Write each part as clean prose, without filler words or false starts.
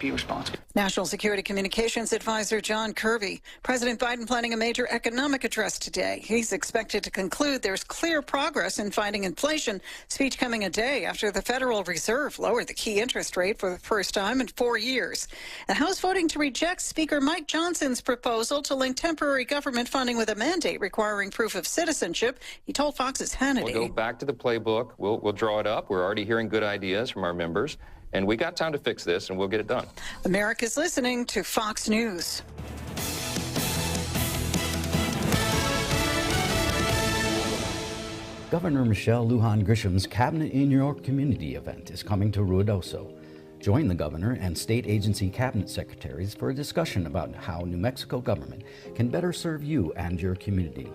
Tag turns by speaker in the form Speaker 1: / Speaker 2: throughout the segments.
Speaker 1: be responsible.
Speaker 2: National Security Communications Advisor John Kirby. President Biden planning a major economic address today. He's expected to conclude there's clear progress in fighting inflation. Speech coming a day after the Federal Reserve lowered the key interest rate for the first time in 4 years. The House voting to reject Speaker Mike Johnson's proposal to link temporary government funding with a mandate requiring proof of citizenship. He told Fox's Hannity.
Speaker 3: We'll go back to the playbook. We'll draw it up. We're already hearing good ideas from our members. And we got time to fix this, and we'll get it done.
Speaker 2: America's listening to Fox News.
Speaker 4: Governor Michelle Lujan Grisham's Cabinet in Your Community event is coming to Ruidoso. Join the governor and state agency cabinet secretaries for a discussion about how New Mexico government can better serve you and your community.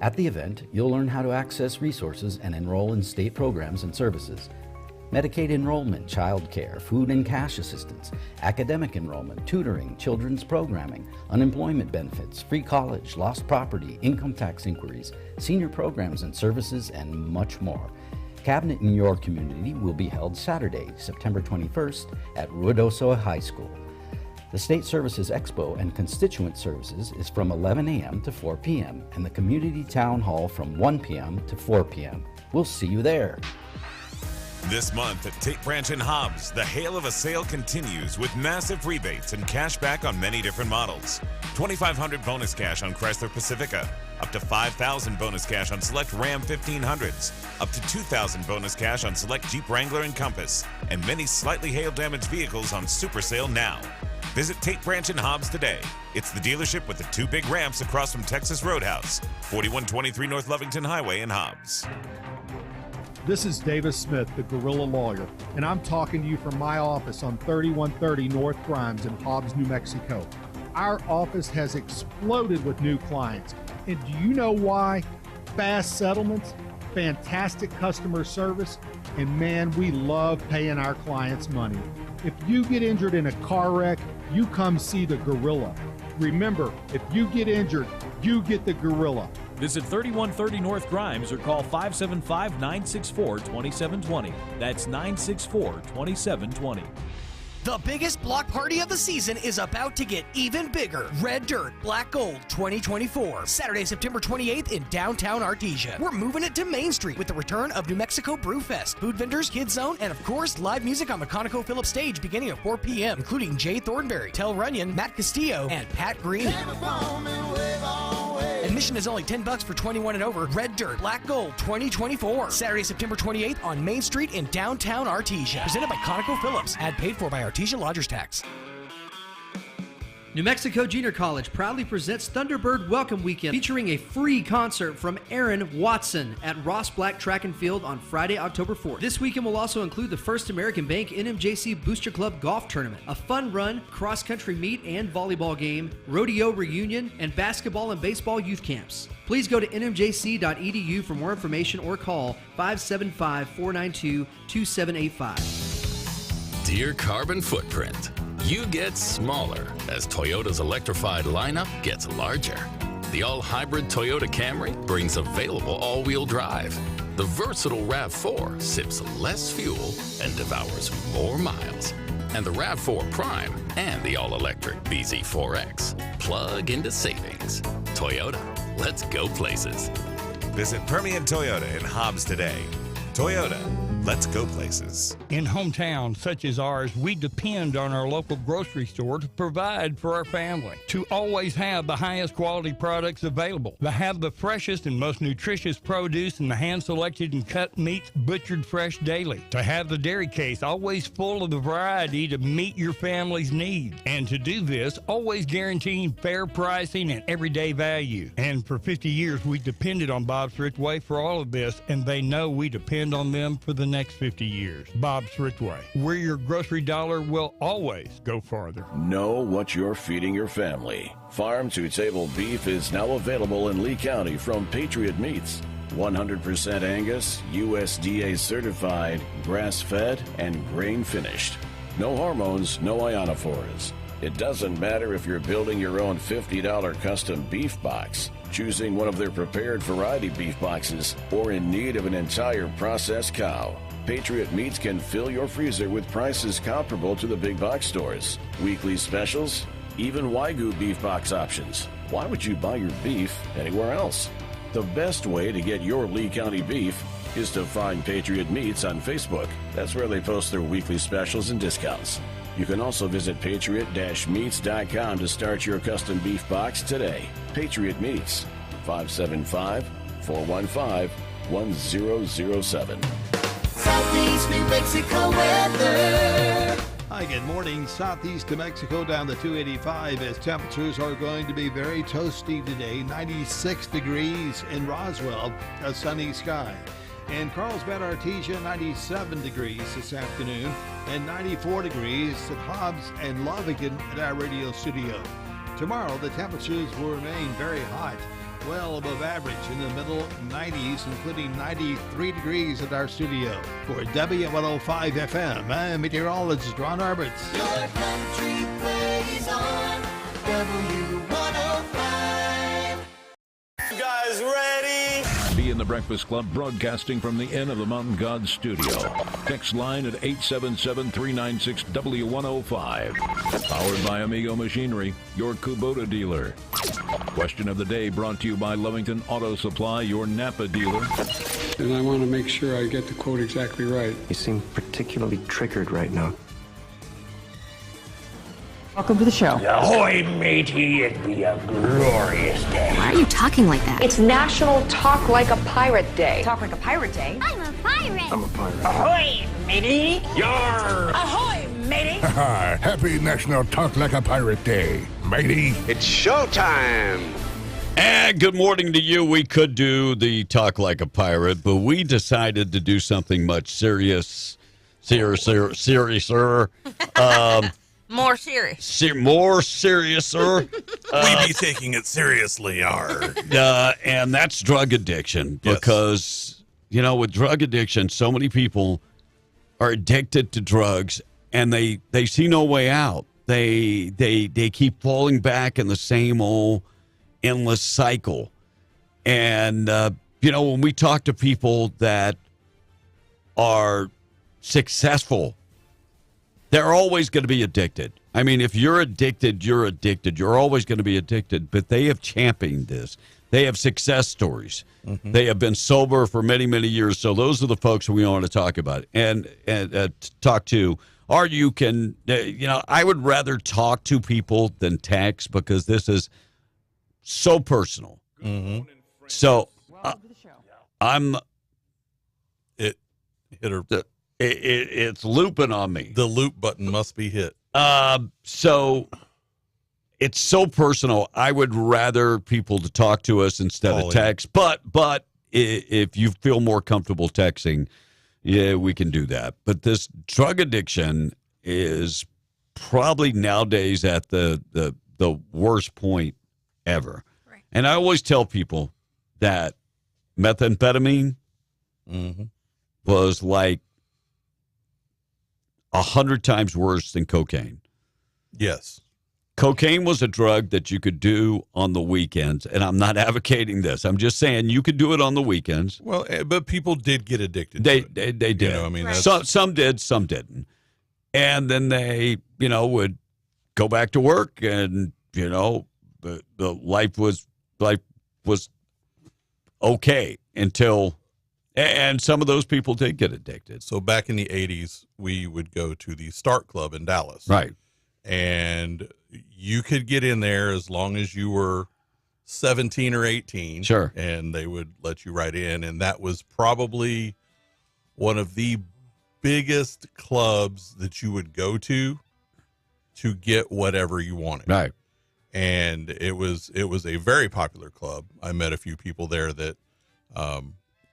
Speaker 4: At the event, you'll learn how to access resources and enroll in state programs and services. Medicaid enrollment, child care, food and cash assistance, academic enrollment, tutoring, children's programming, unemployment benefits, free college, lost property, income tax inquiries, senior programs and services, and much more. Cabinet in Your Community will be held Saturday, September 21st at Ruidoso High School. The State Services Expo and Constituent Services is from 11 a.m. to 4 p.m. and the Community Town Hall from 1 p.m. to 4 p.m. We'll see you there.
Speaker 5: This month at Tate Branch and Hobbs, the hail of a sale continues with massive rebates and cash back on many different models. $2,500 bonus cash on Chrysler Pacifica, up to $5,000 bonus cash on select Ram 1500s, up to $2,000 bonus cash on select Jeep Wrangler and Compass, and many slightly hail-damaged vehicles on super sale now. Visit Tate Branch and Hobbs today. It's the dealership with the two big ramps across from Texas Roadhouse, 4123 North Lovington Highway in Hobbs.
Speaker 6: This is Davis Smith, the Guerrilla Lawyer, and I'm talking to you from my office on 3130 North Grimes in Hobbs, New Mexico. Our office has exploded with new clients. And do you know why? Fast settlements, fantastic customer service, and man, we love paying our clients money. If you get injured in a car wreck, you come see the Gorilla. Remember, if you get injured, you get the Gorilla.
Speaker 7: Visit 3130 North Grimes or call 575-964-2720. That's 964-2720.
Speaker 8: The biggest block party of the season is about to get even bigger. Red Dirt Black Gold 2024. Saturday, September 28th in downtown Artesia. We're moving it to Main Street with the return of New Mexico Brew Fest, food vendors, kids zone, and of course, live music on the ConocoPhillips stage beginning at 4 p.m., including Jay Thornberry, Tel Runyon, Matt Castillo, and Pat Green. Admission is only $10 for 21 and over. Red Dirt Black Gold 2024. Saturday, September 28th on Main Street in downtown Artesia. Presented by ConocoPhillips. Ad paid for by Artesia Lodgers Tax.
Speaker 9: New Mexico Junior College proudly presents Thunderbird Welcome Weekend, featuring a free concert from Aaron Watson at Ross Black Track and Field on Friday, October 4th. This weekend will also include the First American Bank NMJC Booster Club Golf Tournament, a fun run, cross-country meet and volleyball game, rodeo reunion, and basketball and baseball youth camps. Please go to nmjc.edu for more information or call 575-492-2785.
Speaker 10: Dear Carbon Footprint, you get smaller as Toyota's electrified lineup gets larger. The all-hybrid Toyota Camry brings available all-wheel drive. The versatile RAV4 sips less fuel and devours more miles. And the RAV4 Prime and the all-electric BZ4X plug into savings. Toyota, let's go places.
Speaker 5: Visit Permian Toyota in Hobbs today. Toyota, let's go places.
Speaker 11: In hometowns such as ours, we depend on our local grocery store to provide for our family, to always have the highest quality products available, to have the freshest and most nutritious produce and the hand-selected and cut meats butchered fresh daily, to have the dairy case always full of the variety to meet your family's needs, and to do this, always guaranteeing fair pricing and everyday value. And for 50 years, we depended on Bob's Ritchway for all of this, and they know we depend on them for the next 50 years. Bob's Ritchway, where your grocery dollar will always go farther.
Speaker 12: Know what you're feeding your family. Farm-to-table beef is now available in Lee County from Patriot Meats. 100% Angus, USDA certified, grass-fed, and grain-finished. No hormones, no ionophores. It doesn't matter if you're building your own $50 custom beef box, choosing one of their prepared variety beef boxes, or in need of an entire processed cow. Patriot Meats can fill your freezer with prices comparable to the big box stores. Weekly specials, even Wagyu beef box options. Why would you buy your beef anywhere else? The best way to get your Lee County beef is to find Patriot Meats on Facebook. That's where they post their weekly specials and discounts. You can also visit patriot-meats.com to start your custom beef box today. Patriot Meats, 575-415-1007.
Speaker 1: Southeast New Mexico weather.
Speaker 13: Hi, good morning. Southeast New Mexico down the 285 as temperatures are going to be very toasty today. 96 degrees in Roswell, a sunny sky. In Carlsbad, Artesia, 97 degrees this afternoon, and 94 degrees at Hobbs and Lovigan at our radio studio. Tomorrow, the temperatures will remain very hot, well above average in the middle 90s, including 93 degrees at our studio. For W105 FM, I'm meteorologist Ron Arberts.
Speaker 1: Your country plays on W105.
Speaker 14: You guys ready?
Speaker 15: Be in the Breakfast Club, broadcasting from the Inn of the Mountain God studio. Text line at 877-396-W105. Powered by Amigo Machinery, your Kubota dealer. Question of the day brought to you by Lovington Auto Supply, your Napa dealer.
Speaker 16: And I want to make sure I get the quote exactly right.
Speaker 17: You seem particularly triggered right now.
Speaker 18: Welcome to the show.
Speaker 19: Ahoy, matey, it'd be a glorious day.
Speaker 20: Why are you talking like that?
Speaker 21: It's National Talk Like a Pirate Day.
Speaker 20: Talk like a pirate day? I'm a pirate.
Speaker 19: I'm a pirate.
Speaker 20: Ahoy, matey.
Speaker 19: Yar!
Speaker 20: Ahoy, matey.
Speaker 22: Happy National Talk Like a Pirate Day, matey.
Speaker 23: It's showtime.
Speaker 24: And good morning to you. We could do the Talk Like a Pirate, but we decided to do something much serious. Seriouser.
Speaker 25: More serious.
Speaker 24: More seriouser.
Speaker 26: We be taking it seriously,
Speaker 24: and that's drug addiction. Because, you know, with drug addiction, so many people are addicted to drugs, and they see no way out. They keep falling back in the same old endless cycle. And, you know, when we talk to people that are successful, they're always going to be addicted. I mean, if you're addicted, you're addicted. You're always going to be addicted. But they have championed this. They have success stories. Mm-hmm. They have been sober for many, many years. So those are the folks we want to talk about and talk to. Or you can, you know, I would rather talk to people than text because this is so personal.
Speaker 26: Mm-hmm.
Speaker 24: So
Speaker 26: It hit her.
Speaker 24: It's looping on me.
Speaker 26: The loop button must be hit.
Speaker 24: So it's so personal. I would rather people to talk to us instead of text. But if you feel more comfortable texting, yeah, we can do that. But this drug addiction is probably nowadays at the worst point ever. Right. And I always tell people that methamphetamine was like 100 times worse than cocaine.
Speaker 26: Yes.
Speaker 24: Cocaine was a drug that you could do on the weekends, and I'm not advocating this. I'm just saying you could do it on the weekends.
Speaker 26: Well, but people did get addicted
Speaker 24: to
Speaker 26: it.
Speaker 24: They did.
Speaker 26: You know, I mean,
Speaker 24: right. Some did, some didn't. And then they, you know, would go back to work, and, you know, the life was okay until... And some of those people did get addicted.
Speaker 26: So back in the 80s, we would go to the Start Club in Dallas.
Speaker 24: Right.
Speaker 26: And you could get in there as long as you were 17 or 18.
Speaker 24: Sure.
Speaker 26: And they would let you right in. And that was probably one of the biggest clubs that you would go to get whatever you wanted.
Speaker 24: Right.
Speaker 26: And it was a very popular club. I met a few people there that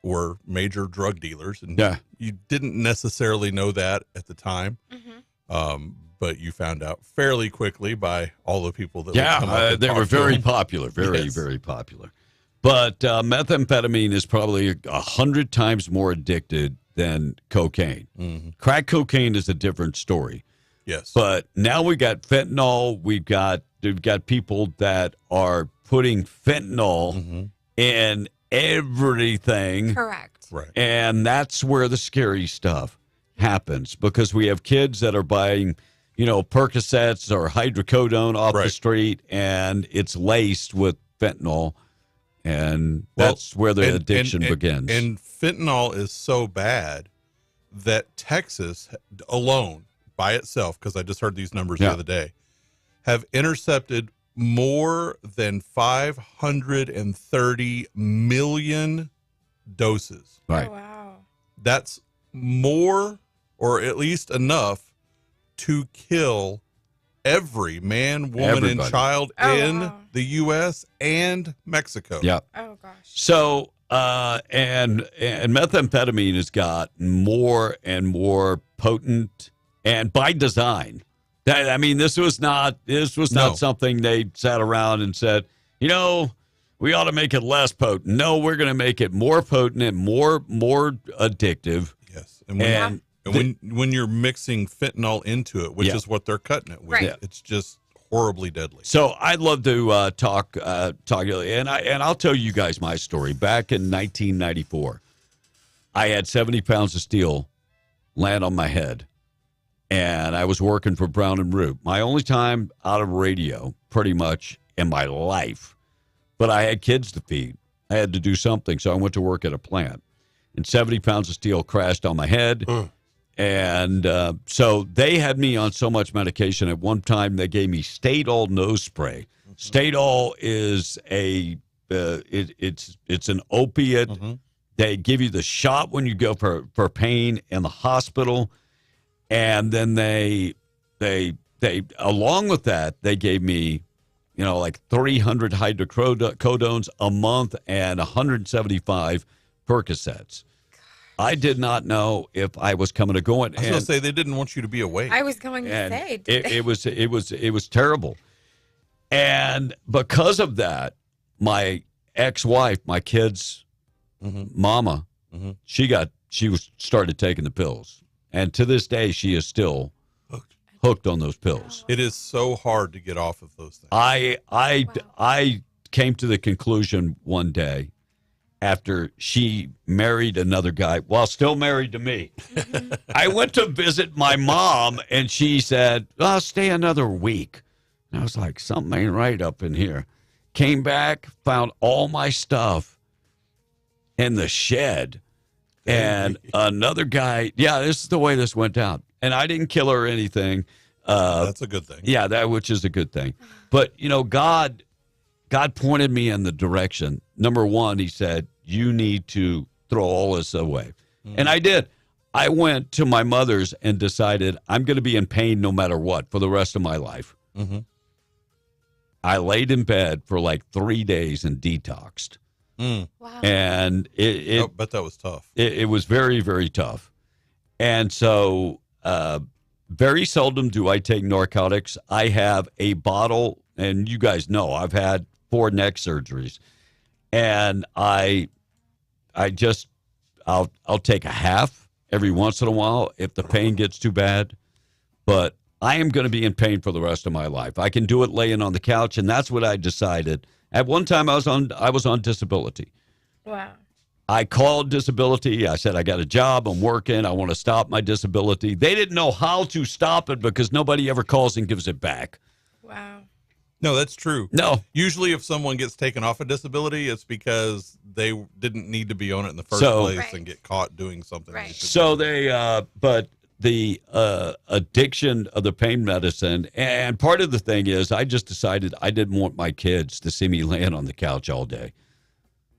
Speaker 26: were major drug dealers, and you didn't necessarily know that at the time, but you found out fairly quickly by all the people that would come up and
Speaker 24: they
Speaker 26: talk
Speaker 24: were
Speaker 26: to
Speaker 24: very
Speaker 26: them.
Speaker 24: popular, very popular. But methamphetamine is probably 100 times more addicted than cocaine.
Speaker 26: Mm-hmm.
Speaker 24: Crack cocaine is a different story.
Speaker 26: Yes,
Speaker 24: but now we got fentanyl. We've got people that are putting fentanyl in everything.
Speaker 2: Correct.
Speaker 26: Right.
Speaker 24: And that's where the scary stuff happens, because we have kids that are buying, Percocets or hydrocodone off the street, and it's laced with fentanyl, and that's where the addiction begins.
Speaker 26: And fentanyl is so bad that Texas alone, by itself, because I just heard these numbers the other day, have intercepted more than 530 million doses.
Speaker 24: Right.
Speaker 2: Oh, wow.
Speaker 26: That's more, or at least enough, to kill every man, woman, and child in the U.S. and Mexico.
Speaker 24: Yeah.
Speaker 2: Oh, gosh.
Speaker 24: So, and methamphetamine has got more and more potent, and by design. This was not something they sat around and said, we ought to make it less potent. No, we're going to make it more potent and more addictive.
Speaker 26: Yes. And when you're mixing fentanyl into it, which is what they're cutting it with, it's just horribly deadly.
Speaker 24: So I'd love to talk, and I'll tell you guys my story. Back in 1994, I had 70 pounds of steel land on my head, and I was working for Brown and Root. My only time out of radio, pretty much, in my life. But I had kids to feed. I had to do something, so I went to work at a plant. And 70 pounds of steel crashed on my head. And so they had me on so much medication. At one time, they gave me Stadol nose spray. Stadol is it's an opiate. They give you the shot when you go for pain in the hospital. And then they along with that, they gave me, like 300 hydrocodones a month and 175 Percocets. I did not know if I was coming or going.
Speaker 26: I was going to say, they didn't want you to be awake.
Speaker 2: I was going to say.
Speaker 24: It was terrible. And because of that, my ex-wife, my kids' mama, she started taking the pills. And to this day, she is still hooked on those pills.
Speaker 26: It is so hard to get off of those things.
Speaker 24: I came to the conclusion one day, after she married another guy, while still married to me. I went to visit my mom, and she said, "I'll stay another week." And I was like, something ain't right up in here. Came back, found all my stuff in the shed. And another guy, this is the way this went down. And I didn't kill her or anything.
Speaker 26: That's a good thing.
Speaker 24: Yeah, which is a good thing. But, God pointed me in the direction. Number one, he said, you need to throw all this away. And I did. I went to my mother's and decided I'm going to be in pain no matter what for the rest of my life. I laid in bed for like 3 days and detoxed.
Speaker 2: Wow.
Speaker 24: And
Speaker 26: I bet that was tough.
Speaker 24: It was very, very tough. And so very seldom do I take narcotics. I have a bottle, and you guys know I've had 4 neck surgeries. And I'll take a half every once in a while if the pain gets too bad. But I am going to be in pain for the rest of my life. I can do it laying on the couch, and that's what I decided. At one time, I was on disability.
Speaker 2: Wow.
Speaker 24: I called disability. I said, I got a job. I'm working. I want to stop my disability. They didn't know how to stop it because nobody ever calls and gives it back.
Speaker 2: Wow.
Speaker 26: No, that's true.
Speaker 24: No.
Speaker 26: Usually if someone gets taken off a disability, it's because they didn't need to be on it in the first place and get caught doing something.
Speaker 2: Right.
Speaker 24: So but the addiction of the pain medicine, and part of the thing is I just decided I didn't want my kids to see me laying on the couch all day.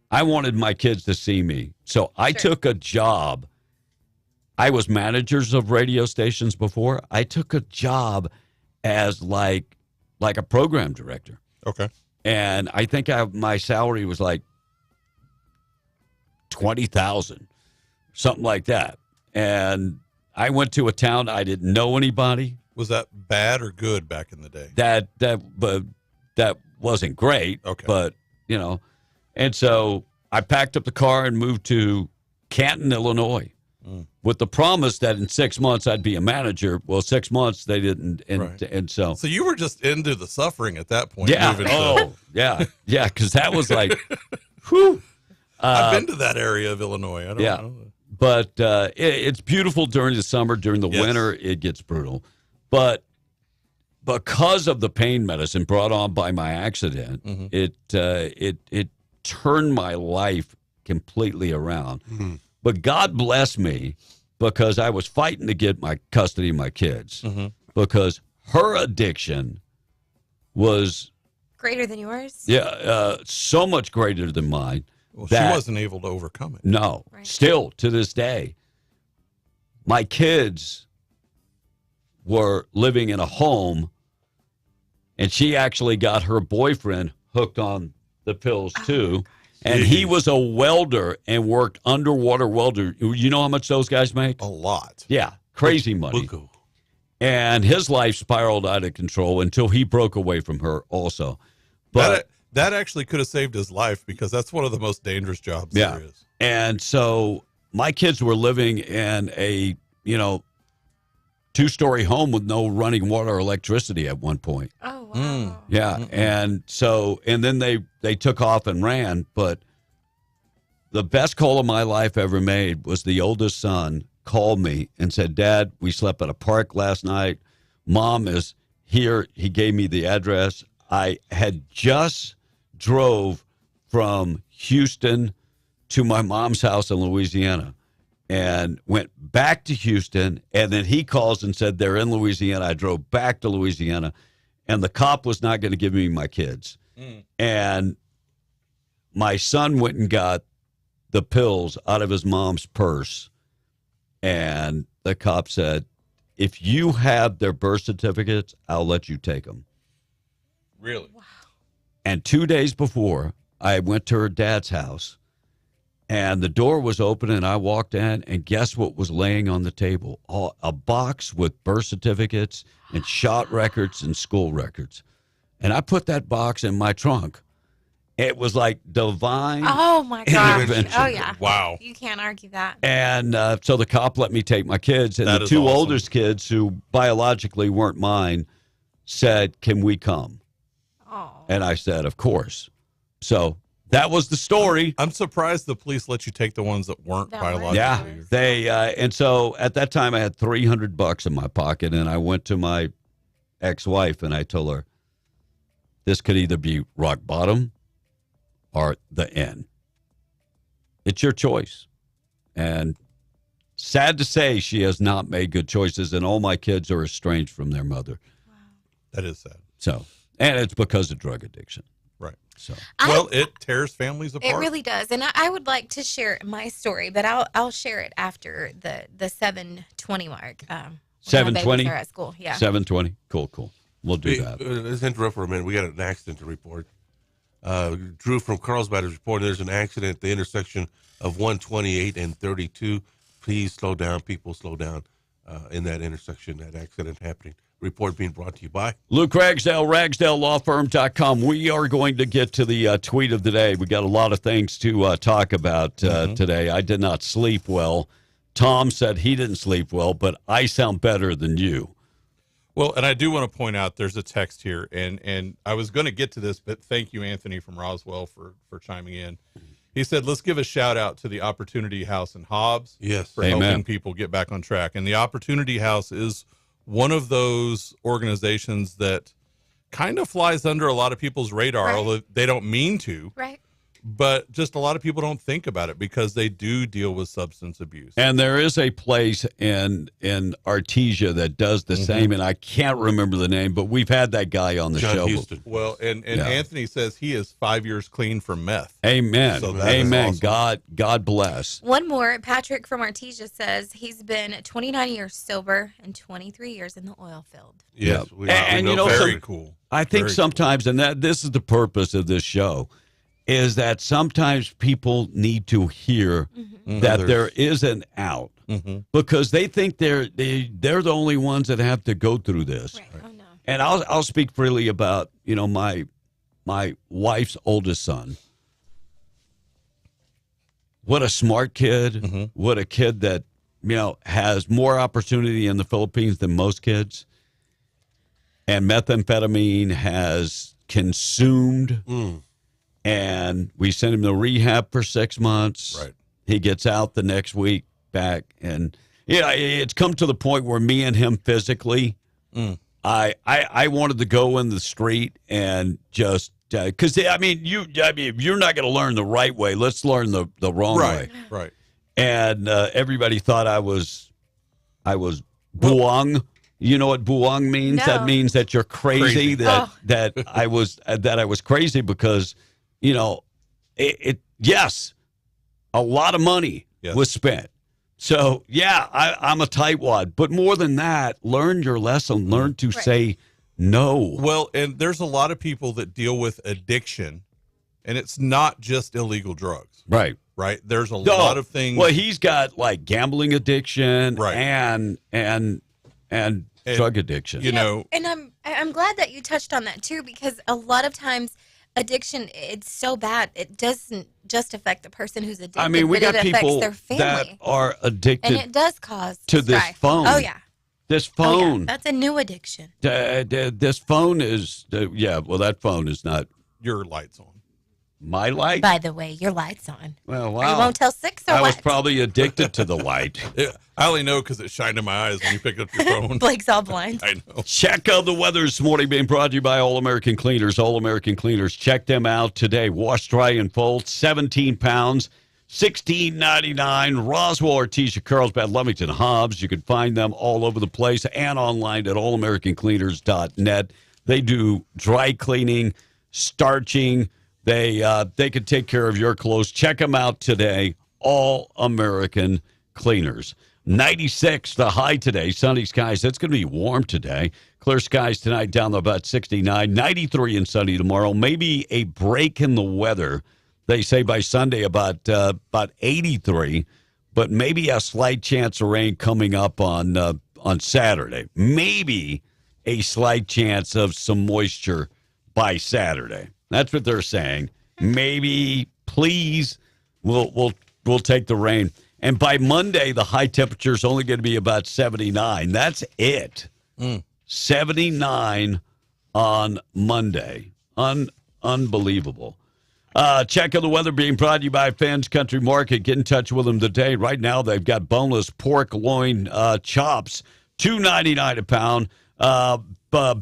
Speaker 24: I wanted my kids to see me. So I took a job. I was managers of radio stations before. I took a job as like a program director.
Speaker 26: Okay.
Speaker 24: And I think my salary was like $20,000, something like that. And I went to a town I didn't know anybody.
Speaker 26: Was that bad or good back in the day?
Speaker 24: That wasn't great.
Speaker 26: Okay.
Speaker 24: But, and so I packed up the car and moved to Canton, Illinois, with the promise that in 6 months I'd be a manager. Well, 6 months they didn't, and so.
Speaker 26: So you were just into the suffering at that point.
Speaker 24: Yeah.
Speaker 26: moving
Speaker 24: yeah. Yeah. Because that was like, whew.
Speaker 26: I've been to that area of Illinois. I don't know.
Speaker 24: But it's beautiful during the summer. During the winter, it gets brutal. But because of the pain medicine brought on by my accident, it turned my life completely around. But God bless me, because I was fighting to get my custody of my kids, because her addiction was
Speaker 2: greater than yours.
Speaker 24: Yeah, so much greater than mine.
Speaker 26: Well, she wasn't able to overcome it.
Speaker 24: No, still to this day, my kids were living in a home, and she actually got her boyfriend hooked on the pills too. And he was a welder and worked underwater welder. You know how much those guys make?
Speaker 26: A lot.
Speaker 24: Yeah, crazy money. And his life spiraled out of control until he broke away from her also. But
Speaker 26: that actually could have saved his life, because that's one of the most dangerous jobs there is.
Speaker 24: And so my kids were living in a, 2-story home with no running water or electricity at one point.
Speaker 2: Oh, wow.
Speaker 24: Yeah. And so, and then they took off and ran. But the best call of my life ever made was the oldest son called me and said, Dad, we slept at a park last night. Mom is here. He gave me the address. I had just drove from Houston to my mom's house in Louisiana and went back to Houston. And then he calls and said, they're in Louisiana. I drove back to Louisiana, and the cop was not going to give me my kids. And my son went and got the pills out of his mom's purse. And the cop said, if you have their birth certificates, I'll let you take them.
Speaker 26: Really?
Speaker 2: Wow.
Speaker 24: And 2 days before, I went to her dad's house, and the door was open, and I walked in, and guess what was laying on the table? A box with birth certificates and shot records and school records. And I put that box in my trunk. It was like divine intervention.
Speaker 2: Oh, yeah.
Speaker 26: Wow.
Speaker 2: You can't argue that.
Speaker 24: And so the cop let me take my kids, and the two oldest kids, who biologically weren't mine, said, can we come?
Speaker 2: Oh.
Speaker 24: And I said, of course. So that was the story.
Speaker 26: I'm surprised the police let you take the ones that weren't biologically.
Speaker 24: Yeah, they and so at that time I had $300 in my pocket, and I went to my ex-wife and I told her, this could either be rock bottom or the end. It's your choice. And sad to say, she has not made good choices, and all my kids are estranged from their mother.
Speaker 2: Wow.
Speaker 26: That is sad.
Speaker 24: So, and it's because of drug addiction.
Speaker 26: Right.
Speaker 24: So,
Speaker 26: well, it tears families apart.
Speaker 2: It really does. And I would like to share my story, but I'll share it after the 7:20 mark.
Speaker 24: 7:20
Speaker 2: are at school. Yeah.
Speaker 24: 7:20. Cool. We'll do that.
Speaker 3: Let's interrupt for a minute. We got an accident to report. Drew from Carlsbad is reporting there's an accident at the intersection of 128 and 32. Please slow down. People slow down in that intersection. That accident happening. Report being brought to you by
Speaker 24: Luke Ragsdale, RagsdaleLawFirm.com. We are going to get to the tweet of the day. We got a lot of things to talk about today. I did not sleep well. Tom said he didn't sleep well, but I sound better than you.
Speaker 26: Well, and I do want to point out there's a text here, and I was going to get to this, but thank you, Anthony from Roswell, for chiming in. He said, let's give a shout out to the Opportunity House in Hobbs for helping people get back on track. And the Opportunity House is one of those organizations that kind of flies under a lot of people's radar, although they don't mean to.
Speaker 2: Right.
Speaker 26: But just a lot of people don't think about it because they do deal with substance abuse.
Speaker 24: And there is a place in Artesia that does the same, and I can't remember the name, but we've had that guy on the show.
Speaker 3: Houston.
Speaker 26: Well, and Anthony says he is 5 years clean from meth.
Speaker 24: Amen.
Speaker 26: So
Speaker 24: Amen.
Speaker 26: awesome.
Speaker 24: God bless.
Speaker 2: One more. Patrick from Artesia says he's been 29 years sober and 23 years in the oil field.
Speaker 3: Yes.
Speaker 24: And you know,
Speaker 26: very cool.
Speaker 24: I think
Speaker 26: Very
Speaker 24: sometimes, and this is the purpose of this show, is that sometimes people need to hear that there is an out because they think they're the only ones that have to go through this.
Speaker 2: Right. Oh, no.
Speaker 24: And I'll speak freely about my wife's oldest son. What a smart kid! What a kid that has more opportunity in the Philippines than most kids. And methamphetamine has consumed and we sent him to rehab for 6 months.
Speaker 26: Right.
Speaker 24: He gets out the next week back, and it's come to the point where me and him physically, I wanted to go in the street and just because you're not going to learn the right way. Let's learn the wrong way.
Speaker 26: Right.
Speaker 24: And everybody thought I was buang. You know what buang means?
Speaker 2: No.
Speaker 24: That means that you're crazy. That I was crazy because yes, a lot of money was spent. So yeah, I'm a tightwad. But more than that, learn your lesson. Learn to say no.
Speaker 26: Well, and there's a lot of people that deal with addiction, and it's not just illegal drugs.
Speaker 24: Right.
Speaker 26: Right. There's a lot of things.
Speaker 24: Well, he's got like gambling addiction,
Speaker 26: Right.
Speaker 24: and drug addiction.
Speaker 26: You know,
Speaker 2: and I'm glad that you touched on that too, because a lot of times addiction, it's so bad, it doesn't just affect the person who's addicted.
Speaker 24: I mean, we
Speaker 2: but
Speaker 24: got
Speaker 2: it affects
Speaker 24: people
Speaker 2: their
Speaker 24: that
Speaker 2: family,
Speaker 24: are addicted,
Speaker 2: and it does cause
Speaker 24: to this
Speaker 2: strife.
Speaker 24: phone.
Speaker 2: Oh yeah.
Speaker 24: This
Speaker 2: Oh, yeah.
Speaker 24: phone.
Speaker 2: That's a new addiction.
Speaker 24: This phone is well, that phone is not
Speaker 26: your lights on.
Speaker 24: my light.
Speaker 2: By the way, your light's on.
Speaker 24: Well,
Speaker 2: Are
Speaker 24: wow.
Speaker 2: you Motel 6 or
Speaker 24: I
Speaker 2: what?
Speaker 24: was probably addicted to the light.
Speaker 26: I only know because it shined in my eyes when you picked up your phone.
Speaker 2: Blake's all blind.
Speaker 26: I know.
Speaker 24: Check out the weather this morning, being brought to you by All American Cleaners. All American Cleaners. Check them out today. Wash, dry, and fold. 17 pounds, $16.99. Roswell, Artesia, Carlsbad, Lovington, Hobbs. You can find them all over the place and online at allamericancleaners.net. They do dry cleaning, starching. They can take care of your clothes. Check them out today. All American Cleaners. 96 the high today. Sunny skies. It's going to be warm today. Clear skies tonight down to about 69. 93 and sunny tomorrow. Maybe a break in the weather. They say by Sunday about 83, but maybe a slight chance of rain coming up on Saturday. Maybe a slight chance of some moisture by Saturday. That's what they're saying. Maybe, please, we'll take the rain. And by Monday, the high temperature is only going to be about 79. That's it. 79 on Monday. Unbelievable. Check out the weather being brought to you by Fans Country Market. Get in touch with them today. Right now, they've got boneless pork loin chops, $2.99 a pound.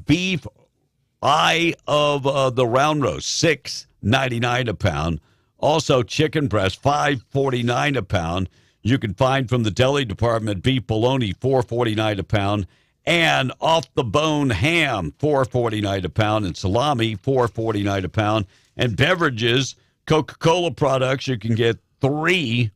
Speaker 24: Beef eye of the round roast, $6.99 a pound. Also, chicken breast, $5.49 a pound. You can find from the deli department beef bologna, $4.49 a pound. And off the bone ham, $4.49 a pound. And salami, $4.49 a pound. And beverages, Coca-Cola products, you can get 3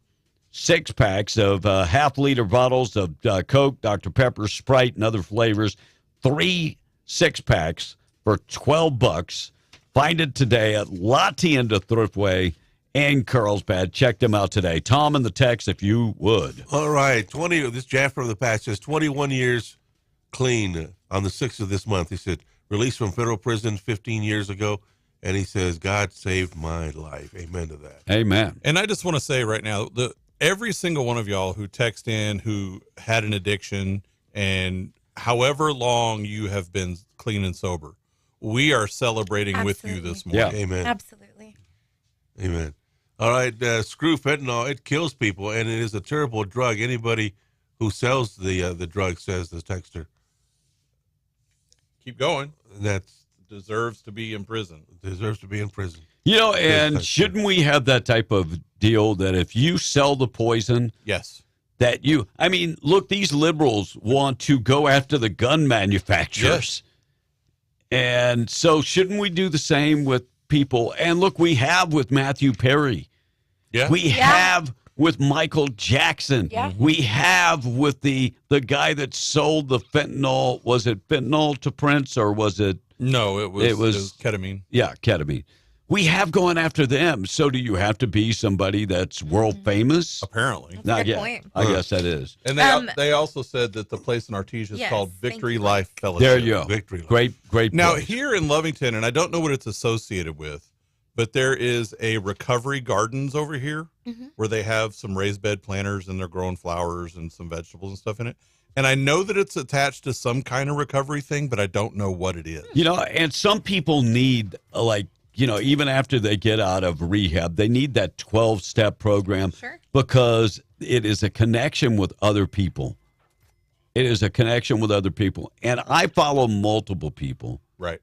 Speaker 24: 6-packs of half-liter bottles of Coke, Dr. Pepper, Sprite, and other flavors. 3 6-packs for $12. Find it today at La Tienda Thriftway in Carlsbad. Check them out today. Tom in the text, if you would.
Speaker 3: All right. This Jeff from the past says 21 years clean on the 6th of this month. He said, released from federal prison 15 years ago. And he says, God saved my life. Amen to that.
Speaker 24: Amen.
Speaker 26: And I just want to say right now, every single one of y'all who text in who had an addiction and however long you have been clean and sober, we are celebrating with you this morning.
Speaker 24: Yeah.
Speaker 3: Amen.
Speaker 2: Absolutely.
Speaker 3: Amen. All right. Screw fentanyl. It kills people, and it is a terrible drug. Anybody who sells the drug, says the texter.
Speaker 26: Keep going.
Speaker 3: That's
Speaker 26: deserves to be in prison.
Speaker 3: Deserves to be in prison.
Speaker 24: You know, and shouldn't we have that type of deal that if you sell the poison,
Speaker 26: yes,
Speaker 24: that you, I mean, look, these liberals want to go after the gun manufacturers. Yes. And so shouldn't we do the same with people? And look, we have with Matthew Perry.
Speaker 26: Yeah.
Speaker 24: We have with Michael Jackson.
Speaker 2: Yeah.
Speaker 24: We have with the guy that sold the fentanyl. Was it fentanyl to Prince or was it?
Speaker 26: No, it was ketamine.
Speaker 24: Yeah, ketamine. We have going after them. So do you have to be somebody that's world famous?
Speaker 26: Apparently.
Speaker 2: That's a good point.
Speaker 24: I guess that is.
Speaker 26: And they also said that the place in Artesia is called Victory Life Fellowship.
Speaker 24: There you go.
Speaker 3: Victory Life.
Speaker 24: Great
Speaker 26: Now,
Speaker 24: place.
Speaker 26: here in Lovington, and I don't know what it's associated with, but there is a recovery gardens over here where they have some raised bed planters and they're growing flowers and some vegetables and stuff in it. And I know that it's attached to some kind of recovery thing, but I don't know what it is.
Speaker 24: You know, and some people need, even after they get out of rehab, they need that 12-step program because it is a connection with other people. It is a connection with other people. And I follow multiple people.
Speaker 26: Right.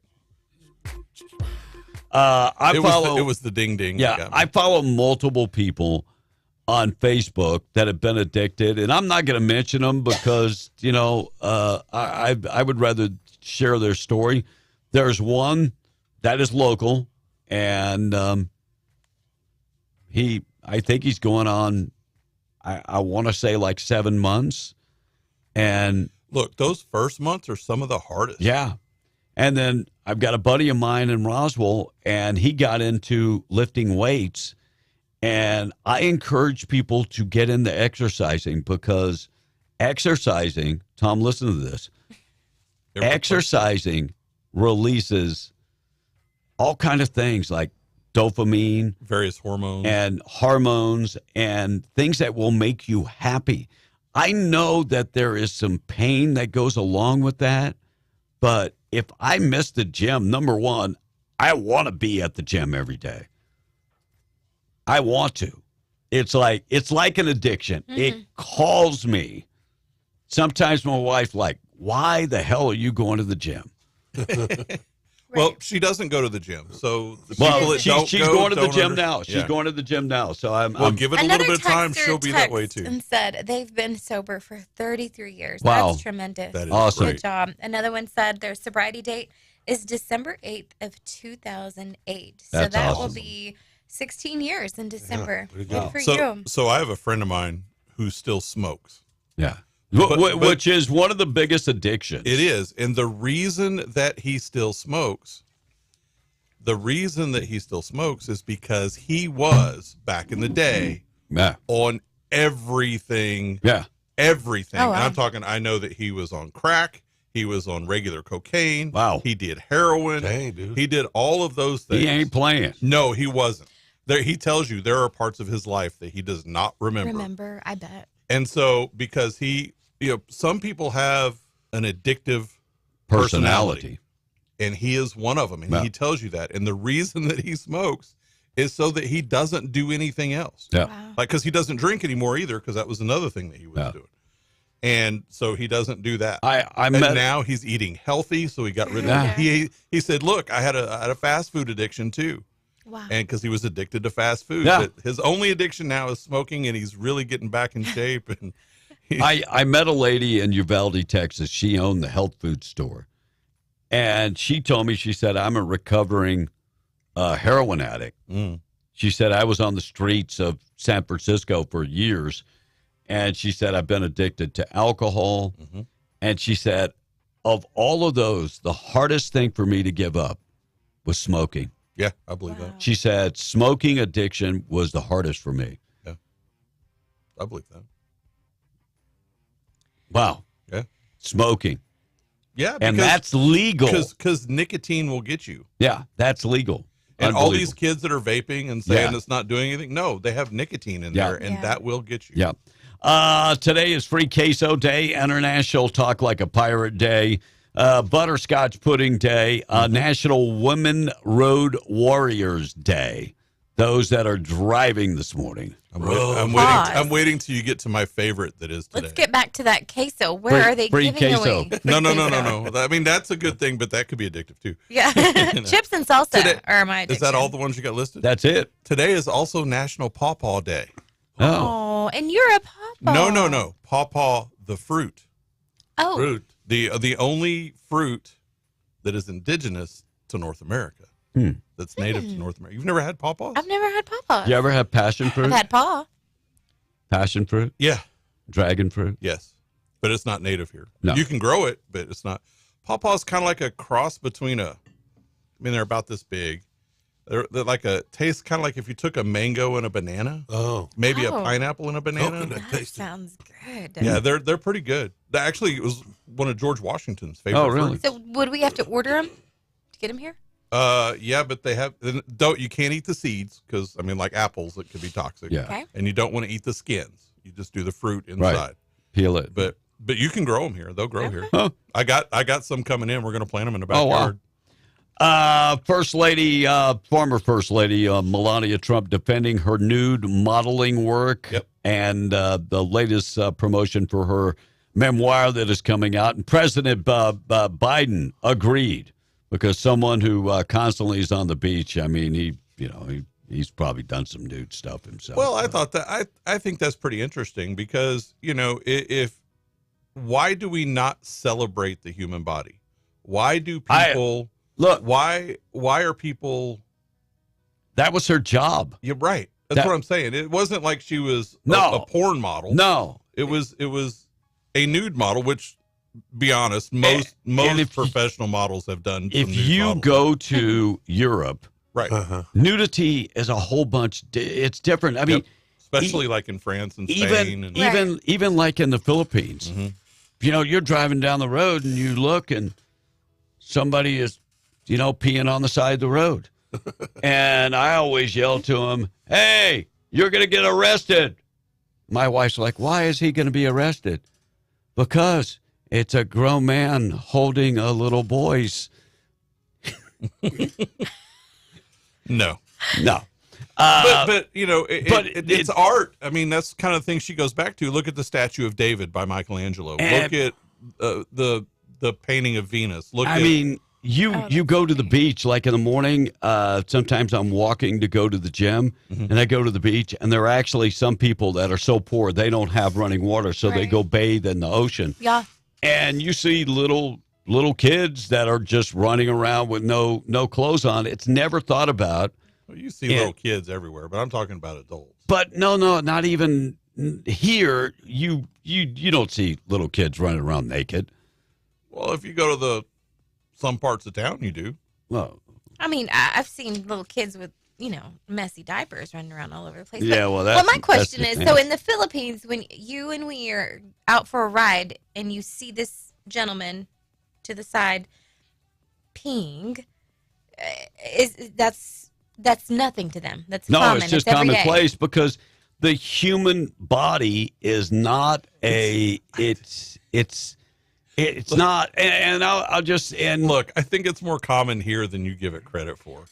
Speaker 26: It was the ding ding.
Speaker 24: Yeah, I follow multiple people on Facebook that have been addicted, and I'm not going to mention them because I would rather share their story. There's one that is local, and I think he's going on. I want to say like 7 months, and
Speaker 26: look, those first months are some of the hardest.
Speaker 24: Yeah. And then I've got a buddy of mine in Roswell, and he got into lifting weights. And I encourage people to get into exercising because exercising, Tom, listen to this. Exercising releases all kind of things like dopamine,
Speaker 26: various
Speaker 24: hormones and things that will make you happy. I know that there is some pain that goes along with that, but if I miss the gym, number one, I want to be at the gym every day. I want to. It's like an addiction. Mm-hmm. It calls me. Sometimes my wife's like, why the hell are you going to the gym?
Speaker 26: Well, she doesn't go to the gym. So the
Speaker 24: she's going to the gym now. She's going to the gym now. So I'm
Speaker 26: give it a little bit of time. She'll be that way too.
Speaker 2: And said they've been sober for 33 years.
Speaker 24: Wow.
Speaker 2: That's tremendous.
Speaker 24: That is awesome.
Speaker 2: Good job. Another one said their sobriety date is December 8th of 2008. So
Speaker 24: That's
Speaker 2: that
Speaker 24: awesome.
Speaker 2: will be 16 years in December.
Speaker 26: Yeah,
Speaker 2: good for you.
Speaker 26: So I have a friend of mine who still smokes.
Speaker 24: Yeah. Which is one of the biggest addictions.
Speaker 26: It is. And the reason that he still smokes is because he was, back in the day, on everything.
Speaker 24: Yeah.
Speaker 26: Everything.
Speaker 2: Oh, wow.
Speaker 26: And I'm talking, I know that he was on crack. He was on regular cocaine.
Speaker 24: Wow.
Speaker 26: He did heroin.
Speaker 3: Dang, dude.
Speaker 26: He did all of those things.
Speaker 24: He ain't playing.
Speaker 26: No, he wasn't. He tells you there are parts of his life that he does not remember.
Speaker 2: I bet.
Speaker 26: And so, because some people have an addictive
Speaker 24: Personality.
Speaker 26: and he is one of them, and he tells you that. And the reason that he smokes is so that he doesn't do anything else.
Speaker 24: Yeah.
Speaker 2: Wow.
Speaker 26: Like, because he doesn't drink anymore either, because that was another thing that he was doing. And so he doesn't do that. Now he's eating healthy, so he got rid of it. He said, look, I had a fast food addiction too.
Speaker 2: Wow.
Speaker 26: And because he was addicted to fast food.
Speaker 24: Yeah.
Speaker 26: But his only addiction now is smoking, and he's really getting back in shape. And
Speaker 24: I met a lady in Uvalde, Texas. She owned the health food store. And she told me, she said, I'm a recovering heroin addict.
Speaker 26: Mm.
Speaker 24: She said, I was on the streets of San Francisco for years. And she said, I've been addicted to alcohol.
Speaker 26: Mm-hmm.
Speaker 24: And she said, of all of those, the hardest thing for me to give up was smoking.
Speaker 26: Yeah, I believe that.
Speaker 24: She said, smoking addiction was the hardest for me.
Speaker 26: Yeah, I believe that.
Speaker 24: Wow.
Speaker 26: Yeah.
Speaker 24: Smoking.
Speaker 26: Yeah,
Speaker 24: and that's legal.
Speaker 26: Because nicotine will get you.
Speaker 24: Yeah, that's legal.
Speaker 26: And all these kids that are vaping and saying it's not doing anything, no, they have nicotine in there, and that will get you.
Speaker 24: Yeah. Today is Free Queso Day, International Talk Like a Pirate Day, Butterscotch Pudding Day, National Women Road Warriors Day. Those that are driving this morning.
Speaker 26: I'm waiting till you get to my favorite that is today.
Speaker 2: Let's get back to that queso. Where are they
Speaker 24: free
Speaker 2: giving
Speaker 24: queso.
Speaker 2: away?
Speaker 26: No. I mean, that's a good thing, but that could be addictive too.
Speaker 2: Yeah. Chips and salsa are my addiction.
Speaker 26: Is that all the ones you got listed?
Speaker 24: That's it.
Speaker 26: Today is also National Pawpaw Day.
Speaker 2: Oh, and you're a pawpaw.
Speaker 26: No. Pawpaw, the fruit.
Speaker 2: Oh.
Speaker 26: Fruit. The only fruit that is indigenous to North America. That's native to North America. You've never had pawpaws?
Speaker 2: I've never had pawpaws.
Speaker 24: You ever have passion fruit?
Speaker 2: I've had paw.
Speaker 24: Passion fruit?
Speaker 26: Yeah.
Speaker 24: Dragon fruit?
Speaker 26: Yes. But it's not native here.
Speaker 24: No.
Speaker 26: You can grow it, but it's not. Pawpaw is kind of like a cross between they're about this big. They're like tastes kind of like if you took a mango and a banana.
Speaker 3: Oh.
Speaker 26: Maybe a pineapple and a banana.
Speaker 2: That sounds good.
Speaker 26: Yeah, they're pretty good. Actually, it was one of George Washington's favorite fruits.
Speaker 2: So would we have to order them to get them here?
Speaker 26: Yeah, but you can't eat the seeds because, I mean, like apples, it could be toxic.
Speaker 24: Yeah.
Speaker 2: Okay.
Speaker 26: And you don't want to eat the skins. You just do the fruit inside.
Speaker 24: Right. Peel it.
Speaker 26: But you can grow them here. They'll grow here.
Speaker 24: Huh.
Speaker 26: I got some coming in. We're going to plant them in the backyard.
Speaker 24: First Lady, former First Lady Melania Trump defending her nude modeling work and the latest promotion for her memoir that is coming out. And President Biden agreed because someone who constantly is on the beach, I mean, he's probably done some nude stuff himself.
Speaker 26: Well, I thought that I think that's pretty interesting because, if why do we not celebrate the human body? Why do people
Speaker 24: look?
Speaker 26: Why are people?
Speaker 24: That was her job.
Speaker 26: You're right. That's what I'm saying. It wasn't like she was a porn model.
Speaker 24: No,
Speaker 26: it was a nude model, which, be honest, most professional models have done.
Speaker 24: If you go to Europe,
Speaker 26: right,
Speaker 24: nudity is a whole bunch. It's different. I mean,
Speaker 26: especially like in France and Spain,
Speaker 24: even like in the Philippines.
Speaker 26: Mm-hmm.
Speaker 24: You're driving down the road and you look and somebody is, peeing on the side of the road. And I always yell to him, "Hey, you're going to get arrested." My wife's like, "Why is he going to be arrested?" Because it's a grown man holding a little boy's.
Speaker 26: No. But it's art. I mean, that's kind of the thing she goes back to. Look at the statue of David by Michelangelo. Look at the painting of Venus.
Speaker 24: You go to the beach like in the morning. Sometimes I'm walking to go to the gym, and I go to the beach, and there are actually some people that are so poor they don't have running water, so they go bathe in the ocean.
Speaker 2: Yeah,
Speaker 24: and you see little kids that are just running around with no clothes on. It's never thought about.
Speaker 26: Well, you see little kids everywhere, but I'm talking about adults.
Speaker 24: But no, not even here. You don't see little kids running around naked.
Speaker 26: Well, if you go to some parts of town, you do.
Speaker 24: Well,
Speaker 2: I mean, I've seen little kids with, messy diapers running around all over the place.
Speaker 24: Yeah, well,
Speaker 2: my question is, so in the Philippines, when you and we are out for a ride and you see this gentleman to the side peeing, that's nothing to them. That's common.
Speaker 24: It's just commonplace because the human body is not it's not, and I'll just
Speaker 26: look. I think it's more common here than you give it credit for.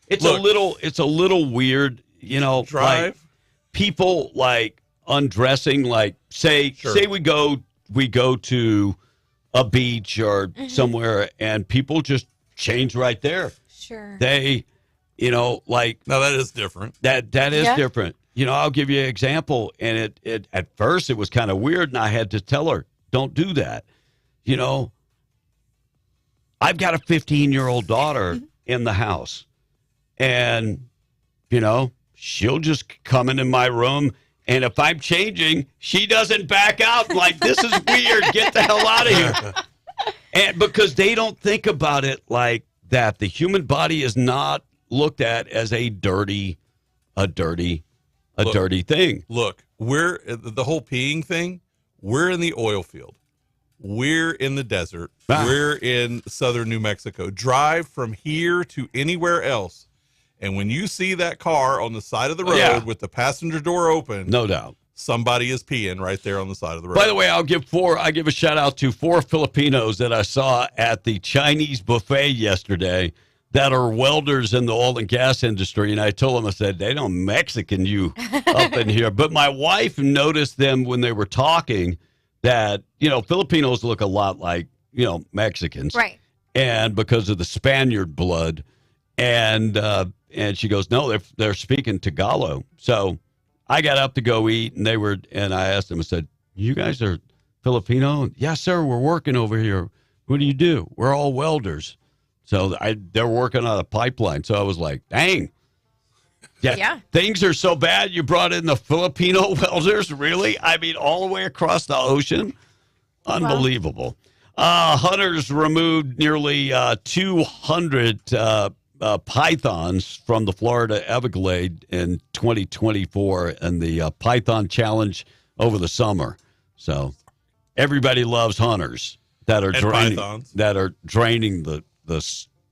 Speaker 24: It's a little weird,
Speaker 26: drive
Speaker 24: like people like undressing, like say we go to a beach or somewhere, and people just change right there.
Speaker 2: Sure.
Speaker 24: They, like
Speaker 26: now that is different.
Speaker 24: That is different. I'll give you an example, and it at first it was kind of weird, and I had to tell her, don't do that. I've got a 15-year-old daughter in the house, and, she'll just come into my room, and if I'm changing, she doesn't back out like, this is weird. Get the hell out of here. And because they don't think about it like that. The human body is not looked at as a dirty thing.
Speaker 26: Look, we're the whole peeing thing. We're in the oil field. We're in the desert. We're in southern New Mexico. Drive from here to anywhere else, and when you see that car on the side of the road with the passenger door open,
Speaker 24: no doubt,
Speaker 26: somebody is peeing right there on the side of the road.
Speaker 24: By the way, I give a shout out to 4 Filipinos that I saw at the Chinese buffet yesterday that are welders in the oil and gas industry. And I told them, I said, they don't Mexican you up in here. But my wife noticed them when they were talking that, Filipinos look a lot like, Mexicans.
Speaker 2: Right.
Speaker 24: And because of the Spaniard blood. And she goes, no, they're speaking Tagalog. So I got up to go eat, and I asked them, I said, you guys are Filipino? Yes, sir. We're working over here. What do? We're all welders. So they're working on a pipeline. So I was like, dang. Yeah. Things are so bad you brought in the Filipino welders? Really? I mean, all the way across the ocean? Unbelievable. Wow. Hunters removed nearly 200 pythons from the Florida Everglades in 2024 and the Python Challenge over the summer. So everybody loves hunters that are draining the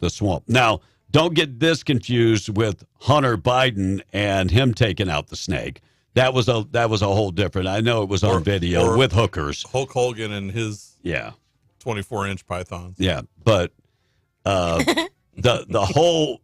Speaker 24: swamp. Now, don't get this confused with Hunter Biden and him taking out the snake. That was a whole different. I know it was on video with hookers.
Speaker 26: Hulk Hogan and his 24-inch pythons.
Speaker 24: Yeah, but The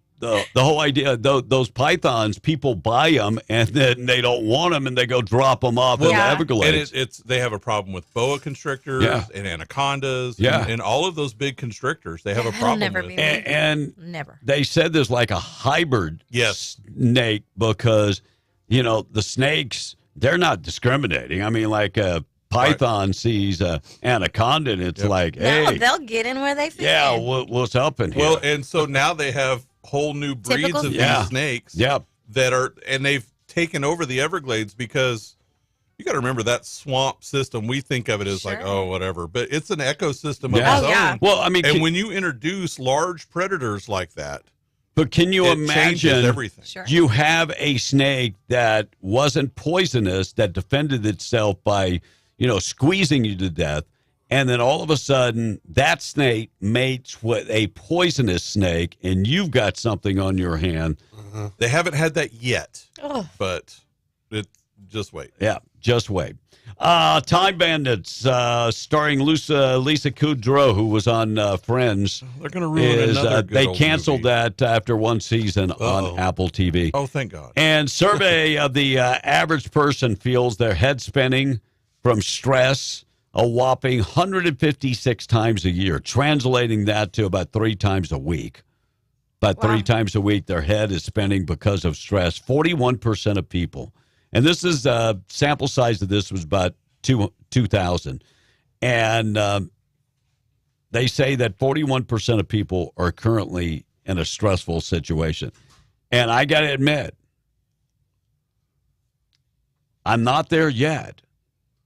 Speaker 24: whole idea, those pythons, people buy them and then they don't want them and they go drop them off in the Everglades.
Speaker 26: And they have a problem with boa constrictors and anacondas and all of those big constrictors. They have a problem with.
Speaker 24: And
Speaker 2: never.
Speaker 24: They said there's like a hybrid snake because, the snakes, they're not discriminating. I mean, like a python sees a anaconda and it's like, hey.
Speaker 2: No, they'll get in where they fit
Speaker 24: Yeah,
Speaker 2: in.
Speaker 24: what's up in here?
Speaker 26: Well, and so now they have whole new breeds of these snakes that are, and they've taken over the Everglades because you got to remember that swamp system. We think of it as like, oh, whatever, but it's an ecosystem of its own.
Speaker 24: Well, I mean,
Speaker 26: and when you introduce large predators like that,
Speaker 24: but can you imagine
Speaker 26: everything?
Speaker 24: You have a snake that wasn't poisonous that defended itself by, squeezing you to death. And then all of a sudden, that snake mates with a poisonous snake, and you've got something on your hand.
Speaker 26: They haven't had that yet, but just wait.
Speaker 24: Yeah, just wait. Time Bandits, starring Lisa Kudrow, who was on Friends.
Speaker 26: They're going to ruin another good
Speaker 24: They
Speaker 26: old
Speaker 24: canceled
Speaker 26: movie.
Speaker 24: that after one season on Apple TV.
Speaker 26: Oh, thank God.
Speaker 24: And survey of the average person feels their head spinning from stress a whopping 156 times a year, translating that to about 3 times a week. About 3 times a week, their head is spinning because of stress. 41% of people. And this is sample size of this was about 2,000. And they say that 41% of people are currently in a stressful situation. And I got to admit, I'm not there yet,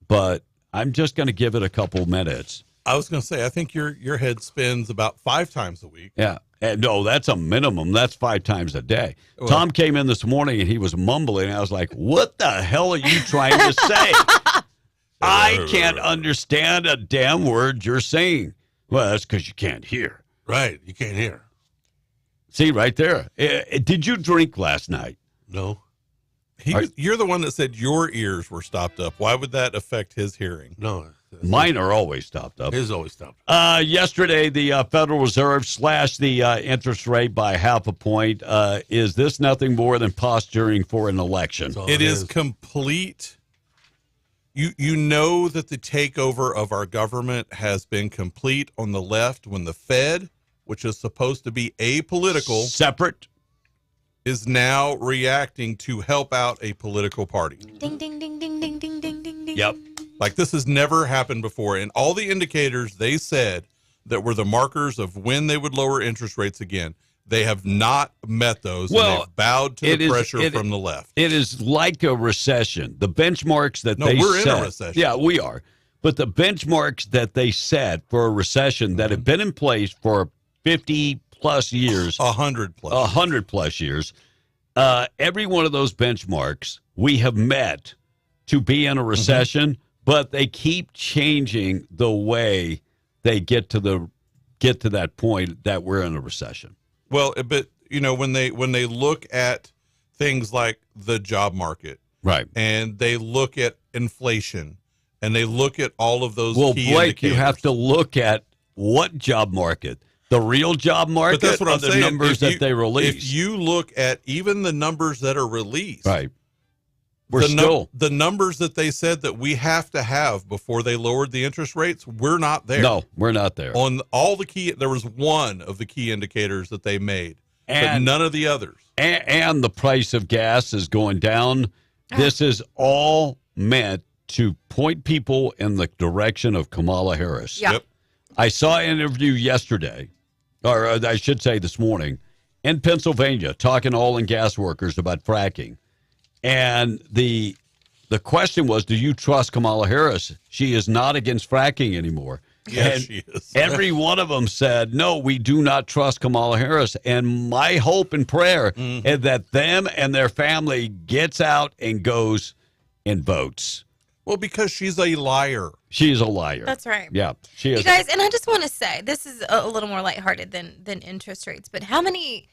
Speaker 24: but I'm just going to give it a couple minutes.
Speaker 26: I was going to say, I think your head spins about 5 times a week.
Speaker 24: Yeah. And no, that's a minimum. That's 5 times a day.
Speaker 26: Well,
Speaker 24: Tom came in this morning and he was mumbling. I was like, what the hell are you trying to say? I can't understand a damn word you're saying. Well, that's because you can't hear.
Speaker 3: Right. You can't hear.
Speaker 24: See, right there. Did you drink last night?
Speaker 3: No.
Speaker 26: You're the one that said your ears were stopped up. Why would that affect his hearing?
Speaker 3: No.
Speaker 24: Mine are always stopped up.
Speaker 3: His always stopped up.
Speaker 24: Yesterday, the Federal Reserve slashed the interest rate by 0.5 point. Is this nothing more than posturing for an election?
Speaker 26: It is complete. You know that the takeover of our government has been complete on the left when the Fed, which is supposed to be apolitical,
Speaker 24: separate,
Speaker 26: is now reacting to help out a political party.
Speaker 2: Ding, ding, ding, ding, ding, ding, ding, ding, ding.
Speaker 24: Yep.
Speaker 26: Like this has never happened before. And all the indicators they said that were the markers of when they would lower interest rates again, they have not met those.
Speaker 24: Well,
Speaker 26: and they've bowed to the pressure from the left.
Speaker 24: It is like a recession. The benchmarks that
Speaker 26: we're
Speaker 24: set.
Speaker 26: in a recession.
Speaker 24: Yeah, we are. But the benchmarks that they set for a recession that have been in place for 50 plus years,
Speaker 26: 100
Speaker 24: plus years, every one of those benchmarks we have met to be in a recession, but they keep changing the way they get to that point that we're in a recession.
Speaker 26: Well, but when they look at things like the job market,
Speaker 24: right,
Speaker 26: and they look at inflation, and they look at all of those
Speaker 24: well,
Speaker 26: key
Speaker 24: Blake,
Speaker 26: indicators.
Speaker 24: you have to look at what job market, the real job market,
Speaker 26: But that's what I'm
Speaker 24: the
Speaker 26: saying.
Speaker 24: numbers that they release.
Speaker 26: If you look at even the numbers that are released,
Speaker 24: right, the
Speaker 26: numbers that they said that we have to have before they lowered the interest rates, we're not there.
Speaker 24: No, we're not there.
Speaker 26: On all the key, there was one of the key indicators that they made, but
Speaker 24: And-
Speaker 26: none of the others.
Speaker 24: And the price of gas is going down. This is all meant to point people in the direction of Kamala Harris.
Speaker 2: Yeah. Yep.
Speaker 24: I saw an interview yesterday, or I should say this morning, in Pennsylvania, talking to oil and gas workers about fracking. And the question was, do you trust Kamala Harris? She is not against fracking anymore.
Speaker 26: Yes,
Speaker 24: And
Speaker 26: she is.
Speaker 24: every one of them said, no, we do not trust Kamala Harris. And my hope and prayer is that them and their family gets out and goes and votes.
Speaker 26: Well, because she's a liar.
Speaker 24: She's a liar.
Speaker 2: That's right.
Speaker 24: Yeah, she is.
Speaker 2: You guys, and I just want to say, this is a little more lighthearted than interest rates, but how many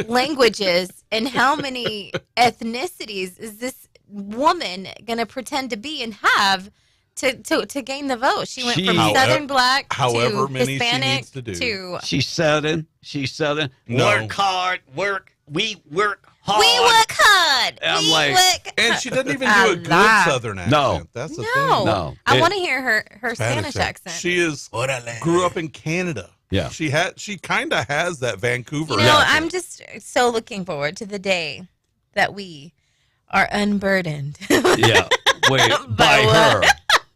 Speaker 2: languages and how many ethnicities is this woman going to pretend to be and have to gain the vote. She went from
Speaker 24: However-
Speaker 2: Southern Black
Speaker 26: however
Speaker 2: to
Speaker 26: many she
Speaker 2: Hispanic
Speaker 26: needs to do.
Speaker 2: to
Speaker 24: She's Southern.
Speaker 26: No.
Speaker 24: Work hard. We work hard.
Speaker 2: we work hard.
Speaker 24: I'm
Speaker 2: we
Speaker 24: like-
Speaker 2: work
Speaker 26: And
Speaker 2: hard.
Speaker 26: she doesn't even do a good Southern accent.
Speaker 24: No.
Speaker 26: That's the
Speaker 2: No,
Speaker 26: thing.
Speaker 24: No.
Speaker 2: I
Speaker 24: It-
Speaker 2: want to hear her Spanish accent.
Speaker 26: She grew up in Canada.
Speaker 24: Yeah.
Speaker 26: She kind of has that Vancouver.
Speaker 2: You know,
Speaker 26: accent.
Speaker 2: I'm just so looking forward to the day that we are unburdened.
Speaker 24: Yeah. Wait, by her.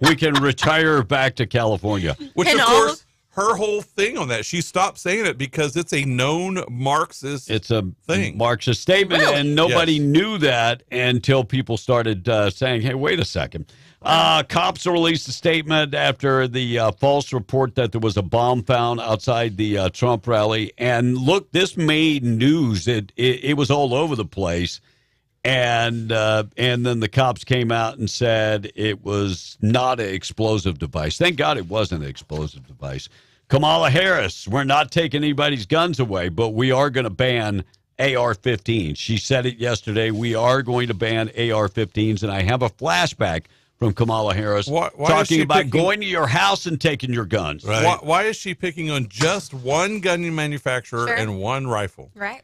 Speaker 24: We can retire back to California.
Speaker 26: Which,
Speaker 2: And
Speaker 26: of
Speaker 2: all
Speaker 26: course, her whole thing on that, she stopped saying it because it's a known Marxist
Speaker 24: It's a
Speaker 26: thing.
Speaker 24: Marxist statement,
Speaker 2: Really?
Speaker 24: and nobody
Speaker 26: Yes.
Speaker 24: knew that until people started saying, hey, wait a second. Cops released a statement after the false report that there was a bomb found outside the Trump rally. And look, this made news. It was all over the place. And then the cops came out and said it was not an explosive device. Thank God it wasn't an explosive device. Kamala Harris, we're not taking anybody's guns away, but we are going to ban AR-15s. She said it yesterday. We are going to ban AR-15s, and I have a flashback from Kamala Harris
Speaker 26: Why is
Speaker 24: talking
Speaker 26: she
Speaker 24: about
Speaker 26: picking-
Speaker 24: going to your house and taking your guns.
Speaker 26: Why is she picking on just one gun manufacturer
Speaker 2: Sure.
Speaker 26: and one rifle?
Speaker 2: Right.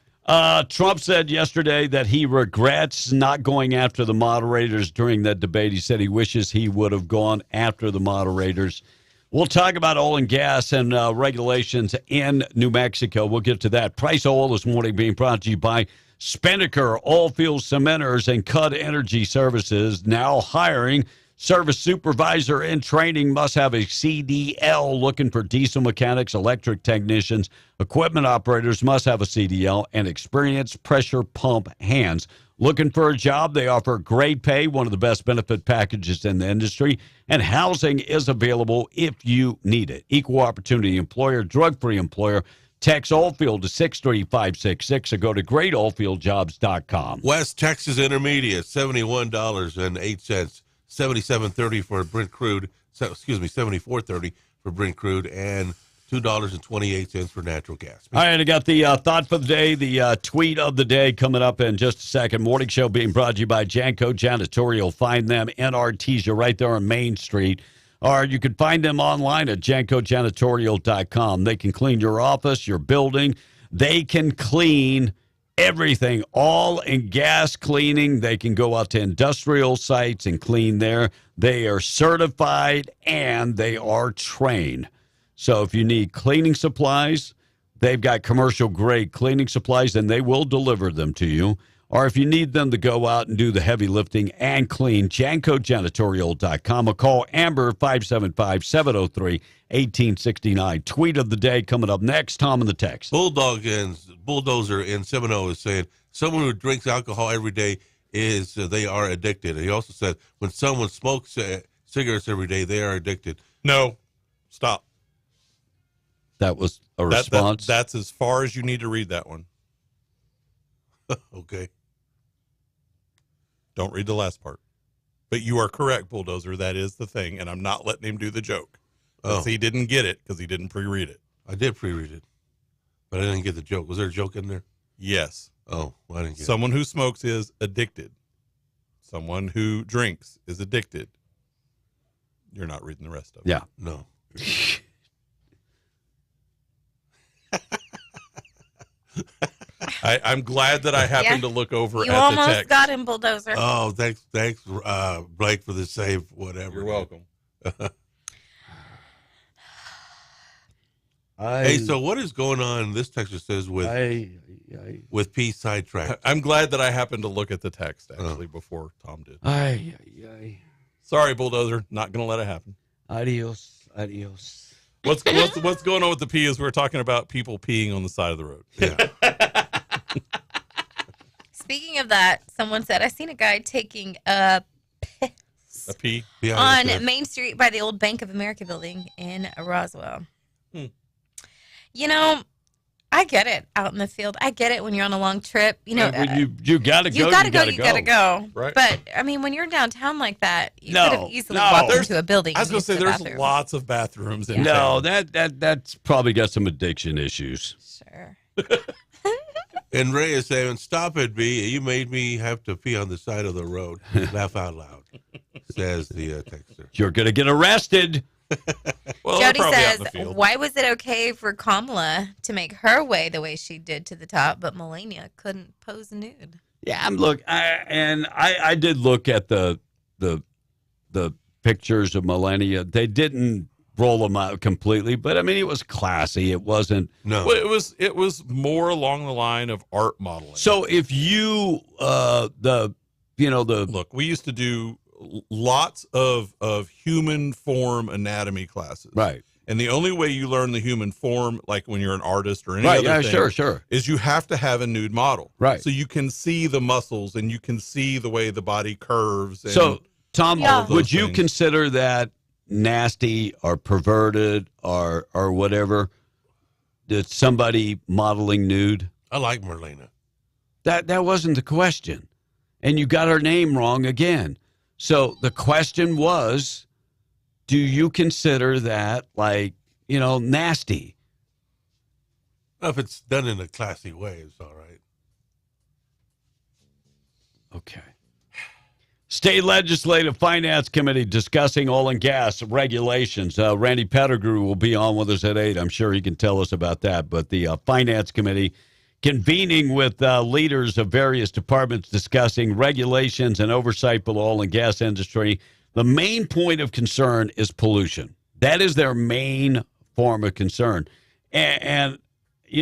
Speaker 24: Trump said yesterday that he regrets not going after the moderators during that debate. He said he wishes he would have gone after the moderators. We'll talk about oil and gas and regulations in New Mexico. We'll get to that. Price of oil this morning being brought to you by Spinnaker, Oilfield Cementers, and Cud Energy Services. Now hiring. Service supervisor in training must have a CDL. Looking for diesel mechanics, electric technicians, equipment operators must have a CDL, and experienced pressure pump hands. Looking for a job, they offer great pay, one of the best benefit packages in the industry, and housing is available if you need it. Equal opportunity employer, drug-free employer. Text Oilfield to 63566 or go to greatoilfieldjobs.com.
Speaker 3: West Texas Intermediate, $71.08. 77.30 for Brent crude. $74.30 for Brent crude, and $2.28 for natural gas.
Speaker 24: All right, I got the thought for the day, the tweet of the day coming up in just a second. Morning show being brought to you by Janko Janitorial. Find them in Artesia right there on Main Street. Or you can find them online at jankojanitorial.com. They can clean your office, your building. They can clean everything, all in gas cleaning. They can go out to industrial sites and clean there. They are certified and they are trained. So if you need cleaning supplies, they've got commercial grade cleaning supplies and they will deliver them to you. Or if you need them to go out and do the heavy lifting and clean, jankojanitorial.com. Or call Amber 575-703-1869. Tweet of the day coming up next. Tom in the text.
Speaker 3: Bulldozer in Seminole is saying someone who drinks alcohol every day they are addicted. He also said when someone smokes cigarettes every day, they are addicted.
Speaker 26: No, stop.
Speaker 24: That was a response.
Speaker 26: That's as far as you need to read that one.
Speaker 3: Okay.
Speaker 26: Don't read the last part. But you are correct, Bulldozer. That is the thing, and I'm not letting him do the joke. He didn't get it because he didn't pre-read it.
Speaker 3: I did pre-read it, but I didn't get the joke. Was there a joke in there?
Speaker 26: Yes.
Speaker 3: Oh, I didn't get it.
Speaker 26: Someone who smokes is addicted. Someone who drinks is addicted. You're not reading the rest of it.
Speaker 24: Yeah.
Speaker 3: No.
Speaker 26: I'm glad that I happened to look over
Speaker 2: You
Speaker 26: at the
Speaker 2: almost
Speaker 26: text.
Speaker 2: got him, Bulldozer.
Speaker 3: Oh, thanks, Blake, for the save. Whatever.
Speaker 26: You're welcome.
Speaker 3: Hey, so what is going on? This texture says with Peace sidetrack.
Speaker 26: I'm glad that I happened to look at the text actually before Tom did. Sorry, Bulldozer. Not going to let it happen.
Speaker 24: Adios.
Speaker 26: What's going on with the pee is we're talking about people peeing on the side of the road.
Speaker 3: Yeah.
Speaker 2: Speaking of that, someone said, I seen a guy taking a piss
Speaker 26: A pee?
Speaker 2: on Main Street by the old Bank of America building in Roswell. You know, I get it out in the field. I get it when you're on a long trip. You know,
Speaker 24: you gotta go.
Speaker 2: You gotta go.
Speaker 26: Right.
Speaker 2: But I mean, when you're downtown like that, you
Speaker 24: No,
Speaker 2: could have easily
Speaker 24: no.
Speaker 2: walked
Speaker 26: There's-
Speaker 2: into a building.
Speaker 26: I was
Speaker 2: and
Speaker 26: going
Speaker 2: used
Speaker 26: to say
Speaker 2: the
Speaker 26: there's
Speaker 2: bathroom.
Speaker 26: lots of bathrooms in
Speaker 24: No,
Speaker 26: town.
Speaker 24: that's probably got some addiction issues.
Speaker 2: Sure.
Speaker 3: And Ray is saying, "Stop it, B. You made me have to pee on the side of the road." Laugh out loud. says the texter.
Speaker 24: You're going to get arrested.
Speaker 5: Well, they're
Speaker 2: Jody
Speaker 5: probably out in
Speaker 2: says,
Speaker 5: the field.
Speaker 2: why was it okay for Kamala to make her way the way she did to the top, but Melania couldn't pose nude?
Speaker 24: Yeah, I did look at the pictures of Melania. They didn't roll them out completely, but I mean, it was classy. It wasn't.
Speaker 3: No,
Speaker 5: Well, it was more along the line of art modeling.
Speaker 24: So if you
Speaker 5: look, we used to do lots of human form anatomy classes,
Speaker 24: right?
Speaker 5: And the only way you learn the human form, like when you're an artist or any
Speaker 24: Right,
Speaker 5: other
Speaker 24: yeah,
Speaker 5: thing,
Speaker 24: sure,
Speaker 5: is you have to have a nude model,
Speaker 24: right?
Speaker 5: So you can see the muscles and you can see the way the body curves. And
Speaker 24: So Tom,
Speaker 5: all of
Speaker 24: would
Speaker 5: those
Speaker 24: you
Speaker 5: things.
Speaker 24: consider that nasty or perverted or whatever? That somebody modeling nude?
Speaker 3: I like Merlina.
Speaker 24: That wasn't the question, and you got her name wrong again. So the question was, do you consider that nasty?
Speaker 3: Well, if it's done in a classy way, it's all right.
Speaker 24: Okay. State Legislative Finance Committee discussing oil and gas regulations. Randy Pettigrew will be on with us at 8. I'm sure he can tell us about that. But the Finance Committee convening with leaders of various departments discussing regulations and oversight for the oil and gas industry. The main point of concern is pollution. That is their main form of concern. And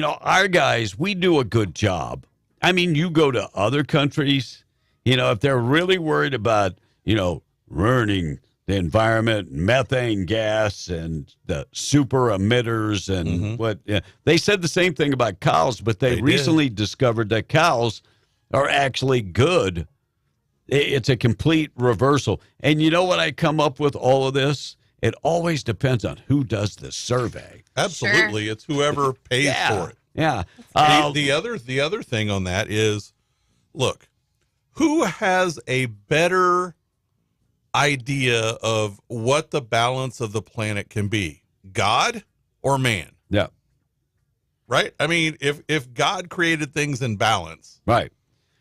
Speaker 24: our guys, we do a good job. I mean, you go to other countries, if they're really worried about, ruining the environment, methane gas, and the super emitters, and they said the same thing about cows, but they recently discovered that cows are actually good. It's a complete reversal. And you know what I come up with all of this? It always depends on who does the survey.
Speaker 5: Absolutely. Sure. It's whoever pays for it.
Speaker 24: Yeah.
Speaker 5: The other thing on that is, look, who has a better idea of what the balance of the planet can be? God or man?
Speaker 24: Yeah.
Speaker 5: Right? I mean, if God created things in balance.
Speaker 24: Right.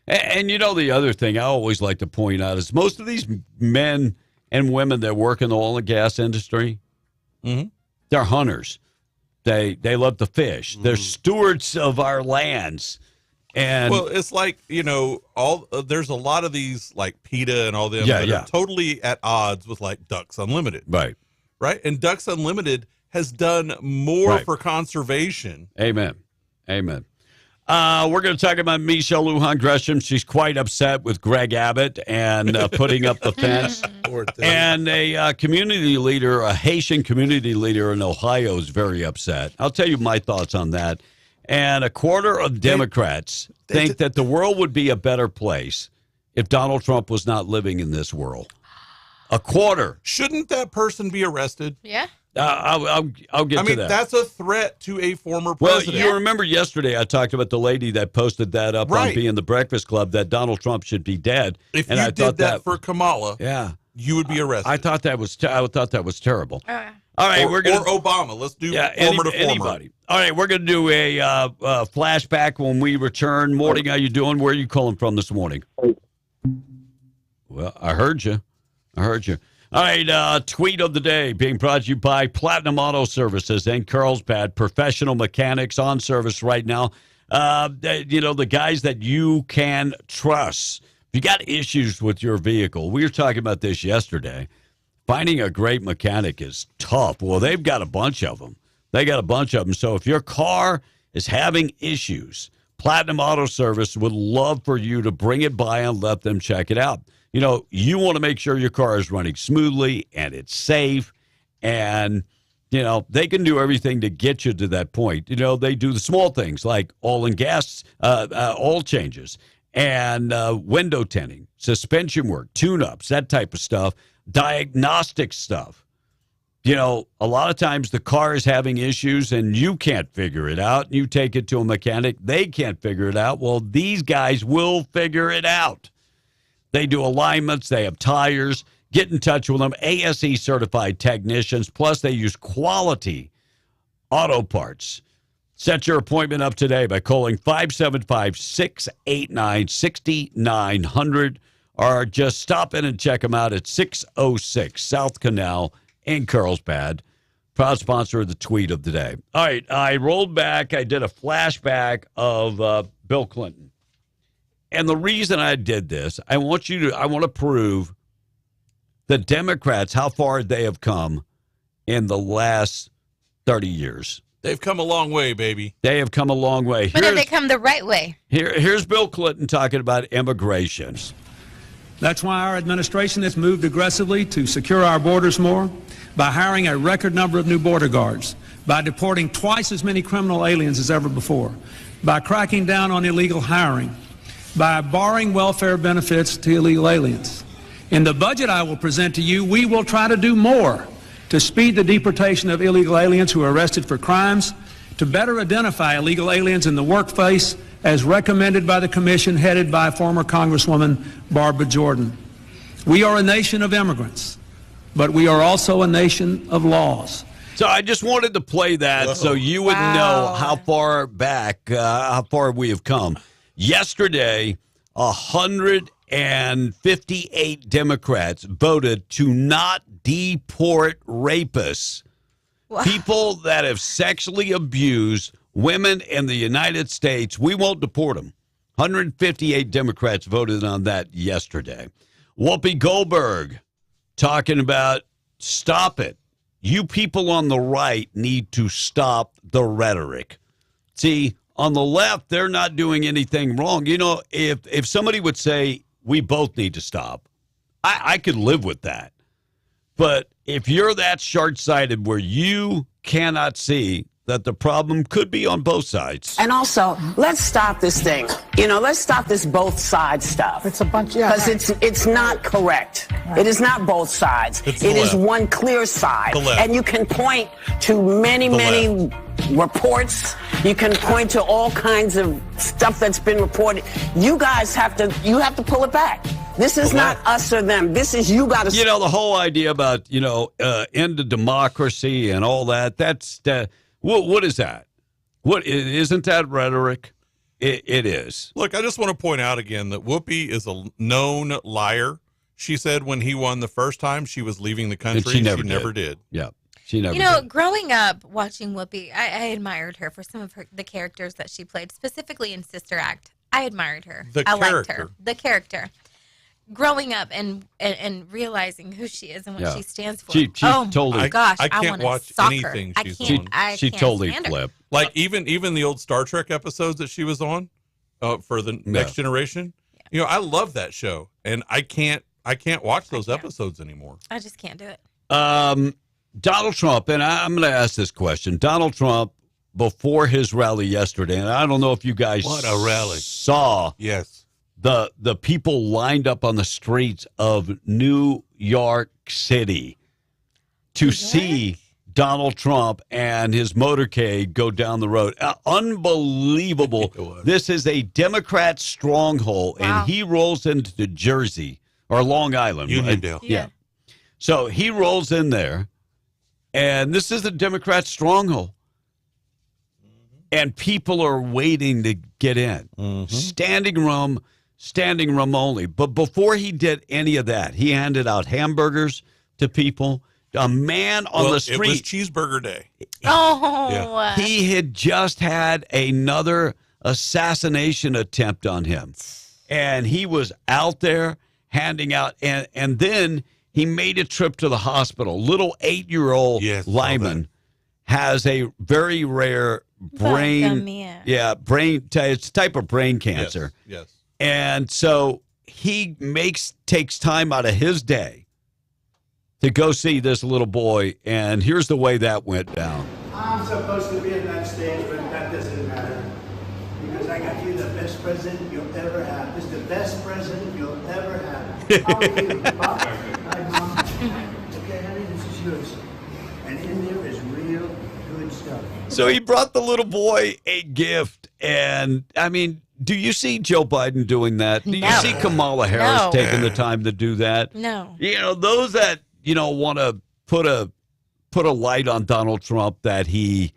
Speaker 24: And the other thing I always like to point out is most of these men and women that work in the oil and gas industry, they're hunters. They love to fish. They're stewards of our lands. And
Speaker 5: well, it's like, there's a lot of these like PETA and all them that are totally at odds with like Ducks Unlimited.
Speaker 24: Right.
Speaker 5: Right. And Ducks Unlimited has done more for conservation.
Speaker 24: Amen. We're going to talk about Michelle Lujan Gresham. She's quite upset with Greg Abbott and putting up the fence. And a community leader, a Haitian community leader in Ohio, is very upset. I'll tell you my thoughts on that. And a quarter of Democrats think that the world would be a better place if Donald Trump was not living in this world. A quarter.
Speaker 5: Shouldn't that person be arrested?
Speaker 2: Yeah.
Speaker 24: I'll get to that.
Speaker 5: That's a threat to a former
Speaker 24: Well,
Speaker 5: president.
Speaker 24: you remember yesterday I talked about the lady that posted that up on Being the Breakfast Club that Donald Trump should be dead.
Speaker 5: If
Speaker 24: and
Speaker 5: you
Speaker 24: I
Speaker 5: did
Speaker 24: thought
Speaker 5: that for Kamala, you would be arrested.
Speaker 24: I thought that was terrible. All right,
Speaker 5: or Obama. Let's do former to former.
Speaker 24: Anybody. All right, we're going to do a flashback when we return. Morning, how you doing? Where are you calling from this morning? Well, I heard you. All right, tweet of the day being brought to you by Platinum Auto Services and Carlsbad, professional mechanics on service right now. The guys that you can trust. If you got issues with your vehicle, we were talking about this yesterday. Finding a great mechanic is tough. Well, they've got a bunch of them. So if your car is having issues, Platinum Auto Service would love for you to bring it by and let them check it out. You want to make sure your car is running smoothly and it's safe. And, they can do everything to get you to that point. They do the small things like oil and gas, oil changes, and window tinting, suspension work, tune-ups, that type of stuff. Diagnostic stuff. A lot of times the car is having issues and you can't figure it out. You take it to a mechanic. They can't figure it out. Well, these guys will figure it out. They do alignments. They have tires. Get in touch with them. ASE certified technicians. Plus, they use quality auto parts. Set your appointment up today by calling 575-689-6900. or just stop in and check them out at 606 South Canal in Carlsbad. Proud sponsor of the tweet of the day. All right, I rolled back. I did a flashback of Bill Clinton. And the reason I did this, I want to prove the Democrats, how far they have come in the last 30 years.
Speaker 26: They've come a long way, baby.
Speaker 24: They have come a long way.
Speaker 2: But have they come the right way?
Speaker 24: Here's Bill Clinton talking about immigration.
Speaker 4: That's why our administration has moved aggressively to secure our borders more by hiring a record number of new border guards, by deporting twice as many criminal aliens as ever before, by cracking down on illegal hiring, by barring welfare benefits to illegal aliens. In the budget I will present to you, we will try to do more to speed the deportation of illegal aliens who are arrested for crimes, to better identify illegal aliens in the workplace as recommended by the commission headed by former Congresswoman Barbara Jordan. We are a nation of immigrants, but we are also a nation of laws.
Speaker 24: So I just wanted to play that so you would know how far back, how far we have come. Yesterday, 158 Democrats voted to not deport rapists, people that have sexually abused women in the United States. We won't deport them. 158 Democrats voted on that yesterday. Whoopi Goldberg talking about stop it. You people on the right need to stop the rhetoric. See, on the left, they're not doing anything wrong. You know, if somebody would say we both need to stop, I could live with that. But if you're that short-sighted where you cannot see that the problem could be on both sides.
Speaker 6: And also, let's stop this thing. You know, let's stop this both sides stuff. It's a bunch, because it's not correct. Right. It is not both sides. It is one clear side. And you can point to many reports. You can point to all kinds of stuff that's been reported. You guys have to pull it back. This is not us or them. This is you got to.
Speaker 24: You know, the whole idea about, end of democracy and all that, that's what is that? What isn't that rhetoric? It is.
Speaker 26: Look, I just want to point out again that Whoopi is a known liar. She said when he won the first time, she was leaving the country.
Speaker 24: And she never did. Yeah, she never did.
Speaker 2: Growing up watching Whoopi, I admired her for some of the characters that she played, specifically in Sister Act. I admired her. I liked her. The character. Growing up and realizing who she is and what she stands for.
Speaker 24: She totally.
Speaker 2: Gosh,
Speaker 26: I can't watch anything she's on.
Speaker 24: She totally flipped.
Speaker 26: Like even the old Star Trek episodes that she was on for the Next Generation. Yeah. I love that show, and I can't watch those episodes anymore.
Speaker 2: I just can't do it.
Speaker 24: Donald Trump, and I'm going to ask this question. Donald Trump, before his rally yesterday, and I don't know if you guys saw.
Speaker 3: Yes.
Speaker 24: The people lined up on the streets of New York City to see Donald Trump and his motorcade go down the road. Unbelievable. This is a Democrat stronghold, and he rolls into Jersey or Long Island.
Speaker 3: Uniondale.
Speaker 24: Yeah. So he rolls in there, and this is the Democrat stronghold. And people are waiting to get in. Standing room only. But before he did any of that, he handed out hamburgers to people. A man on the street.
Speaker 26: It was Cheeseburger Day.
Speaker 24: He had just had another assassination attempt on him. And he was out there handing out. And then he made a trip to the hospital. Little 8-year-old Lyman has a very rare it's a type of brain cancer.
Speaker 26: Yes.
Speaker 24: And so he takes time out of his day to go see this little boy, and here's the way that went down.
Speaker 7: I'm supposed to be on that stage, but that doesn't matter. Because I got you the best president you'll ever have. This is the best president you'll ever have. How are you, Bob? Hi, Mom. Okay, honey, this is yours. And in there is real good stuff.
Speaker 24: So he brought the little boy a gift, and, I mean, do you see Joe Biden doing that? Do you see Kamala Harris taking the time to do that?
Speaker 2: No.
Speaker 24: Those that, want to put a light on Donald Trump that he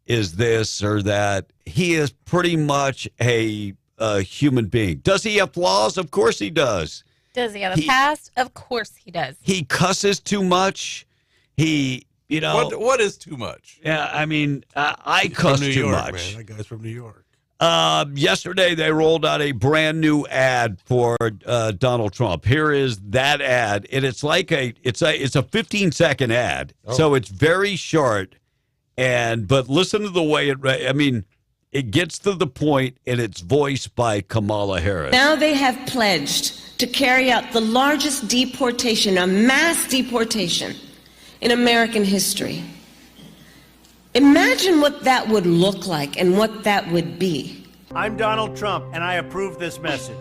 Speaker 24: is this or that, he is pretty much a human being. Does he have flaws? Of course he does.
Speaker 2: Does he have a past? Of course he does.
Speaker 24: He cusses too much. He,
Speaker 26: what is too much?
Speaker 24: Yeah, I mean, I cuss too much.
Speaker 3: Man. That guy's from New York.
Speaker 24: Yesterday, they rolled out a brand new ad for Donald Trump. Here is that ad, and it's like it's a 15-second ad, so it's very short. But listen to the way it gets to the point, and it's voiced by Kamala Harris.
Speaker 8: Now they have pledged to carry out the largest deportation, a mass deportation in American history. Imagine what that would look like and what that would be.
Speaker 7: I'm Donald Trump, and I approve this message.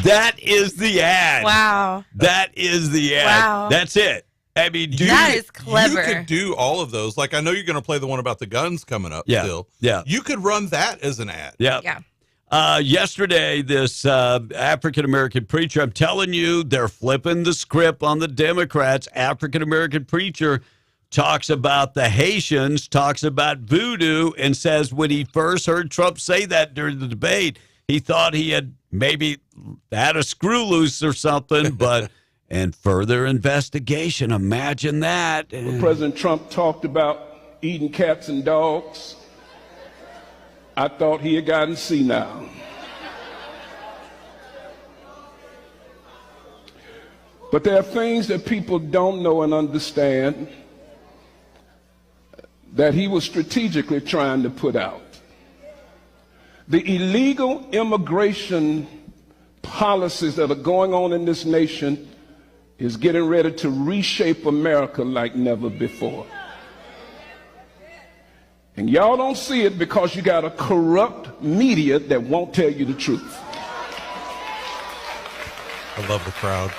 Speaker 24: That is the ad.
Speaker 2: Wow.
Speaker 24: That is the ad.
Speaker 2: Wow.
Speaker 24: That's it. I mean,
Speaker 2: that is clever.
Speaker 26: You could do all of those. Like, I know you're going to play the one about the guns coming up still.
Speaker 24: Yeah.
Speaker 26: You could run that as an ad.
Speaker 24: Yeah. Yesterday, this African-American preacher, I'm telling you, they're flipping the script on the Democrats. African-American preacher talks about the Haitians, talks about voodoo, and says when he first heard Trump say that during the debate, he thought he had maybe had a screw loose or something, but and further investigation, imagine that.
Speaker 22: When President Trump talked about eating cats and dogs, I thought he had gotten senile. But there are things that people don't know and understand that he was strategically trying to put out. The illegal immigration policies that are going on in this nation is getting ready to reshape America like never before. And y'all don't see it because you got a corrupt media that won't tell you the truth.
Speaker 26: I love the crowd.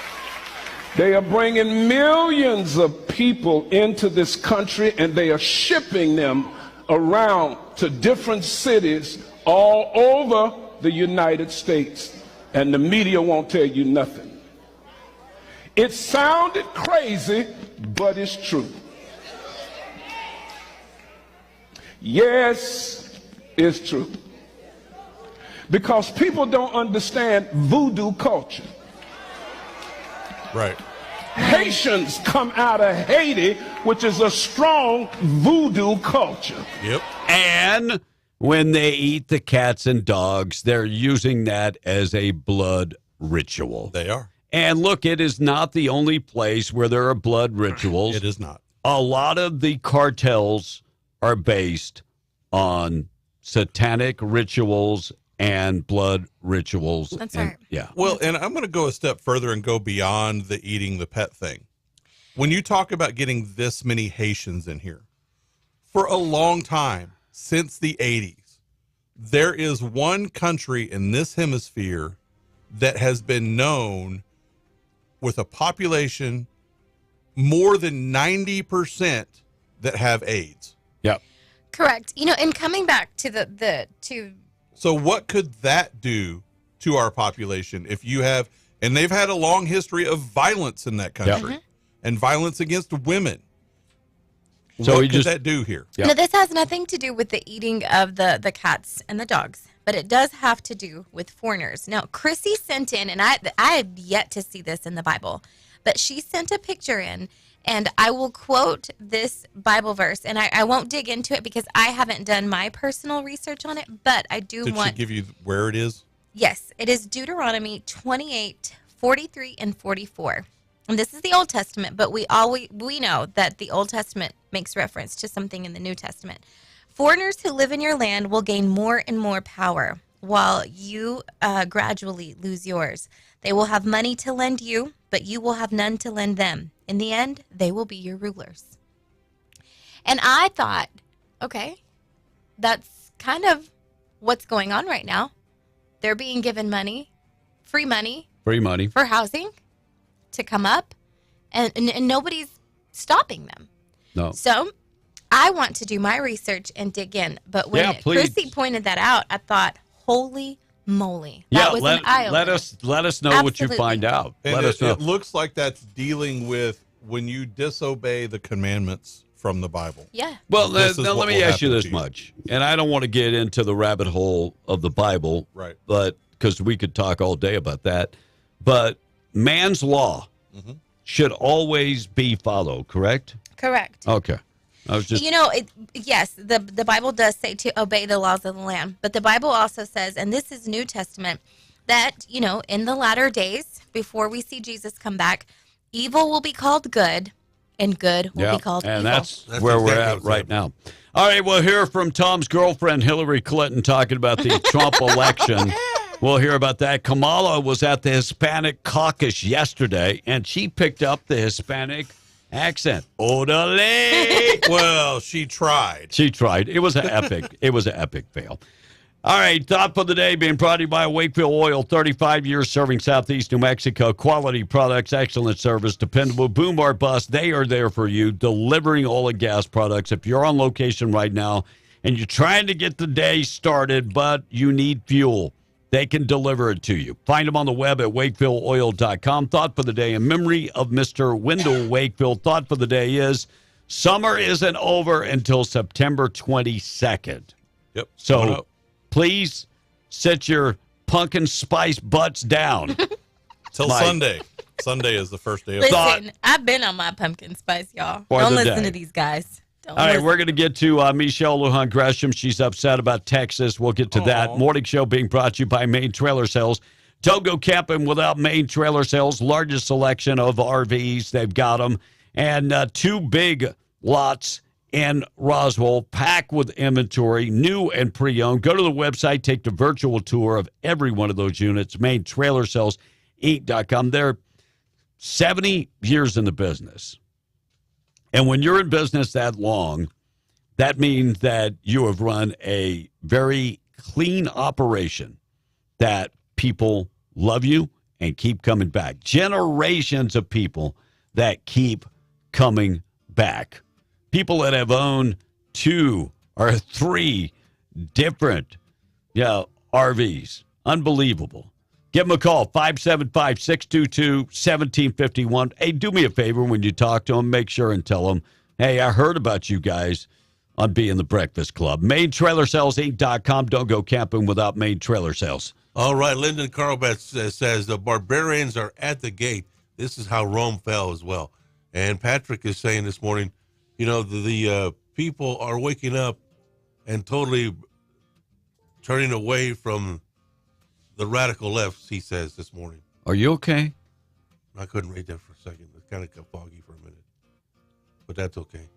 Speaker 22: They are bringing millions of people into this country, and they are shipping them around to different cities all over the United States, and the media won't tell you nothing. It sounded crazy, but it's true. Yes, it's true. Because people don't understand voodoo culture.
Speaker 26: Right.
Speaker 22: Haitians come out of Haiti, which is a strong voodoo culture.
Speaker 26: Yep.
Speaker 24: And when they eat the cats and dogs, they're using that as a blood ritual.
Speaker 26: They are.
Speaker 24: And look, it is not the only place where there are blood rituals.
Speaker 26: It is not.
Speaker 24: A lot of the cartels are based on satanic rituals and blood rituals.
Speaker 2: That's right.
Speaker 24: Yeah.
Speaker 26: Well, and I'm going to go a step further and go beyond the eating the pet thing. When you talk about getting this many Haitians in here, for a long time, since the 80s, there is one country in this hemisphere that has been known with a population more than 90% that have AIDS.
Speaker 24: Yep.
Speaker 2: Correct. And coming back to
Speaker 26: So what could that do to our population if you have, and they've had a long history of violence in that country and violence against women. So what could that do here?
Speaker 2: No, this has nothing to do with the eating of the cats and the dogs, but it does have to do with foreigners. Now, Chrissy sent in, and I have yet to see this in the Bible, but she sent a picture in, and I will quote this Bible verse, and I won't dig into it because I haven't done my personal research on it, but I do
Speaker 26: Did
Speaker 2: want...
Speaker 26: she give you where it is?
Speaker 2: Yes, it is Deuteronomy 28, 43, and 44. And this is the Old Testament, but we know that the Old Testament makes reference to something in the New Testament. Foreigners who live in your land will gain more and more power, while you gradually lose yours. They will have money to lend you, but you will have none to lend them. In the end, they will be your rulers. And I thought, okay, that's kind of what's going on right now. They're being given money, free money for housing to come up, and nobody's stopping them.
Speaker 24: No.
Speaker 2: So I want to do my research and dig in. But when Chrissy pointed that out, I thought, holy moly. That was an eye-opener.
Speaker 24: Let us know what you find out.
Speaker 26: And
Speaker 24: let us know.
Speaker 26: It looks like that's dealing with when you disobey the commandments from the Bible.
Speaker 2: Yeah.
Speaker 24: Well, now let me ask you this much, and I don't want to get into the rabbit hole of the Bible,
Speaker 26: right?
Speaker 24: But because we could talk all day about that. But man's law should always be followed, correct?
Speaker 2: Correct.
Speaker 24: Okay. I was just...
Speaker 2: Yes, the Bible does say to obey the laws of the land. But the Bible also says, and this is New Testament, that, in the latter days, before we see Jesus come back, evil will be called good, and good will be called
Speaker 24: and
Speaker 2: evil.
Speaker 24: That's where we're at right now. All right, we'll hear from Tom's girlfriend, Hillary Clinton, talking about the Trump election. We'll hear about that. Kamala was at the Hispanic caucus yesterday, and she picked up the Hispanic accent. Orale.
Speaker 26: Well, she tried.
Speaker 24: She tried. It was an epic fail. All right, thought for the day being brought to you by Wakefield Oil, 35 years serving Southeast New Mexico. Quality products, excellent service, dependable, boom or bust. They are there for you, delivering oil and gas products. If you're on location right now and you're trying to get the day started, but you need fuel, they can deliver it to you. Find them on the web at wakefieldoil.com. Thought for the day in memory of Mr. Wendell Wakefield. Thought for the day is summer isn't over until September 22nd.
Speaker 26: Yep.
Speaker 24: So please sit your pumpkin spice butts down.
Speaker 26: Till Sunday. Sunday is the first day of
Speaker 2: Listen, I've been on my pumpkin spice, y'all. Don't listen to these guys.
Speaker 24: All right, we're going to get to Michelle Lujan Gresham. She's upset about Texas. We'll get to that. Morning show being brought to you by Main Trailer Sales. Don't go camping without Main Trailer Sales. Largest selection of RVs. They've got them. And 2 big lots in Roswell, packed with inventory, new and pre-owned. Go to the website, take the virtual tour of every one of those units, maintrailersalesinc.com. They're 70 years in the business. And when you're in business that long, that means that you have run a very clean operation that people love you and keep coming back. Generations of people that keep coming back. People that have owned 2 or 3 different RVs. Unbelievable. Give them a call, 575-622-1751. Hey, do me a favor when you talk to them, make sure and tell them, hey, I heard about you guys on Being the Breakfast Club. MainTrailerSalesInc.com. Don't go camping without Main Trailer Sales.
Speaker 3: All right, Lyndon Carlbeth says the barbarians are at the gate. This is how Rome fell as well. And Patrick is saying this morning, the people are waking up and totally turning away from the radical left, he says this morning.
Speaker 24: Are you okay?
Speaker 3: I couldn't read that for a second. It's kind of foggy for a minute. But that's okay.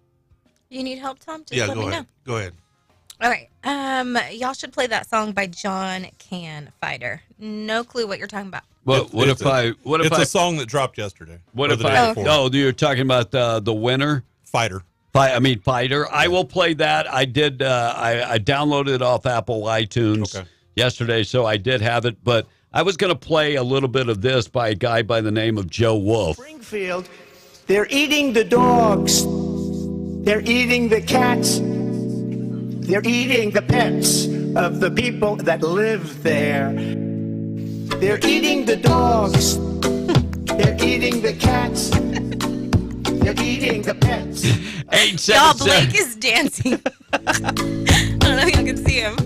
Speaker 2: You need help, Tom? Just let me know.
Speaker 3: Go ahead.
Speaker 2: All right. Y'all should play that song by John Can Fighter. No clue what you're talking about.
Speaker 26: It's a song that dropped yesterday.
Speaker 24: You're talking about the winner?
Speaker 26: Fighter.
Speaker 24: Fighter. I will play that. I did. I downloaded it off Apple iTunes yesterday, so I did have it. But I was going to play a little bit of this by a guy by the name of Joe Wolf.
Speaker 7: Springfield, they're eating the dogs. They're eating the cats. They're eating the pets of the people that live there. They're eating the dogs. They're eating the cats. They're eating the pets.
Speaker 2: Y'all, Blake is dancing. I don't know if y'all can see him.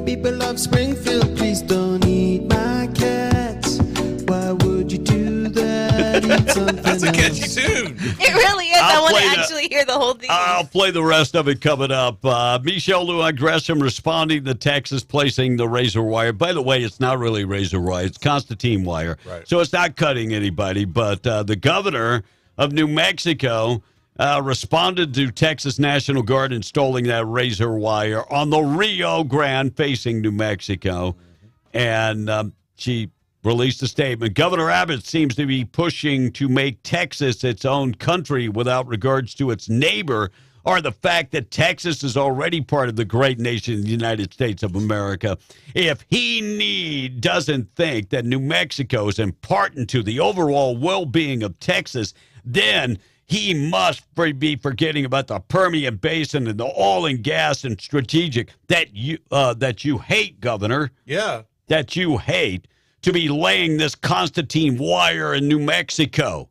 Speaker 1: People of Springfield, please don't eat my cats. Why would you do that? Eat something
Speaker 26: That's a catchy tune.
Speaker 2: It really is. I want to actually hear the whole thing.
Speaker 24: I'll play the rest of it coming up. Michelle Lujan Gresham responding to Texas placing the razor wire. By the way, it's not really razor wire. It's Constantine wire. Right. So it's not cutting anybody. But the governor of New Mexico responded to Texas National Guard installing that razor wire on the Rio Grande facing New Mexico. And she released a statement. Governor Abbott seems to be pushing to make Texas its own country without regards to its neighbor or the fact that Texas is already part of the great nation, the United States of America. If he doesn't think that New Mexico is important to the overall well-being of Texas, then he must be forgetting about the Permian Basin and the oil and gas and strategic that you hate, Governor.
Speaker 26: Yeah.
Speaker 24: That you hate to be laying this Constantine wire in New Mexico.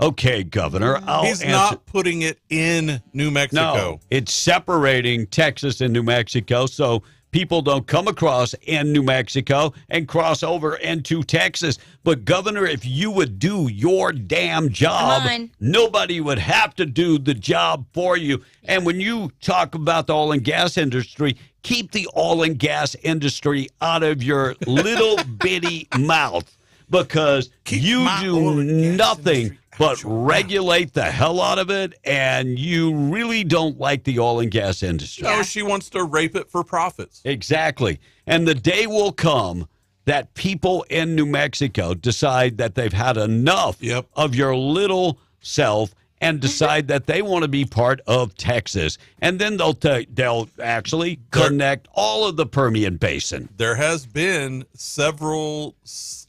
Speaker 24: Okay, Governor.
Speaker 26: He's not putting it in New Mexico.
Speaker 24: No, it's separating Texas and New Mexico. So people don't come across in New Mexico and cross over into Texas. But, Governor, if you would do your damn job, nobody would have to do the job for you. And when you talk about the oil and gas industry, keep the oil and gas industry out of your little bitty mouth, because you do nothing but regulate the hell out of it, and you really don't like the oil and gas industry.
Speaker 26: No, she wants to rape it for profits.
Speaker 24: Exactly. And the day will come that people in New Mexico decide that they've had enough of your little self and decide that they want to be part of Texas. And then they'll actually connect all of the Permian Basin.
Speaker 26: There has been several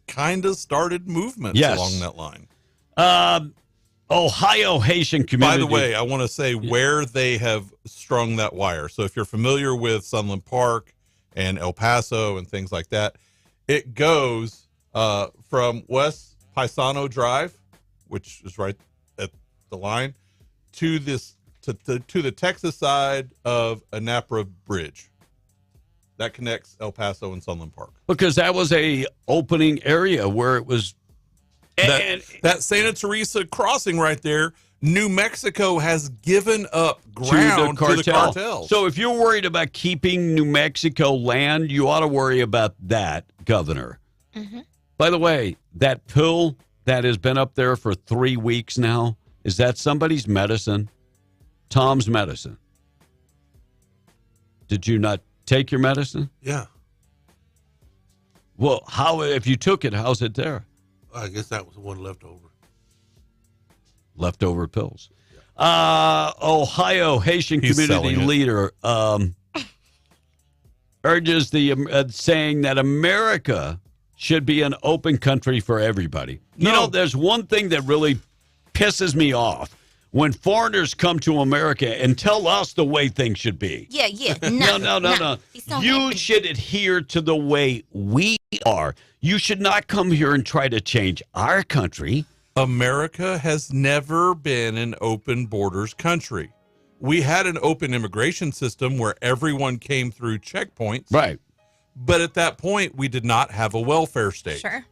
Speaker 26: kind of started movements along that line.
Speaker 24: Ohio Haitian community.
Speaker 26: By the way, I want to say where they have strung that wire. So if you're familiar with Sunland Park and El Paso and things like that, it goes from West Paisano Drive, which is right at the line, to the Texas side of Anapra Bridge. That connects El Paso and Sunland Park.
Speaker 24: Because that was a opening area where it was.
Speaker 26: That Santa Teresa crossing right there, New Mexico has given up ground to the cartels.
Speaker 24: So if you're worried about keeping New Mexico land, you ought to worry about that, Governor. Mm-hmm. By the way, that pill that has been up there for 3 weeks now, is that somebody's medicine? Tom's medicine. Did you not take your medicine?
Speaker 3: Yeah.
Speaker 24: Well, if you took it, how's it there?
Speaker 3: I guess that was the one left over.
Speaker 24: Leftover pills. Ohio Haitian community leader urges saying that America should be an open country for everybody. You know, there's one thing that really pisses me off. When foreigners come to America and tell us the way things should be.
Speaker 2: Yeah.
Speaker 24: No. You should adhere to the way we are. You should not come here and try to change our country.
Speaker 26: America has never been an open borders country. We had an open immigration system where everyone came through checkpoints.
Speaker 24: Right.
Speaker 26: But at that point, we did not have a welfare state.
Speaker 2: Sure.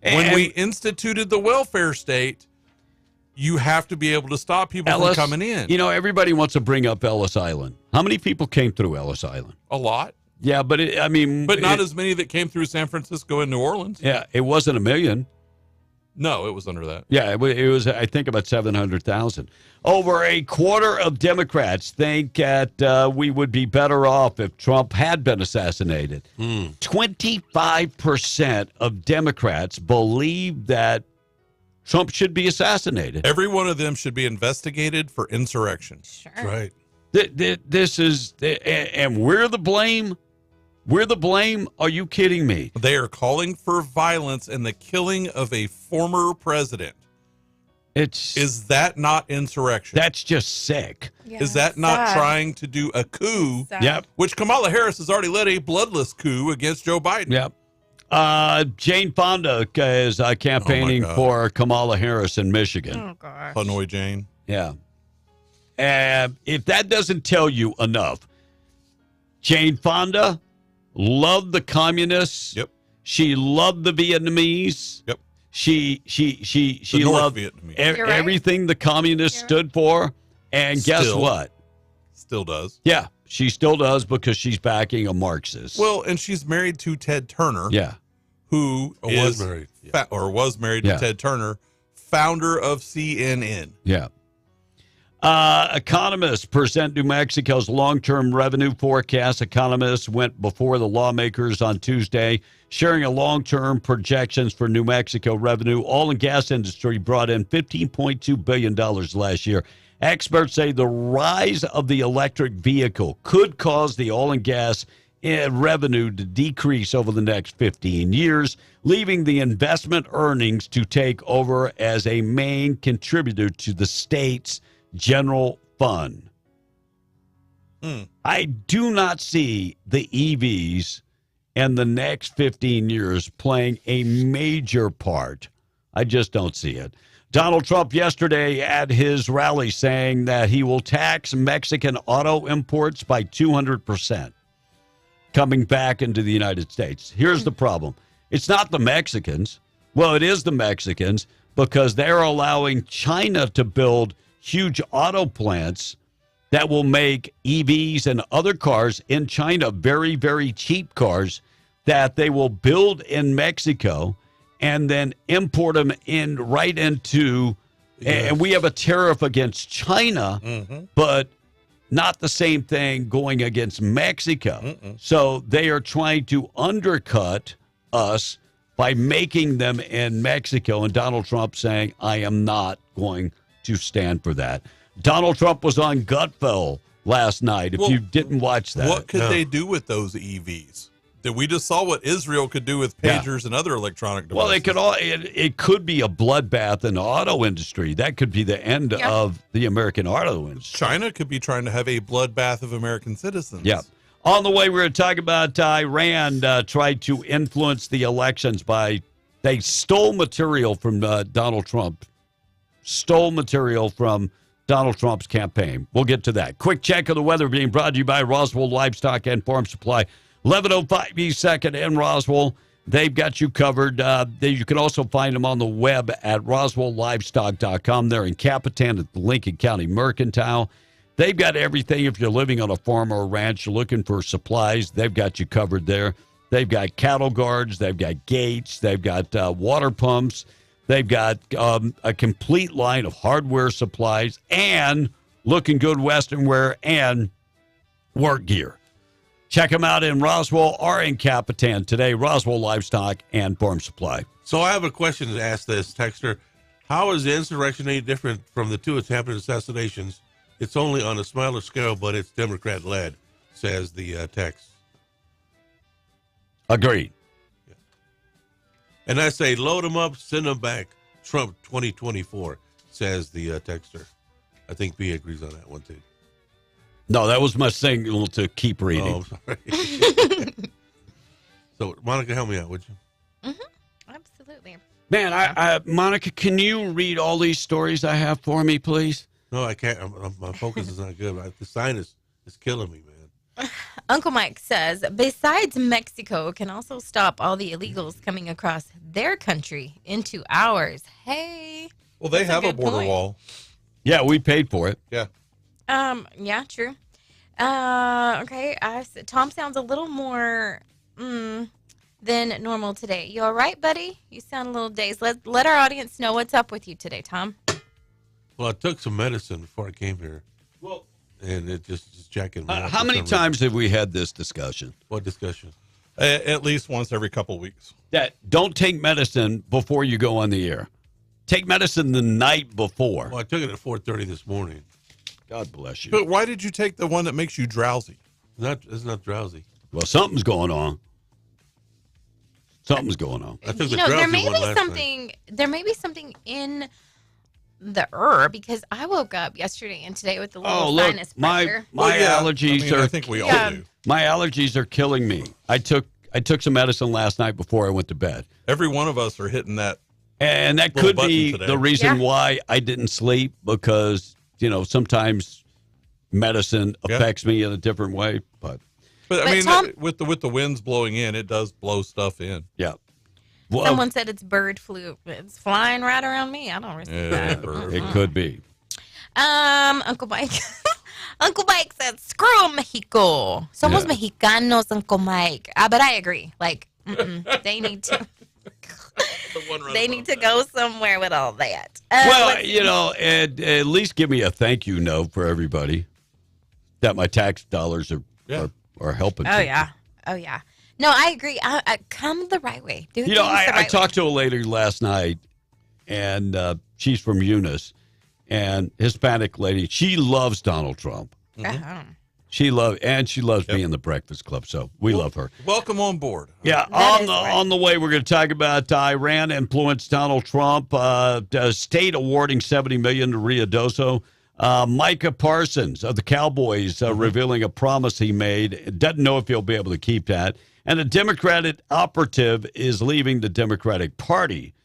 Speaker 26: When we instituted the welfare state, you have to be able to stop people from coming in.
Speaker 24: You know, everybody wants to bring up Ellis Island. How many people came through Ellis Island?
Speaker 26: A lot.
Speaker 24: Yeah, but
Speaker 26: but not as many that came through San Francisco and New Orleans.
Speaker 24: Yeah, it wasn't 1 million.
Speaker 26: No, it was under that.
Speaker 24: Yeah, it was, I think, about 700,000. Over a quarter of Democrats think that we would be better off if Trump had been assassinated. 25% of Democrats believe that Trump should be assassinated.
Speaker 26: Every one of them should be investigated for insurrection.
Speaker 2: Sure.
Speaker 3: That's right.
Speaker 24: This is, and we're the blame. We're the blame? Are you kidding me?
Speaker 26: They are calling for violence and the killing of a former president. Is that not insurrection?
Speaker 24: That's just sick.
Speaker 2: Yeah,
Speaker 26: is that not trying to do a coup?
Speaker 24: Yep.
Speaker 26: Which Kamala Harris has already led a bloodless coup against Joe Biden.
Speaker 24: Yep. Jane Fonda is campaigning for Kamala Harris in Michigan.
Speaker 2: Oh, gosh.
Speaker 26: Hanoi Jane.
Speaker 24: Yeah. If that doesn't tell you enough, Jane Fonda loved the communists.
Speaker 26: Yep.
Speaker 24: She loved the Vietnamese.
Speaker 26: Yep.
Speaker 24: She loved everything the communists stood for. And guess what?
Speaker 26: Still does.
Speaker 24: Yeah, she still does because she's backing a Marxist.
Speaker 26: Well, and she's married to Ted Turner.
Speaker 24: Yeah.
Speaker 26: Who was married to Ted Turner, founder of CNN.
Speaker 24: Yeah. Economists present New Mexico's long-term revenue forecast. Economists went before the lawmakers on Tuesday, sharing a long-term projections for New Mexico revenue. Oil and gas industry brought in $15.2 billion last year. Experts say the rise of the electric vehicle could cause the oil and gas revenue to decrease over the next 15 years, leaving the investment earnings to take over as a main contributor to the state's general fund. I do not see the EVs in the next 15 years playing a major part. I just don't see it. Donald Trump yesterday at his rally saying that he will tax Mexican auto imports by 200%. coming back into the United States. Here's the problem. It's not the Mexicans. Well, it is the Mexicans because they're allowing China to build huge auto plants that will make EVs and other cars in China, very, very cheap cars that they will build in Mexico and then import them in right into, and we have a tariff against China, but not the same thing going against Mexico. So they are trying to undercut us by making them in Mexico. And Donald Trump saying, I am not going to stand for that. Donald Trump was on Gutfeld last night. If you didn't watch that.
Speaker 26: What could they do with those EVs? That we just saw what Israel could do with pagers and other electronic devices.
Speaker 24: Well, they could it could be a bloodbath in the auto industry. That could be the end of the American auto industry.
Speaker 26: China could be trying to have a bloodbath of American citizens.
Speaker 24: Yeah. On the way, we're going to talk about Iran tried to influence the elections they stole material from Donald Trump. Stole material from Donald Trump's campaign. We'll get to that. Quick check of the weather being brought to you by Roswell Livestock and Farm Supply. 1105 East 2nd in Roswell. They've got you covered. You can also find them on the web at roswelllivestock.com. They're in Capitan at the Lincoln County Mercantile. They've got everything. If you're living on a farm or a ranch, you're looking for supplies, they've got you covered there. They've got cattle guards. They've got gates. They've got water pumps. They've got a complete line of hardware supplies and looking good Western wear and work gear. Check them out in Roswell or in Capitan today. Roswell Livestock and Farm Supply.
Speaker 3: So I have a question to ask this texter. How is the insurrection any different from the two attempted assassinations? It's only on a smaller scale, but it's Democrat-led, says the text.
Speaker 24: Agreed.
Speaker 3: Yeah. And I say, load them up, send them back. Trump 2024, says the texter. I think B agrees on that one, too.
Speaker 24: No, that was my signal to keep reading.
Speaker 3: Oh, sorry. So, Monica, help me out, would you?
Speaker 2: Absolutely.
Speaker 24: Man, Monica, can you read all these stories I have for me, please?
Speaker 3: No, I can't. My focus is not good. The sinus is killing me, man.
Speaker 2: Uncle Mike says, besides Mexico, can also stop all the illegals coming across their country into ours. Hey.
Speaker 26: Well, they have a border wall.
Speaker 24: Yeah, we paid for it.
Speaker 26: Yeah.
Speaker 2: Yeah, true. Okay. Tom sounds a little more than normal today. You all right, buddy? You sound a little dazed. Let our audience know what's up with you today, Tom.
Speaker 3: Well, I took some medicine before I came here. Well, and it just jacking me up.
Speaker 24: How many times have we had this discussion?
Speaker 3: What discussion?
Speaker 26: At least once every couple of weeks.
Speaker 24: That don't take medicine before you go on the air. Take medicine the night before.
Speaker 3: Well, I took it at 4:30 this morning.
Speaker 24: God bless you.
Speaker 26: But why did you take the one that makes you drowsy?
Speaker 3: It's not drowsy.
Speaker 24: Well, something's going on. Something's going on.
Speaker 3: I took the drowsy
Speaker 2: there may
Speaker 3: one
Speaker 2: be
Speaker 3: last
Speaker 2: something.
Speaker 3: night.
Speaker 2: There may be something in the because I woke up yesterday and today with the little sinus pressure.
Speaker 24: My allergies
Speaker 26: I think we all do.
Speaker 24: My allergies are killing me. I took some medicine last night before I went to bed.
Speaker 26: Every one of us are hitting that.
Speaker 24: And that could be
Speaker 26: today.
Speaker 24: the reason why I didn't sleep, because sometimes medicine affects me in a different way. But
Speaker 26: I mean, Tom, with the winds blowing in, it does blow stuff in.
Speaker 24: Yeah. Well,
Speaker 2: someone said it's bird flu. It's flying right around me. I don't receive that.
Speaker 24: It could be.
Speaker 2: Uncle Mike. Uncle Mike said, "Screw Mexico. Somos mexicanos, Uncle Mike." But I agree. Like, they need to. They need to go somewhere with all that.
Speaker 24: Well, at least give me a thank you note for everybody that my tax dollars are helping.
Speaker 2: Oh yeah. No, I agree. I come the right way.
Speaker 24: I talked to a lady last night, and she's from Eunice, and Hispanic lady. She loves Donald Trump.
Speaker 2: Uh-huh.
Speaker 24: She loves being in the Breakfast Club, so we love her.
Speaker 26: Welcome on board.
Speaker 24: Yeah, on the way, we're going to talk about Iran influenced Donald Trump. State awarding $70 million to Ruidoso. Micah Parsons of the Cowboys revealing a promise he made. Doesn't know if he'll be able to keep that. And a Democratic operative is leaving the Democratic Party.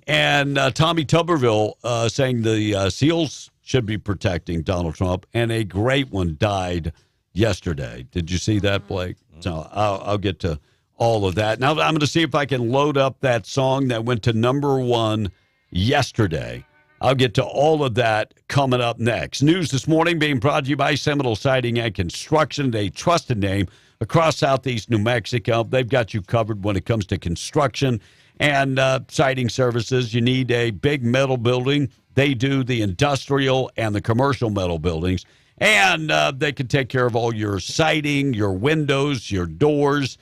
Speaker 24: And Tommy Tuberville saying the SEALs should be protecting Donald Trump. And a great one died yesterday. Did you see that, Blake? So I'll get to all of that. Now I'm going to see if I can load up that song that went to number 1 yesterday. I'll get to all of that coming up next. News this morning being brought to you by Seminole Siding and Construction, a trusted name across southeast New Mexico. They've got you covered when it comes to construction and siding services. You need a big metal building. They do the industrial and the commercial metal buildings. And they can take care of all your siding, your windows, your doors,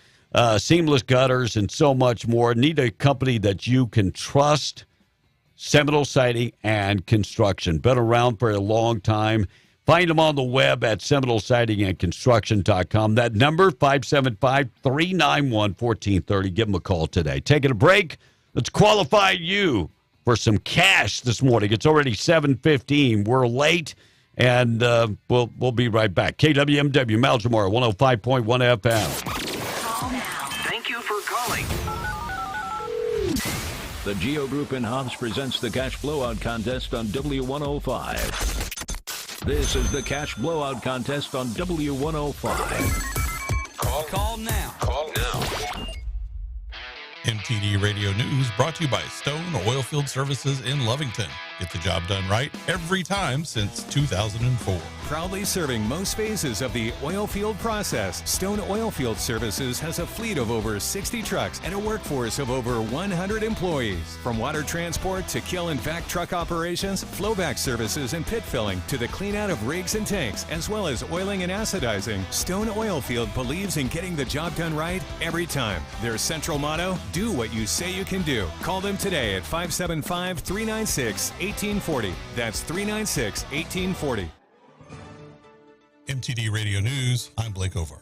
Speaker 24: seamless gutters, and so much more. Need a company that you can trust. Seminole Siding and Construction. Been around for a long time. Find them on the web at SeminoleSidingAndConstruction.com. That number, 575-391-1430. Give them a call today. Taking a break. Let's qualify you for some cash this morning. It's already 7:15. We're late, and we'll be right back. KWMW, Malzamore, 105.1 FM.
Speaker 15: Thank you for calling. The Geo Group in Hobbs presents the Cash Blowout Contest on W105. This is the Cash Blowout Contest on W105.
Speaker 9: Call now. Call now. MTD Radio News brought to you by Stone Oilfield Services in Lovington. Get the job done right every time since 2004.
Speaker 10: Proudly serving most phases of the oil field process, Stone Oilfield Services has a fleet of over 60 trucks and a workforce of over 100 employees. From water transport to kill and vac truck operations, flowback services and pit filling to the clean out of rigs and tanks, as well as oiling and acidizing, Stone Oilfield believes in getting the job done right every time. Their central motto, do what you say you can do. Call them today at 575-396-1840. That's 396-1840.
Speaker 9: MTD Radio News, I'm Blake Ovar.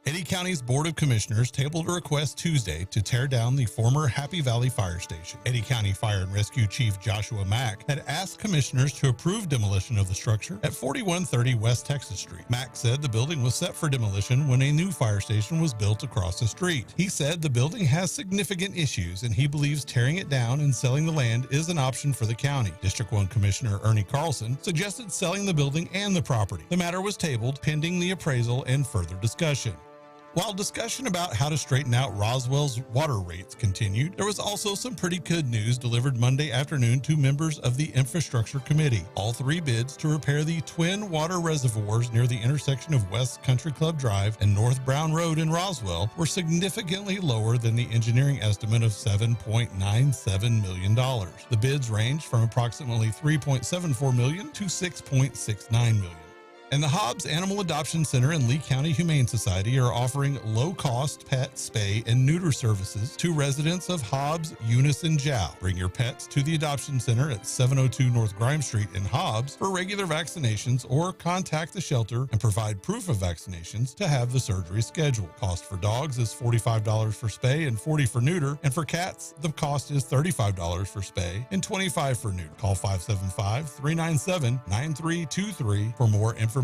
Speaker 9: Eddy County's Board of Commissioners tabled a request Tuesday to tear down the former Happy Valley Fire Station. Eddy County Fire and Rescue Chief Joshua Mack had asked commissioners to approve demolition of the structure at 4130 West Texas Street. Mack said the building was set for demolition when a new fire station was built across the street. He said the building has significant issues and he believes tearing it down and selling the land is an option for the county. District 1 Commissioner Ernie Carlson suggested selling the building and the property. The matter was tabled pending the appraisal and further discussion. While discussion about how to straighten out Roswell's water rates continued, there was also some pretty good news delivered Monday afternoon to members of the Infrastructure Committee. All 3 bids to repair the twin water reservoirs near the intersection of West Country Club Drive and North Brown Road in Roswell were significantly lower than the engineering estimate of $7.97 million. The bids ranged from approximately $3.74 million to $6.69 million. And the Hobbs Animal Adoption Center and Lee County Humane Society are offering low-cost pet spay and neuter services to residents of Hobbs, Eunice, and Jow. Bring your pets to the Adoption Center at 702 North Grime Street in Hobbs for regular vaccinations or contact the shelter and provide proof of vaccinations to have the surgery scheduled. Cost for dogs is $45 for spay and $40 for neuter, and for cats, the cost is $35 for spay and $25 for neuter. Call 575-397-9323 for more information.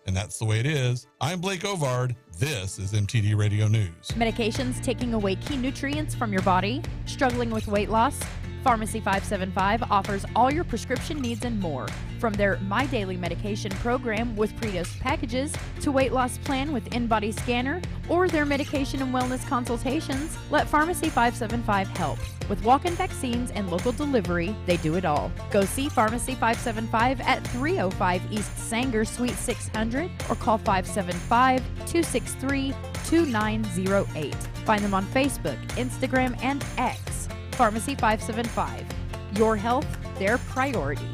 Speaker 9: And that's the way it is. I'm Blake Ovard. This is MTD Radio News.
Speaker 11: Medications taking away key nutrients from your body? Struggling with weight loss? Pharmacy 575 offers all your prescription needs and more. From their My Daily Medication program with pre-dosed packages to weight loss plan with in-body scanner or their medication and wellness consultations, let Pharmacy 575 help. With walk-in vaccines and local delivery, they do it all. Go see Pharmacy 575 at 305 East Sanger Suite 600 or call 575-263-2908. Find them on Facebook, Instagram, and X. Pharmacy 575. Your health, their priority.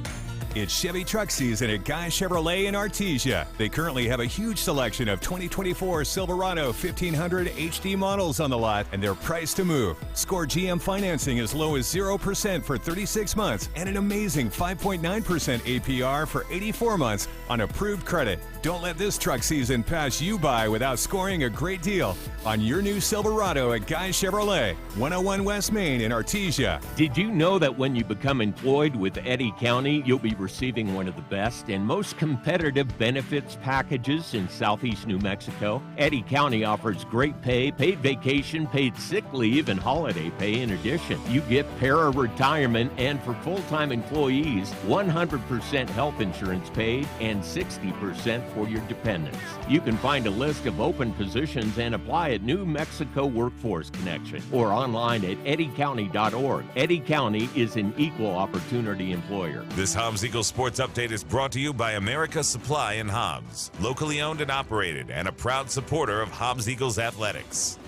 Speaker 10: It's Chevy truck season at Guy Chevrolet in Artesia. They currently have a huge selection of 2024 Silverado 1500 HD models on the lot, and they're priced to move. Score GM financing as low as 0% for 36 months and an amazing 5.9% APR for 84 months on approved credit. Don't let this truck season pass you by without scoring a great deal on your new Silverado at Guy Chevrolet, 101 West Main in Artesia.
Speaker 19: Did you know that when you become employed with Eddy County, you'll be receiving one of the best and most competitive benefits packages in southeast New Mexico? Eddy County offers great pay, paid vacation, paid sick leave, and holiday pay. In addition, you get para-retirement, and for full-time employees, 100% health insurance paid and 60% for your dependents. You can find a list of open positions and apply at New Mexico Workforce Connection or online at eddycounty.org. Eddy County is an equal opportunity employer.
Speaker 5: This Hobbs Eagles Sports Update is brought to you by America Supply in Hobbs, locally owned and operated, and a proud supporter of Hobbs Eagles athletics.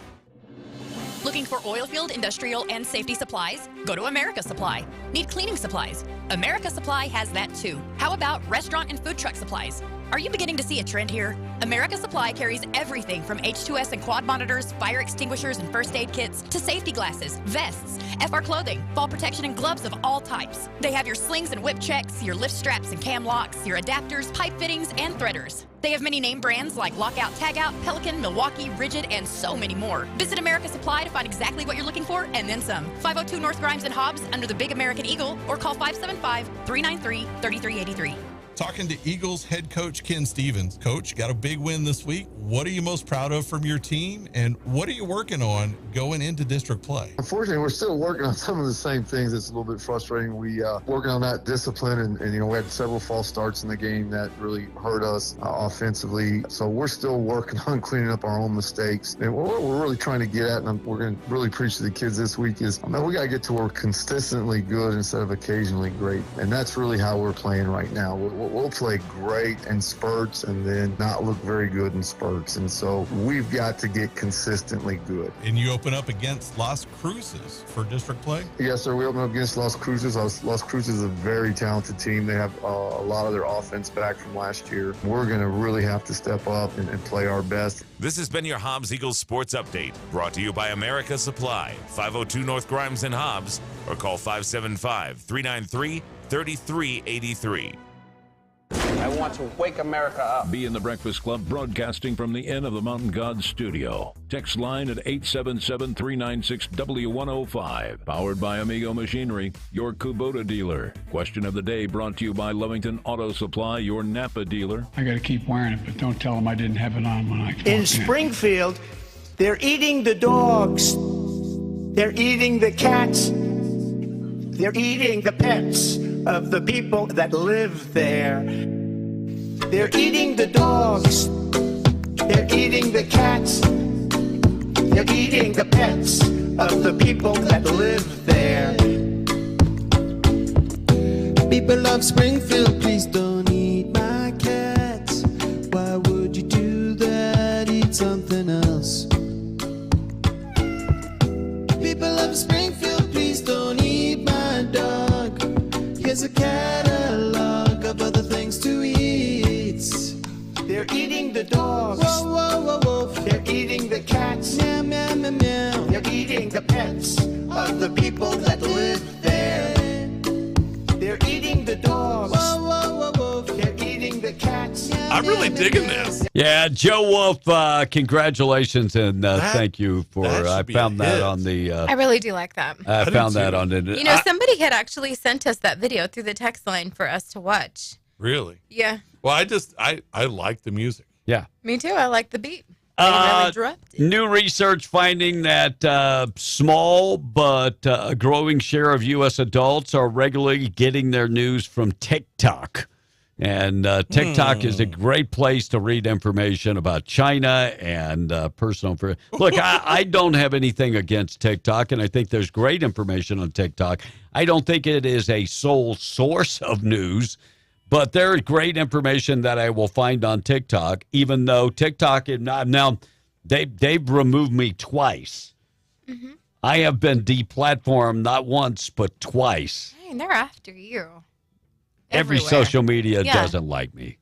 Speaker 12: Looking for oil field, industrial, and safety supplies? Go to America Supply. Need cleaning supplies? America Supply has that too. How about restaurant and food truck supplies? Are you beginning to see a trend here? America Supply carries everything from H2S and quad monitors, fire extinguishers and first aid kits, to safety glasses, vests, FR clothing, fall protection, and gloves of all types. They have your slings and whip checks, your lift straps and cam locks, your adapters, pipe fittings, and threaders. They have many name brands like Lockout, Tagout, Pelican, Milwaukee, Rigid, and so many more. Visit America Supply to find exactly what you're looking for and then some. 502 North Grimes and Hobbs under the Big American Eagle, or call 575-393-3383.
Speaker 9: Talking to Eagles head coach Ken Stevens. Coach, got a big win this week. What are you most proud of from your team, and what are you working on going into district play?
Speaker 13: Unfortunately, we're still working on some of the same things. It's a little bit frustrating. We working on that discipline, and we had several false starts in the game that really hurt us offensively. So we're still working on cleaning up our own mistakes. And what we're really trying to get at, and we're going to really preach to the kids this week, is we got to get to where we're consistently good instead of occasionally great. And that's really how we're playing right now. We'll play great in spurts and then not look very good in spurts. And so we've got to get consistently good.
Speaker 9: And you open up against Las Cruces for district play?
Speaker 13: Yes, sir. We open up against Las Cruces. Las Cruces is a very talented team. They have a lot of their offense back from last year. We're going to really have to step up and play our best.
Speaker 5: This has been your Hobbs Eagles Sports Update, brought to you by America Supply, 502 North Grimes and Hobbs, or call 575-393-3383.
Speaker 23: I want to wake America up.
Speaker 15: Be in the Breakfast Club, broadcasting from the Inn of the Mountain Gods studio. Text line at 877-396-W105. Powered by Amigo Machinery, your Kubota dealer. Question of the day brought to you by Lovington Auto Supply, your Napa dealer.
Speaker 14: I got to keep wearing it, but don't tell them I didn't have it on when I walked
Speaker 7: In Springfield, they're eating the dogs. They're eating the cats. They're eating the pets of the people that live there. They're eating the dogs. They're eating the cats. They're eating the pets of the people that live there.
Speaker 1: People of Springfield, please don't eat my cats. Why would you do that? Eat something else. People of Springfield, please don't eat my dog. Here's a catalog of other things to eat.
Speaker 7: They're eating the dogs.
Speaker 1: Whoa, whoa, whoa, whoa.
Speaker 7: They're eating the cats.
Speaker 1: Meow, meow, meow, meow.
Speaker 7: They're eating the pets of the people that live there. They're eating the dogs.
Speaker 1: Whoa, whoa, whoa, whoa.
Speaker 7: They're eating the cats.
Speaker 26: I'm really digging this.
Speaker 24: Yeah, Joe Wolf, congratulations and thank you for. I found that on the.
Speaker 2: I really do like that.
Speaker 24: I found that on it.
Speaker 2: You know, somebody had actually sent us that video through the text line for us to watch.
Speaker 26: Really?
Speaker 2: Yeah.
Speaker 26: Well, I like the music.
Speaker 24: Yeah.
Speaker 2: Me too. I like the beat. Really dropped it.
Speaker 24: New research finding that small but a growing share of U.S. adults are regularly getting their news from TikTok. And TikTok is a great place to read information about China and personal. Look, I don't have anything against TikTok, and I think there's great information on TikTok. I don't think it is a sole source of news. But there is great information that I will find on TikTok, even though TikTok is not. Now, they've removed me twice. Mm-hmm. I have been deplatformed not once, but twice.
Speaker 2: Dang, they're after you.
Speaker 24: Every
Speaker 2: Everywhere.
Speaker 24: social media doesn't like me.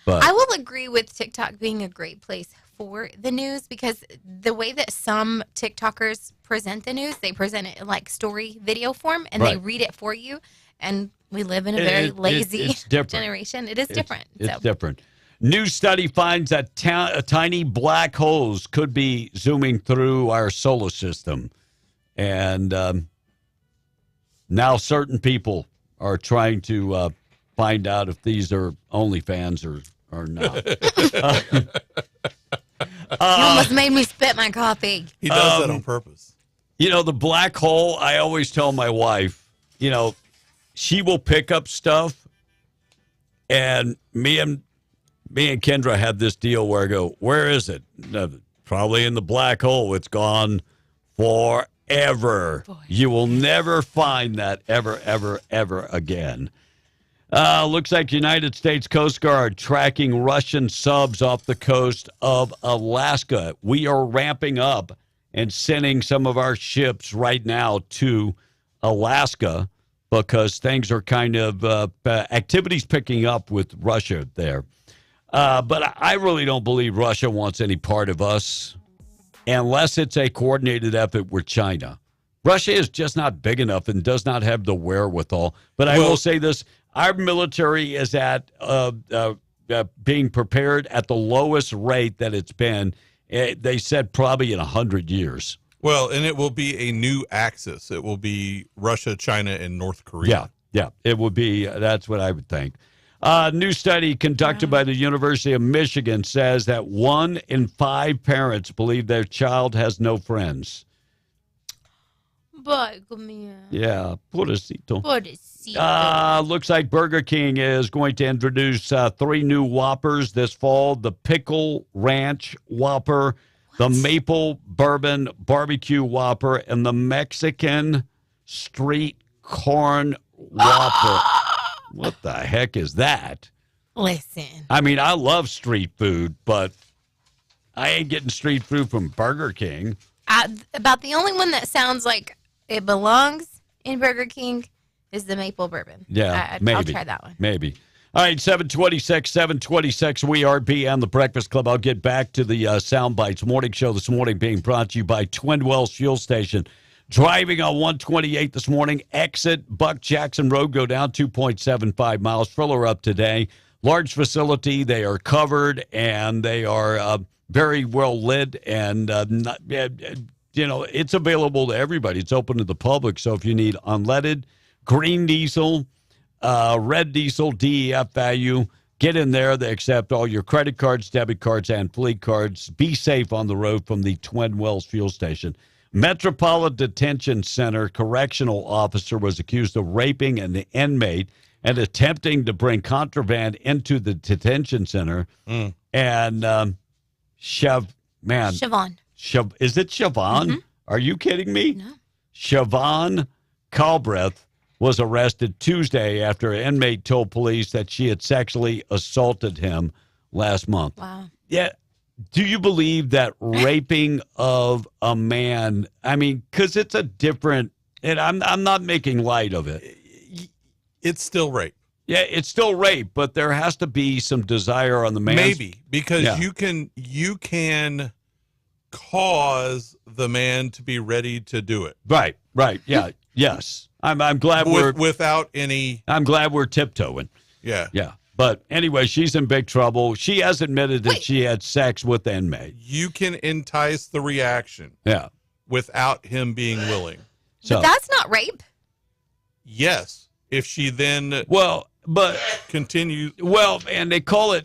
Speaker 24: But
Speaker 2: I will agree with TikTok being a great place for the news, because the way that some TikTokers present the news, they present it in like story video form, and they read it for you. And we live in a very lazy generation. It is different.
Speaker 24: It's different. New study finds that tiny black holes could be zooming through our solar system. And now certain people are trying to find out if these are OnlyFans or not.
Speaker 2: You almost made me spit my coffee.
Speaker 26: He does that on purpose.
Speaker 24: You know, the black hole, I always tell my wife, you know, she will pick up stuff, and me and me and Kendra had this deal where I go, where is it? Probably in the black hole. It's gone forever. Boy. You will never find that ever, ever, ever again. Looks like United States Coast Guard tracking Russian subs off the coast of Alaska. We are ramping up and sending some of our ships right now to Alaska because things are kind of activities picking up with Russia there. But I really don't believe Russia wants any part of us unless it's a coordinated effort with China. Russia is just not big enough and does not have the wherewithal. But I will say this. Our military is at being prepared at the lowest rate that it's been. They said probably in 100 years.
Speaker 26: Well, and it will be a new axis. It will be Russia, China, and North Korea.
Speaker 24: Yeah, it would be. That's what I would think. A new study conducted by the University of Michigan says that 1 in 5 parents believe their child has no friends. Yeah, pobrecito. Looks like Burger King is going to introduce 3 new Whoppers this fall. The Pickle Ranch Whopper, the Maple Bourbon Barbecue Whopper, and the Mexican Street Corn Whopper. What the heck is that?
Speaker 2: Listen.
Speaker 24: I mean, I love street food, but I ain't getting street food from Burger King.
Speaker 2: About the only one that sounds like it belongs in Burger King is the maple bourbon.
Speaker 24: Yeah, maybe.
Speaker 2: I'll try that one.
Speaker 24: Maybe. All right, 726, we are beyond the Breakfast Club. I'll get back to the Sound Bites morning show this morning being brought to you by Twin Wells Fuel Station. Driving on 128 this morning, exit Buck Jackson Road, go down 2.75 miles. Filler up today. Large facility. They are covered, and they are very well lit, and it's available to everybody. It's open to the public, so if you need unleaded, green diesel, red diesel, DEF value, get in there. They accept all your credit cards, debit cards, and fleet cards. Be safe on the road from the Twin Wells Fuel Station. Metropolitan Detention Center correctional officer was accused of raping an inmate and attempting to bring contraband into the detention center. And
Speaker 2: Siobhan.
Speaker 24: Is it Siobhan?
Speaker 2: Mm-hmm.
Speaker 24: Are you kidding me?
Speaker 2: No.
Speaker 24: Siobhan Calbreth was arrested Tuesday after an inmate told police that she had sexually assaulted him last month.
Speaker 2: Wow.
Speaker 24: Yeah. Do you believe that raping of a man, I mean, because it's a different, and I'm not making light of it.
Speaker 26: It's still rape.
Speaker 24: Yeah, it's still rape, but there has to be some desire on the man's.
Speaker 26: Maybe, because you can cause the man to be ready to do it.
Speaker 24: Right, yeah, yes. I'm glad
Speaker 26: without any.
Speaker 24: I'm glad we're tiptoeing.
Speaker 26: Yeah.
Speaker 24: But anyway, she's in big trouble. She has admitted that she had sex with the inmate.
Speaker 26: You can entice the reaction.
Speaker 24: Yeah.
Speaker 26: Without him being willing.
Speaker 2: But that's not rape.
Speaker 26: Yes. If she then continues.
Speaker 24: Well, and they call it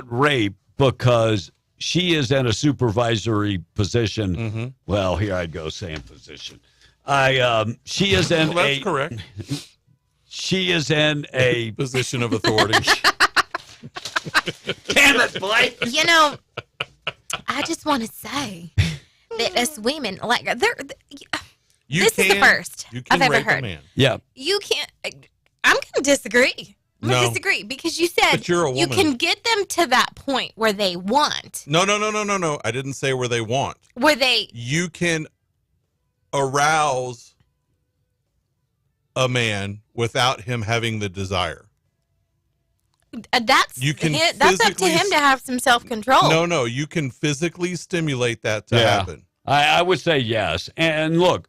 Speaker 24: rape because she is in a supervisory position.
Speaker 26: Mm-hmm.
Speaker 24: Well, here I go saying position. She is in
Speaker 26: that's correct.
Speaker 24: She is in a
Speaker 26: position of authority.
Speaker 24: Damn it, Blake.
Speaker 2: I just want to say that us women, like,
Speaker 26: this
Speaker 2: is the first I've ever heard.
Speaker 26: Man.
Speaker 24: Yeah.
Speaker 2: You can't. I'm going to disagree. Because you said
Speaker 26: but you're a woman.
Speaker 2: You can get them to that point where they want.
Speaker 26: No. I didn't say where they want. You can arouse a man without him having the desire.
Speaker 2: That's up to him to have some self-control.
Speaker 26: No, you can physically stimulate that to happen.
Speaker 24: I would say yes. And look,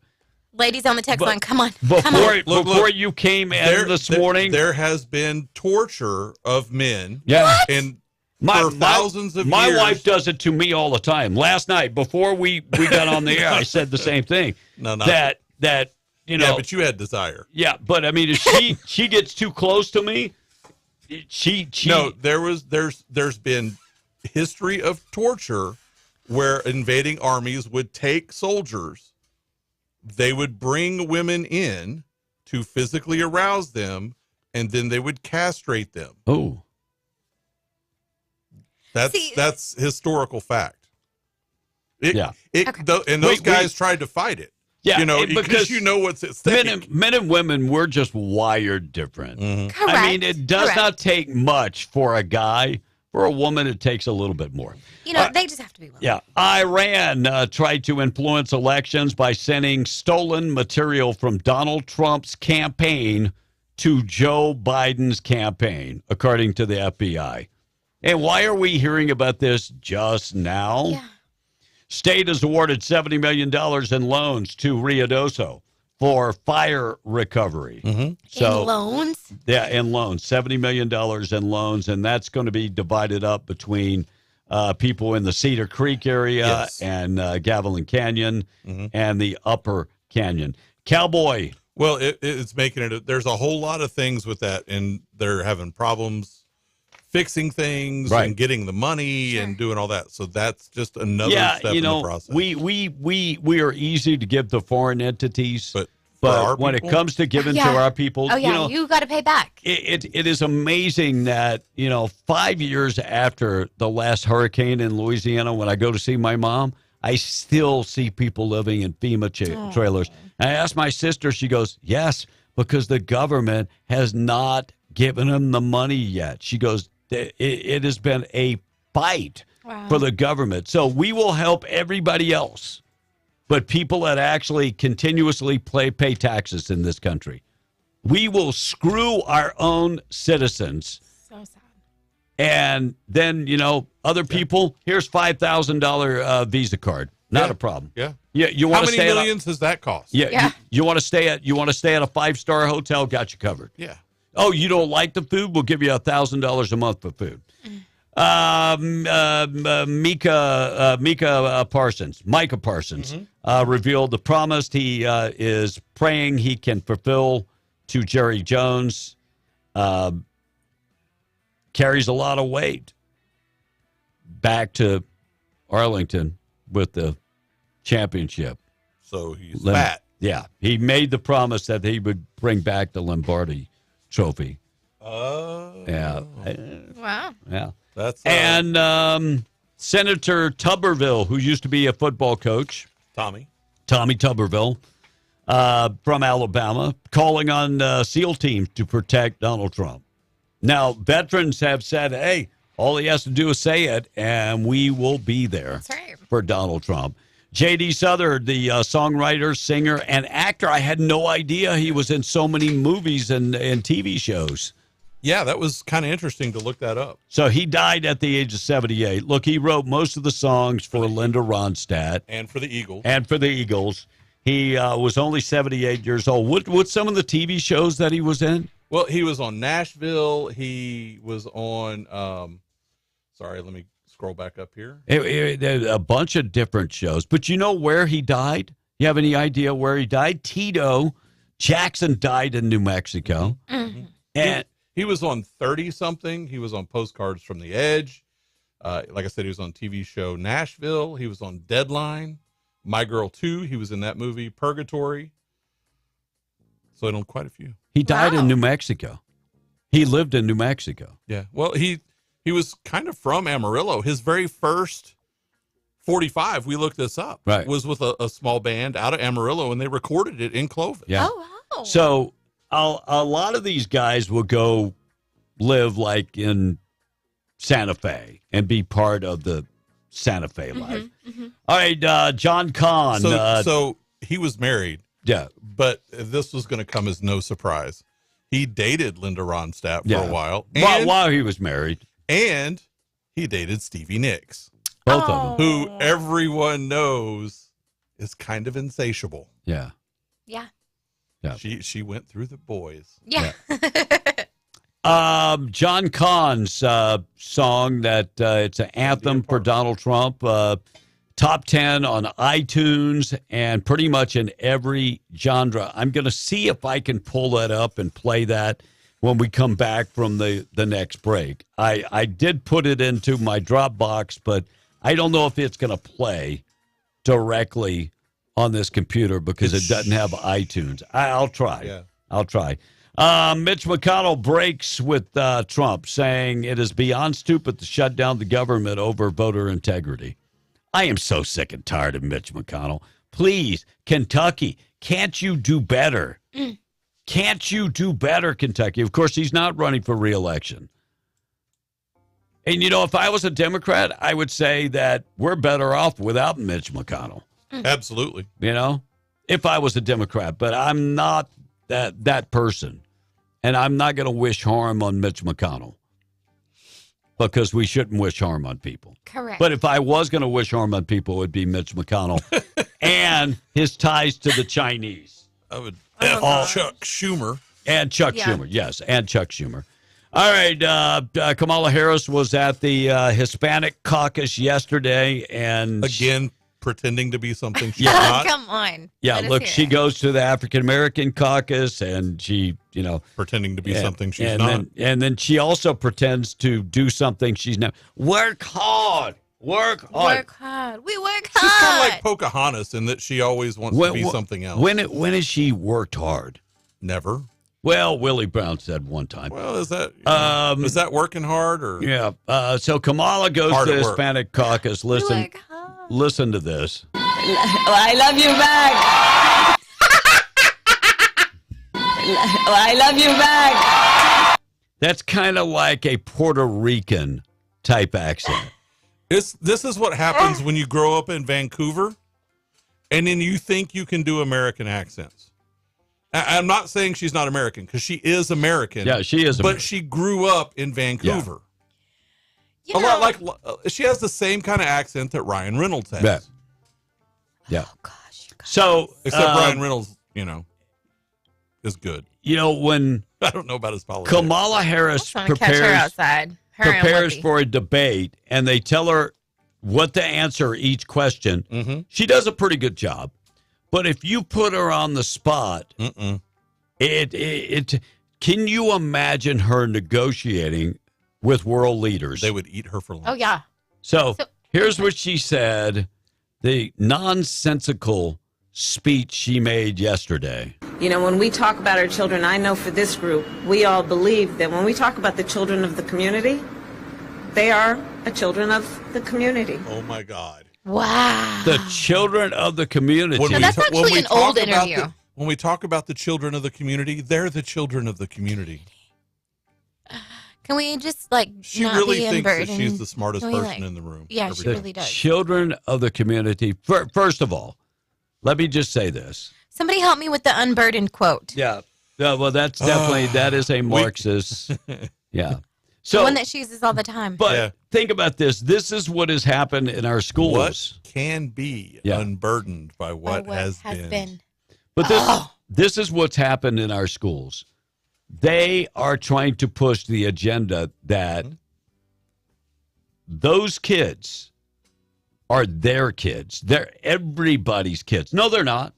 Speaker 2: ladies on the text line, come on.
Speaker 24: Before you came in this morning,
Speaker 26: there has been torture of men.
Speaker 24: Yeah,
Speaker 2: what?
Speaker 26: And for thousands of years.
Speaker 24: My wife does it to me all the time. Last night, before we got on the air, I said the same thing.
Speaker 26: No.
Speaker 24: That
Speaker 26: Yeah, but you had desire.
Speaker 24: Yeah, but I mean, if she gets too close to me, she
Speaker 26: No, there's been history of torture where invading armies would take soldiers. They would bring women in to physically arouse them, and then they would castrate them.
Speaker 24: Oh.
Speaker 26: That's historical fact.
Speaker 24: Yeah.
Speaker 26: And those guys tried to fight it.
Speaker 24: Yeah,
Speaker 26: because you know what's at stake.
Speaker 24: Men and women, we're just wired different.
Speaker 2: Correct.
Speaker 24: I mean, it does not take much for a guy. For a woman, it takes a little bit more.
Speaker 2: They just have to be willing.
Speaker 24: Yeah. Iran tried to influence elections by sending stolen material from Donald Trump's campaign to Joe Biden's campaign, according to the FBI. And why are we hearing about this just now?
Speaker 2: Yeah.
Speaker 24: State has awarded $70 million in loans to Ruidoso for fire recovery. So,
Speaker 2: in loans?
Speaker 24: Yeah, in loans. $70 million in loans, and that's going to be divided up between people in the Cedar Creek area and Gavilan Canyon and the Upper Canyon. Cowboy.
Speaker 26: Well, it's making it. There's a whole lot of things with that, and they're having problems fixing things and getting the money and doing all that. So that's just another step in the process.
Speaker 24: We are easy to give to foreign entities,
Speaker 26: but
Speaker 24: when it comes to giving to our people,
Speaker 2: you got to pay back.
Speaker 24: It is amazing that 5 years after the last hurricane in Louisiana, when I go to see my mom, I still see people living in FEMA trailers. And I asked my sister, she goes, yes, because the government has not given them the money yet. She goes, it has been a fight for the government. So we will help everybody else, but people that actually continuously pay taxes in this country. We will screw our own citizens.
Speaker 2: So sad.
Speaker 24: And then, other people, here's $5,000 Visa card. Not a problem.
Speaker 26: Yeah.
Speaker 24: Yeah. You want
Speaker 26: How
Speaker 24: to
Speaker 26: many
Speaker 24: stay
Speaker 26: millions does that cost?
Speaker 24: Yeah. You want to stay at a 5-star hotel? Got you covered.
Speaker 26: Yeah.
Speaker 24: Oh, you don't like the food? We'll give you $1,000 a month for food. Micah Parsons revealed the promise he is praying he can fulfill to Jerry Jones. Carries a lot of weight back to Arlington with the championship.
Speaker 26: So he's fat.
Speaker 24: Yeah. He made the promise that he would bring back the Lombardi Trophy. Yeah.
Speaker 2: Wow.
Speaker 24: Yeah.
Speaker 26: That's
Speaker 24: and Senator Tuberville, who used to be a football coach, Tommy Tuberville, from Alabama, calling on SEAL teams to protect Donald Trump. Now, veterans have said, "Hey, all he has to do is say it, and we will be there for Donald Trump." J.D. Southard, the songwriter, singer, and actor. I had no idea he was in so many movies and TV shows.
Speaker 26: Yeah, that was kind of interesting to look that up.
Speaker 24: So he died at the age of 78. Look, he wrote most of the songs for Linda Ronstadt.
Speaker 26: And for the
Speaker 24: Eagles. He was only 78 years old. What's some of the TV shows that he was in?
Speaker 26: Well, he was on Nashville. He was on, sorry, let me scroll back up here.
Speaker 24: A bunch of different shows. But you know where he died? You have any idea where he died? Tito Jackson died in New Mexico. And
Speaker 26: he was on 30-something. He was on Postcards from the Edge. Like I said, he was on TV show Nashville. He was on Deadline. My Girl 2. He was in that movie. Purgatory. So I know quite a few.
Speaker 24: He died in New Mexico. He lived in New Mexico.
Speaker 26: Yeah. Well, he was kind of from Amarillo. His very first 45, we looked this up, was with a small band out of Amarillo, and they recorded it in Clovis.
Speaker 24: Yeah.
Speaker 2: Oh, wow.
Speaker 24: So a lot of these guys will go live like in Santa Fe and be part of the Santa Fe life. All right, John Kahn.
Speaker 26: So he was married.
Speaker 24: Yeah.
Speaker 26: But this was going to come as no surprise. He dated Linda Ronstadt for a while.
Speaker 24: While he was married.
Speaker 26: And he dated Stevie Nicks.
Speaker 24: Both of them.
Speaker 26: Who everyone knows is kind of insatiable.
Speaker 24: Yeah.
Speaker 2: Yeah.
Speaker 26: She went through the boys.
Speaker 2: Yeah.
Speaker 24: John Kahn's song that it's an anthem for Donald Trump. Top 10 on iTunes and pretty much in every genre. I'm going to see if I can pull that up and play that when we come back from the next break. I did put it into my Dropbox, but I don't know if it's going to play directly on this computer because it doesn't have iTunes. I'll try.
Speaker 26: Yeah.
Speaker 24: I'll try. Mitch McConnell breaks with Trump, saying it is beyond stupid to shut down the government over voter integrity. I am so sick and tired of Mitch McConnell. Please, Kentucky, can't you do better? Can't you do better, Kentucky? Of course, he's not running for re-election. And, if I was a Democrat, I would say that we're better off without Mitch McConnell.
Speaker 26: Absolutely.
Speaker 24: If I was a Democrat. But I'm not that person. And I'm not going to wish harm on Mitch McConnell. Because we shouldn't wish harm on people.
Speaker 2: Correct.
Speaker 24: But if I was going to wish harm on people, it would be Mitch McConnell and his ties to the Chinese.
Speaker 26: I would Chuck Schumer.
Speaker 24: And Chuck Schumer, yes, and Chuck Schumer. All right, Kamala Harris was at the Hispanic caucus yesterday, and
Speaker 26: again pretending to be something she's not.
Speaker 2: Come on.
Speaker 24: Yeah, look, she goes to the African American caucus, and she,
Speaker 26: pretending to be something she's not.
Speaker 24: And then she also pretends to do something she's not. Work hard. Work hard.
Speaker 2: Work hard. We work
Speaker 26: She's
Speaker 2: hard.
Speaker 26: kind of like Pocahontas in that she always wants to be something else.
Speaker 24: When has she worked hard?
Speaker 26: Never.
Speaker 24: Well, Willie Brown said one time.
Speaker 26: Well, is that working hard or?
Speaker 24: Yeah. So Kamala goes to the Hispanic caucus. Listen to this.
Speaker 8: I love you back. I love you back.
Speaker 24: That's kind of like a Puerto Rican type accent.
Speaker 26: This is what happens when you grow up in Vancouver, and then you think you can do American accents. I'm not saying she's not American, because she is American.
Speaker 24: Yeah, she is American.
Speaker 26: But she grew up in Vancouver. A lot like she has the same kind of accent that Ryan Reynolds has.
Speaker 24: Yeah.
Speaker 2: Oh gosh.
Speaker 24: So
Speaker 26: except Ryan Reynolds, is good.
Speaker 24: When
Speaker 26: I don't know about his politics.
Speaker 24: Kamala Harris
Speaker 2: Catch her outside.
Speaker 24: prepares for a debate, and they tell her what to answer each question. She does a pretty good job. But if you put her on the spot, it can you imagine her negotiating with world leaders?
Speaker 26: They would eat her for lunch.
Speaker 2: Oh, yeah.
Speaker 24: So here's what she said, the nonsensical speech she made yesterday.
Speaker 8: When we talk about our children, I know for this group, we all believe that when we talk about the children of the community, they are the children of the community.
Speaker 26: Oh, my God.
Speaker 2: Wow.
Speaker 24: The children of the community.
Speaker 2: That's actually an old interview.
Speaker 26: When we talk about the children of the community, they're the children of the community.
Speaker 2: Can we just
Speaker 26: She
Speaker 2: not
Speaker 26: really
Speaker 2: be
Speaker 26: thinks that
Speaker 2: unburdened?
Speaker 26: she's the smartest person in the room.
Speaker 2: Yeah, she really does.
Speaker 24: Children of the community. First of all, let me just say this.
Speaker 2: Somebody help me with the unburdened quote.
Speaker 24: Yeah. Well, that's definitely that is a Marxist. Yeah. So
Speaker 2: The one that she uses all the time.
Speaker 24: But think about this. This is what has happened in our schools.
Speaker 26: What can be unburdened by what has been.
Speaker 24: But this is what's happened in our schools. They are trying to push the agenda that those kids are their kids. They're everybody's kids. No, they're not.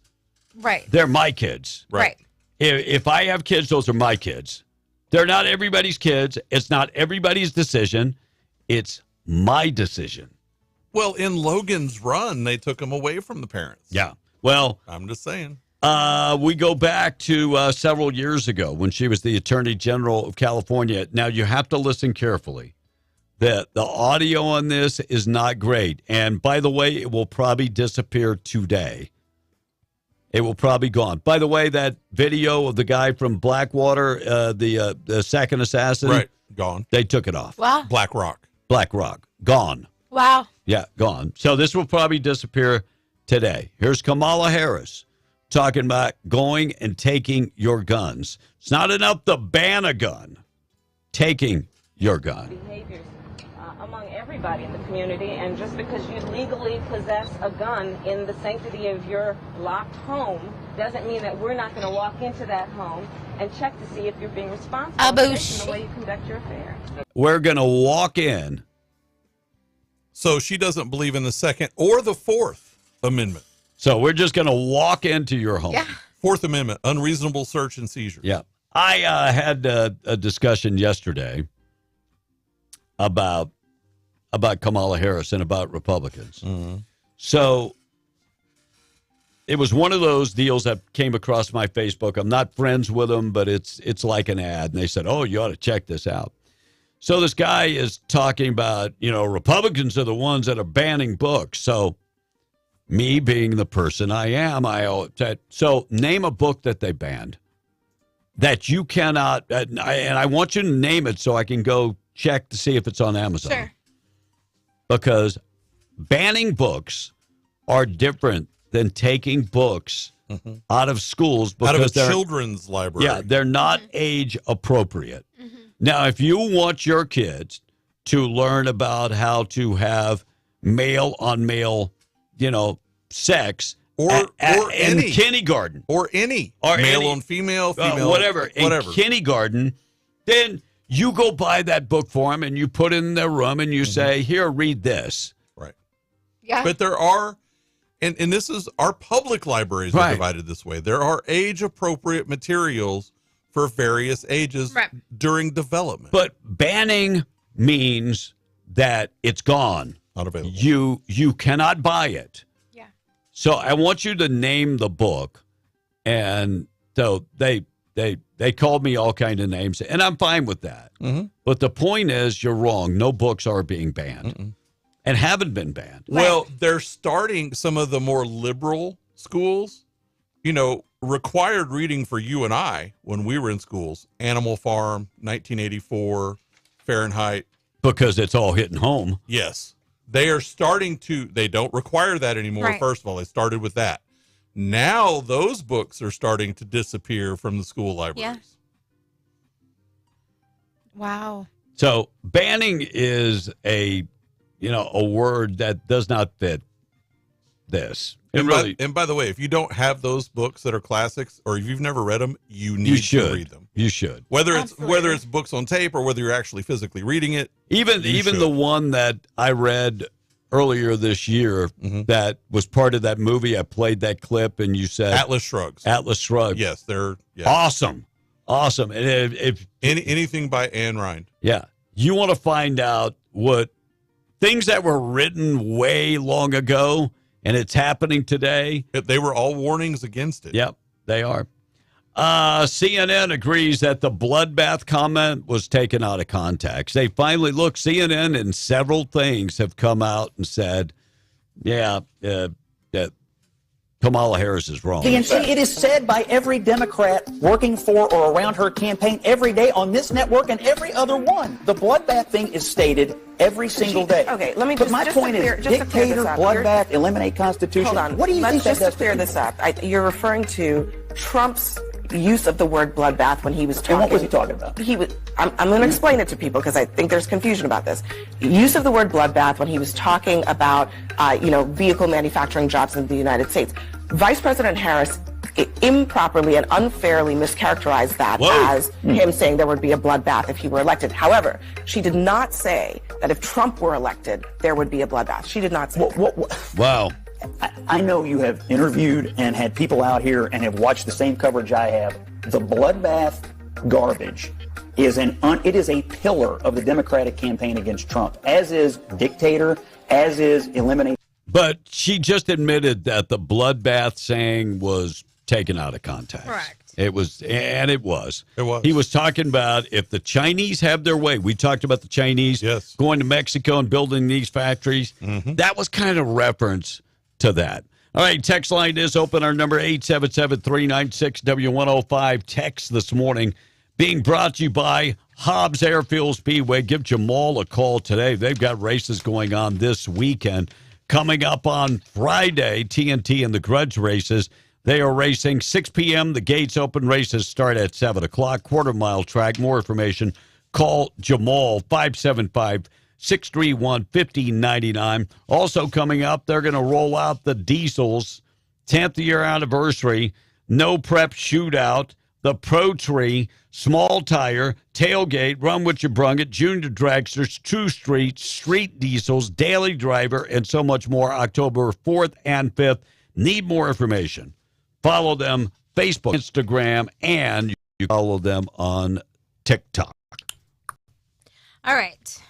Speaker 2: Right.
Speaker 24: They're my kids.
Speaker 2: Right.
Speaker 24: If I have kids, those are my kids. They're not everybody's kids. It's not everybody's decision. It's my decision.
Speaker 26: Well, in Logan's Run, they took him away from the parents.
Speaker 24: Yeah. Well,
Speaker 26: I'm just saying.
Speaker 24: We go back to several years ago when she was the Attorney General of California. Now, you have to listen carefully. The audio on this is not great. And by the way, it will probably disappear today. It will probably gone. By the way, that video of the guy from Blackwater, the second assassin,
Speaker 26: right, gone.
Speaker 24: They took it off.
Speaker 2: Wow.
Speaker 26: Black Rock,
Speaker 24: gone.
Speaker 2: Wow.
Speaker 24: Yeah, gone. So this will probably disappear today. Here's Kamala Harris talking about going and taking your guns. It's not enough to ban a gun. Taking your gun.
Speaker 8: Behaviors among everybody in the community, and just because you legally possess a gun in the sanctity of your locked home doesn't mean that we're not going to walk into that home and check to see if you're being responsible in the way you conduct your affairs.
Speaker 24: We're going to walk in.
Speaker 26: So she doesn't believe in the Second or the Fourth Amendment.
Speaker 24: So we're just going to walk into your home.
Speaker 2: Yeah.
Speaker 26: Fourth Amendment, unreasonable search and seizure.
Speaker 24: Yeah. I had a discussion yesterday about Kamala Harris and about Republicans.
Speaker 26: Mm-hmm.
Speaker 24: So it was one of those deals that came across my Facebook. I'm not friends with them, but it's like an ad. And they said, oh, you ought to check this out. So this guy is talking about, Republicans are the ones that are banning books. So me being the person I am, I said, so name a book that they banned that you cannot, and I want you to name it so I can go check to see if it's on Amazon.
Speaker 2: Sure.
Speaker 24: Because banning books are different than taking books out of schools because
Speaker 26: out of a
Speaker 24: they're
Speaker 26: children's library.
Speaker 24: Yeah, they're not age appropriate. Now, if you want your kids to learn about how to have male on male, sex
Speaker 26: or
Speaker 24: in
Speaker 26: any
Speaker 24: kindergarten
Speaker 26: or male on female,
Speaker 24: whatever in kindergarten, then you go buy that book for them and you put it in their room and you say, "Here, read this."
Speaker 26: Right.
Speaker 2: Yeah.
Speaker 26: But there are, and this is our public libraries are divided this way. There are age appropriate materials for various ages during development.
Speaker 24: But banning means that it's gone.
Speaker 26: Not available.
Speaker 24: You cannot buy it.
Speaker 2: Yeah.
Speaker 24: So I want you to name the book. And so they called me all kind of names, and I'm fine with that. But the point is, you're wrong. No books are being banned and haven't been banned.
Speaker 26: Well, they're starting some of the more liberal schools, required reading for you and I when we were in schools, Animal Farm, 1984, Fahrenheit.
Speaker 24: Because it's all hitting home.
Speaker 26: Yes. They are starting to, they don't require that anymore.
Speaker 2: Right.
Speaker 26: First of all, they started with that. Now those books are starting to disappear from the school libraries.
Speaker 2: Yeah. Wow.
Speaker 24: So banning is a word that does not fit this.
Speaker 26: And by the way, if you don't have those books that are classics, or if you've never read them, you need to read them.
Speaker 24: You should.
Speaker 26: Whether it's books on tape or whether you're actually physically reading it.
Speaker 24: Even the one that I read earlier this year that was part of that movie, I played that clip and you said
Speaker 26: Atlas Shrugs.
Speaker 24: Atlas Shrugged.
Speaker 26: Yes, they're
Speaker 24: awesome. And if
Speaker 26: anything by Anne Rind.
Speaker 24: Yeah. You want to find out what things that were written way long ago and it's happening today.
Speaker 26: They were all warnings against it.
Speaker 24: Yep, they are. CNN agrees that the bloodbath comment was taken out of context. They finally, CNN and several things have come out and said, that Kamala Harris is wrong.
Speaker 16: PNC, it is said by every Democrat working for or around her campaign every day on this network and every other one. The bloodbath thing is stated every single day.
Speaker 8: Okay, let me
Speaker 16: But my point is, dictator, bloodbath, eliminate Constitution.
Speaker 8: Hold on.
Speaker 16: What do you think that does?
Speaker 8: Just to clear this up, you're referring to Trump's use of the word bloodbath when he was talking.
Speaker 16: And what was he talking about?
Speaker 8: I'm going to explain it to people because I think there's confusion about this. Use of the word bloodbath when he was talking about, vehicle manufacturing jobs in the United States. Vice President Harris improperly and unfairly mischaracterized that as him saying there would be a bloodbath if he were elected. However, she did not say that if Trump were elected, there would be a bloodbath. She did not say that.
Speaker 24: Wow.
Speaker 16: I know you have interviewed and had people out here and have watched the same coverage I have. The bloodbath garbage is it is a pillar of the Democratic campaign against Trump, as is dictator, as is eliminate.
Speaker 24: But she just admitted that the bloodbath saying was taken out of context.
Speaker 2: Correct.
Speaker 24: It was.
Speaker 26: It was.
Speaker 24: He was talking about if the Chinese have their way. We talked about the Chinese going to Mexico and building these factories. That was kind of reference to that. All right, text line is open. Our number 877-396-W105. Text this morning being brought to you by Hobbs Airfield Speedway. Give Jamal a call today. They've got races going on this weekend. Coming up on Friday, TNT and the Grudge races. They are racing 6 p.m. The gates open. Races start at 7 o'clock. Quarter-mile track. More information, call Jamal, 575-631-5099. Also coming up, they're going to roll out the Diesels 10th year anniversary. No prep shootout. The Pro Tree, Small Tire, Tailgate, Run What You Brung It, Junior Dragsters, True Street, Street Diesels, Daily Driver, and so much more. October 4th and 5th. Need more information? Follow them, Facebook, Instagram, and you follow them on TikTok.
Speaker 2: All right.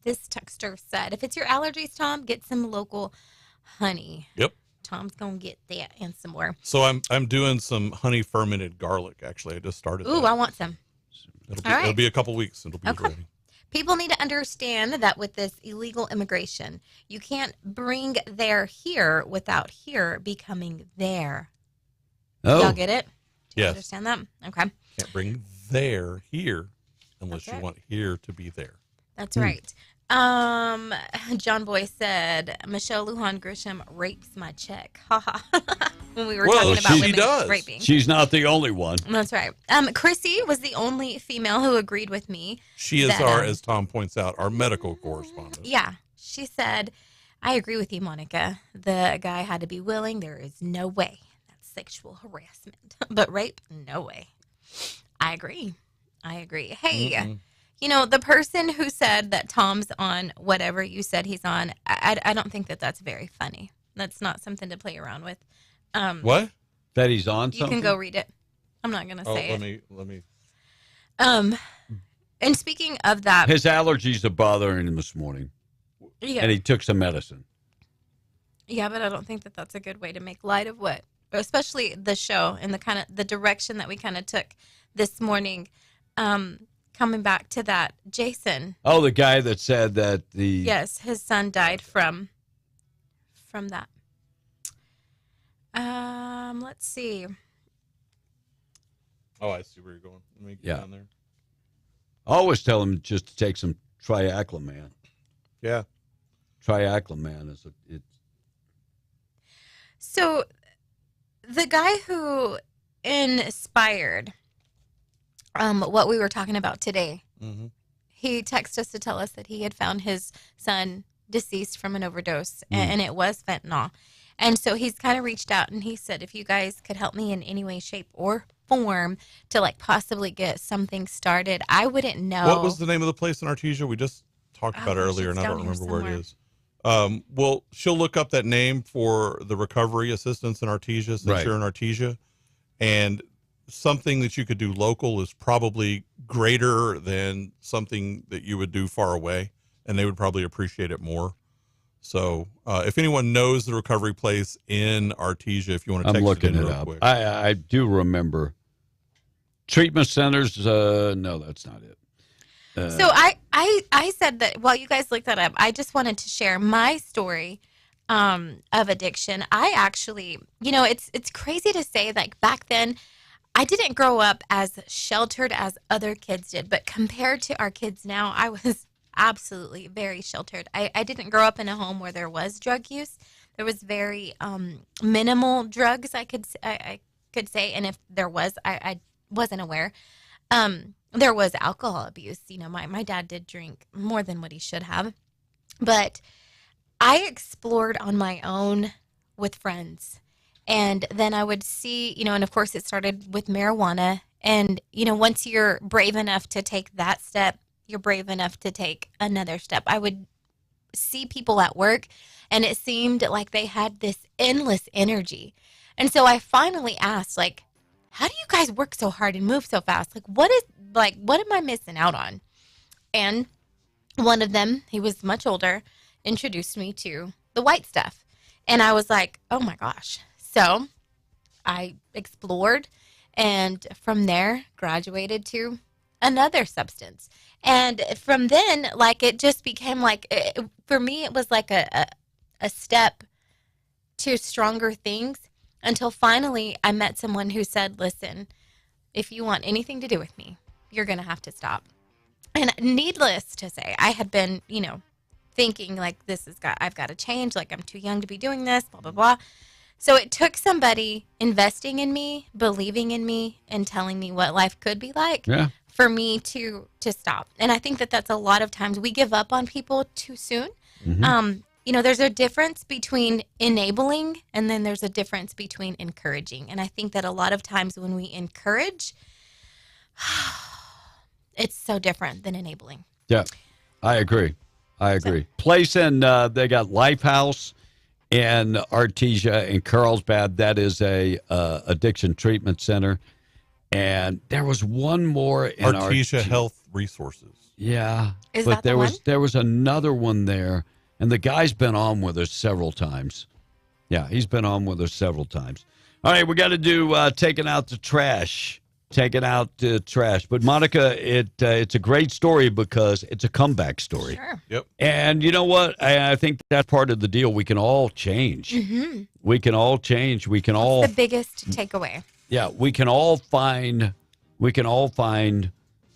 Speaker 2: This texter said, if it's your allergies, Tom, get some local honey.
Speaker 26: Yep.
Speaker 2: Tom's gonna get that and some more.
Speaker 26: So I'm doing some honey fermented garlic. Actually, I just started.
Speaker 2: Ooh, I want some.
Speaker 26: It'll be a couple weeks. It'll be ready.
Speaker 2: People need to understand that with this illegal immigration, you can't bring there here without here becoming there.
Speaker 24: Oh.
Speaker 2: Y'all get it? Do you
Speaker 26: Yes.
Speaker 2: understand that? Okay.
Speaker 26: Can't bring there here unless you want here to be there.
Speaker 2: That's right. John Boy said, Michelle Lujan Grisham rapes my check. Haha. When we were talking about women raping.
Speaker 24: She's not the only one.
Speaker 2: That's right. Chrissy was the only female who agreed with me.
Speaker 26: She is as Tom points out, our medical correspondent.
Speaker 2: Yeah. She said, I agree with you, Monica. The guy had to be willing. There is no way. That's sexual harassment. But rape, no way. I agree. Hey, you know, the person who said that Tom's on whatever you said he's on, I don't think that that's very funny. That's not something to play around with.
Speaker 24: What? That he's on
Speaker 2: You
Speaker 24: something?
Speaker 2: can go read it. I'm not going to say it.
Speaker 26: Let me.
Speaker 2: And speaking of that.
Speaker 24: His allergies are bothering him this morning.
Speaker 2: Yeah.
Speaker 24: And he took some medicine.
Speaker 2: Yeah, but I don't think that that's a good way to make light of what, especially the show and the direction that we kind of took this morning. Coming back to that, Jason.
Speaker 24: Oh, the guy that said that
Speaker 2: Yes, his son died from that. Let's see.
Speaker 26: Oh, I see where you're going. Let me get down there.
Speaker 24: I always tell him just to take some triacloman.
Speaker 26: Yeah.
Speaker 24: Triacloman is
Speaker 2: So the guy who inspired what we were talking about today, he texted us to tell us that he had found his son deceased from an overdose, and it was fentanyl. And so he's kind of reached out, and he said, if you guys could help me in any way, shape, or form to like possibly get something started, I wouldn't know.
Speaker 26: What was the name of the place in Artesia? We just talked about it earlier, and I don't remember where it is. Well, she'll look up that name for the recovery assistance in Artesia, since you're in Artesia, and something that you could do local is probably greater than something that you would do far away, and they would probably appreciate it more. So if anyone knows the recovery place in Artesia, if you want to text
Speaker 24: looking
Speaker 26: it in
Speaker 24: it
Speaker 26: real
Speaker 24: up.
Speaker 26: quick.
Speaker 24: I do remember. Treatment centers, no, that's not it.
Speaker 2: So I said that while you guys looked that up, I just wanted to share my story of addiction. I actually, you know, it's crazy to say, like, back then I didn't grow up as sheltered as other kids did, but compared to our kids now, I was absolutely very sheltered. I didn't grow up in a home where there was drug use. There was very minimal drugs, I could say, and if there was, I wasn't aware. There was alcohol abuse. You know, my dad did drink more than what he should have, but I explored on my own with friends. And then I would see, you know, and of course it started with marijuana. And, you know, once you're brave enough to take that step, you're brave enough to take another step. I would see people at work, and it seemed like they had this endless energy. And so I finally asked, like, how do you guys work so hard and move so fast? What am I missing out on? And one of them, he was much older, introduced me to the white stuff. And I was like, oh my gosh. So I explored, and from there graduated to another substance. And from then, like, it just became like, for me, it was like a step to stronger things, until finally I met someone who said, listen, if you want anything to do with me, you're going to have to stop. And needless to say, I had been, you know, thinking like, I've got to change. Like, I'm too young to be doing this, blah, blah, blah. So it took somebody investing in me, believing in me, and telling me what life could be like for me to stop. And I think that that's a lot of times we give up on people too soon. Mm-hmm. You know, there's a difference between enabling, and then there's a difference between encouraging. And I think that a lot of times when we encourage, it's so different than enabling.
Speaker 24: Yeah, I agree. Place in, they got Lifehouse in Artesia in Carlsbad. That is a addiction treatment center. And there was one more in
Speaker 26: Artesia Health Resources.
Speaker 24: Yeah.
Speaker 2: Is
Speaker 24: but
Speaker 2: that the
Speaker 24: there
Speaker 2: one?
Speaker 24: there was another one there, and the guy's been on with us several times. Yeah, he's been on with us several times. All right, we got to do taking out the trash. Taking out the trash. But, Monica, it's a great story because it's a comeback story.
Speaker 2: Sure.
Speaker 26: Yep.
Speaker 24: And you know what? I think that's part of the deal. We can all change.
Speaker 2: Mm-hmm.
Speaker 24: We can all change. We can all.
Speaker 2: What's the biggest takeaway?
Speaker 24: Yeah, we can all find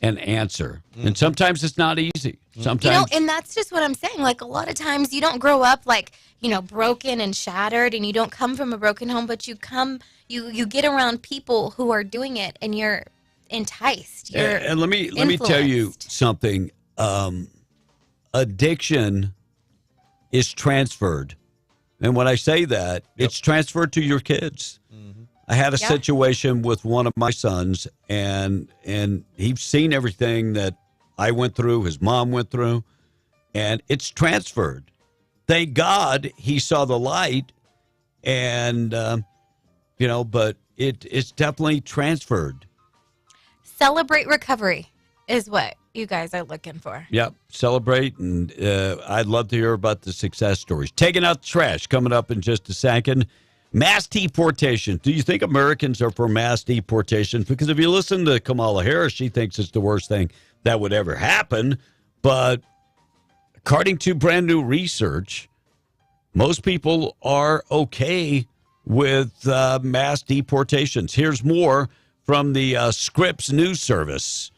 Speaker 24: an answer. And sometimes it's not easy. Sometimes
Speaker 2: and that's just what I'm saying. Like, a lot of times you don't grow up like, broken and shattered, and you don't come from a broken home, but you get around people who are doing it, and you're enticed.
Speaker 24: and let me tell you something. Addiction is transferred. And when I say that, it's transferred to your kids. I had a situation with one of my sons, and he's seen everything that I went through, his mom went through, and it's transferred. Thank God he saw the light, and, but it's definitely transferred.
Speaker 2: Celebrate recovery is what you guys are looking for.
Speaker 24: Yep, celebrate, and I'd love to hear about the success stories. Taking out the trash coming up in just a second. Mass deportation. Do you think Americans are for mass deportation? Because if you listen to Kamala Harris, she thinks it's the worst thing that would ever happen. But according to brand new research, most people are okay with mass deportations. Here's more from the Scripps News Service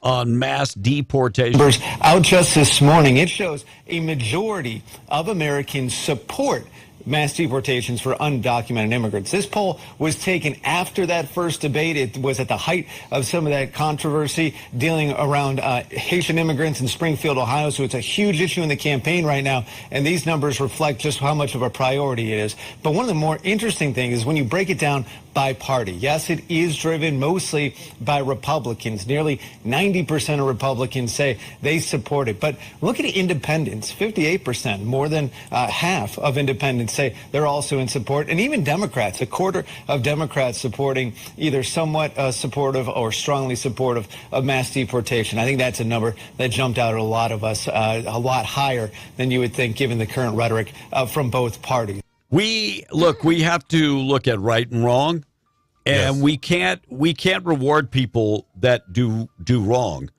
Speaker 24: on mass deportation.
Speaker 4: Out just this morning, it shows a majority of Americans support mass deportations for undocumented immigrants. This poll was taken after that first debate. It was at the height of some of that controversy dealing around Haitian immigrants in Springfield, Ohio. So it's a huge issue in the campaign right now. And these numbers reflect just how much of a priority it is. But one of the more interesting things is when you break it down by party. Yes, it is driven mostly by Republicans. Nearly 90% of Republicans say they support it. But look at independents, 58%, more than half of independents say they're also in support. And even Democrats, a quarter of Democrats supporting either somewhat supportive or strongly supportive of mass deportation. I think that's a number that jumped out at a lot of us, a lot higher than you would think given the current rhetoric from both parties.
Speaker 24: We have to look at right and wrong, and we can't reward people that do wrong.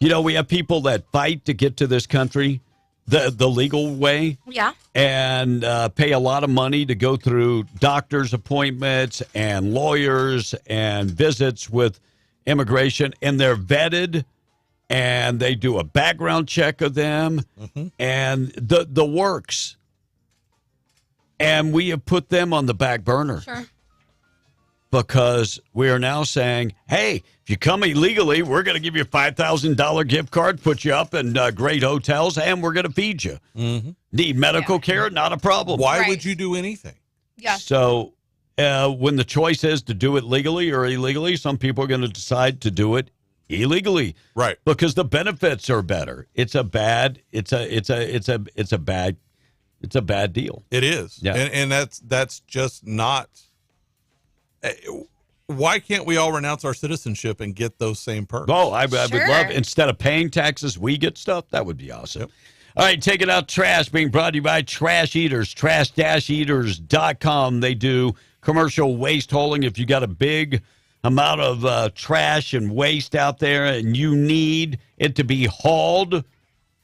Speaker 24: We have people that fight to get to this country the legal way.
Speaker 2: Yeah.
Speaker 24: And pay a lot of money to go through doctor's appointments and lawyers and visits with immigration, and they're vetted, and they do a background check of them, and the works. And we have put them on the back burner.
Speaker 2: Sure.
Speaker 24: Because we are now saying, hey, if you come illegally, we're going to give you a $5,000 gift card, put you up in great hotels, and we're going to feed you. Need medical care? Not a problem.
Speaker 26: Why would you do anything?
Speaker 2: Yeah.
Speaker 24: So when the choice is to do it legally or illegally, some people are going to decide to do it illegally.
Speaker 26: Right.
Speaker 24: Because the benefits are better. It's a bad deal.
Speaker 26: It is.
Speaker 24: Yeah.
Speaker 26: And that's just not. Why can't we all renounce our citizenship and get those same perks?
Speaker 24: Oh, I would love, instead of paying taxes, we get stuff. That would be awesome. Yep. All right, taking out trash, being brought to you by Trash Eaters, trash-eaters.com. They do commercial waste hauling. If you got a big amount of trash and waste out there and you need it to be hauled,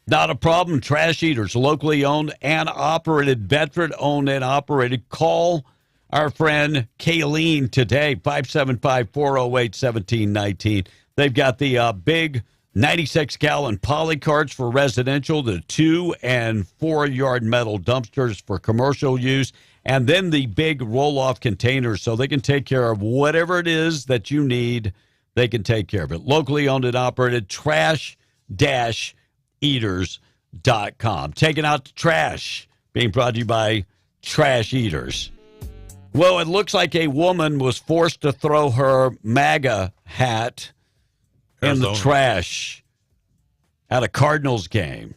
Speaker 24: not a problem. Trash Eaters, locally owned and operated, veteran-owned and operated. Call our friend Kayleen today, 575-408-1719. They've got the big 96-gallon poly carts for residential, the 2- and 4-yard metal dumpsters for commercial use, and then the big roll-off containers so they can take care of whatever it is that you need. They can take care of it. Locally owned and operated, trash-eaters.com. Taking out the trash, being brought to you by Trash Eaters. Well, it looks like a woman was forced to throw her MAGA hat in the trash at a Cardinals game.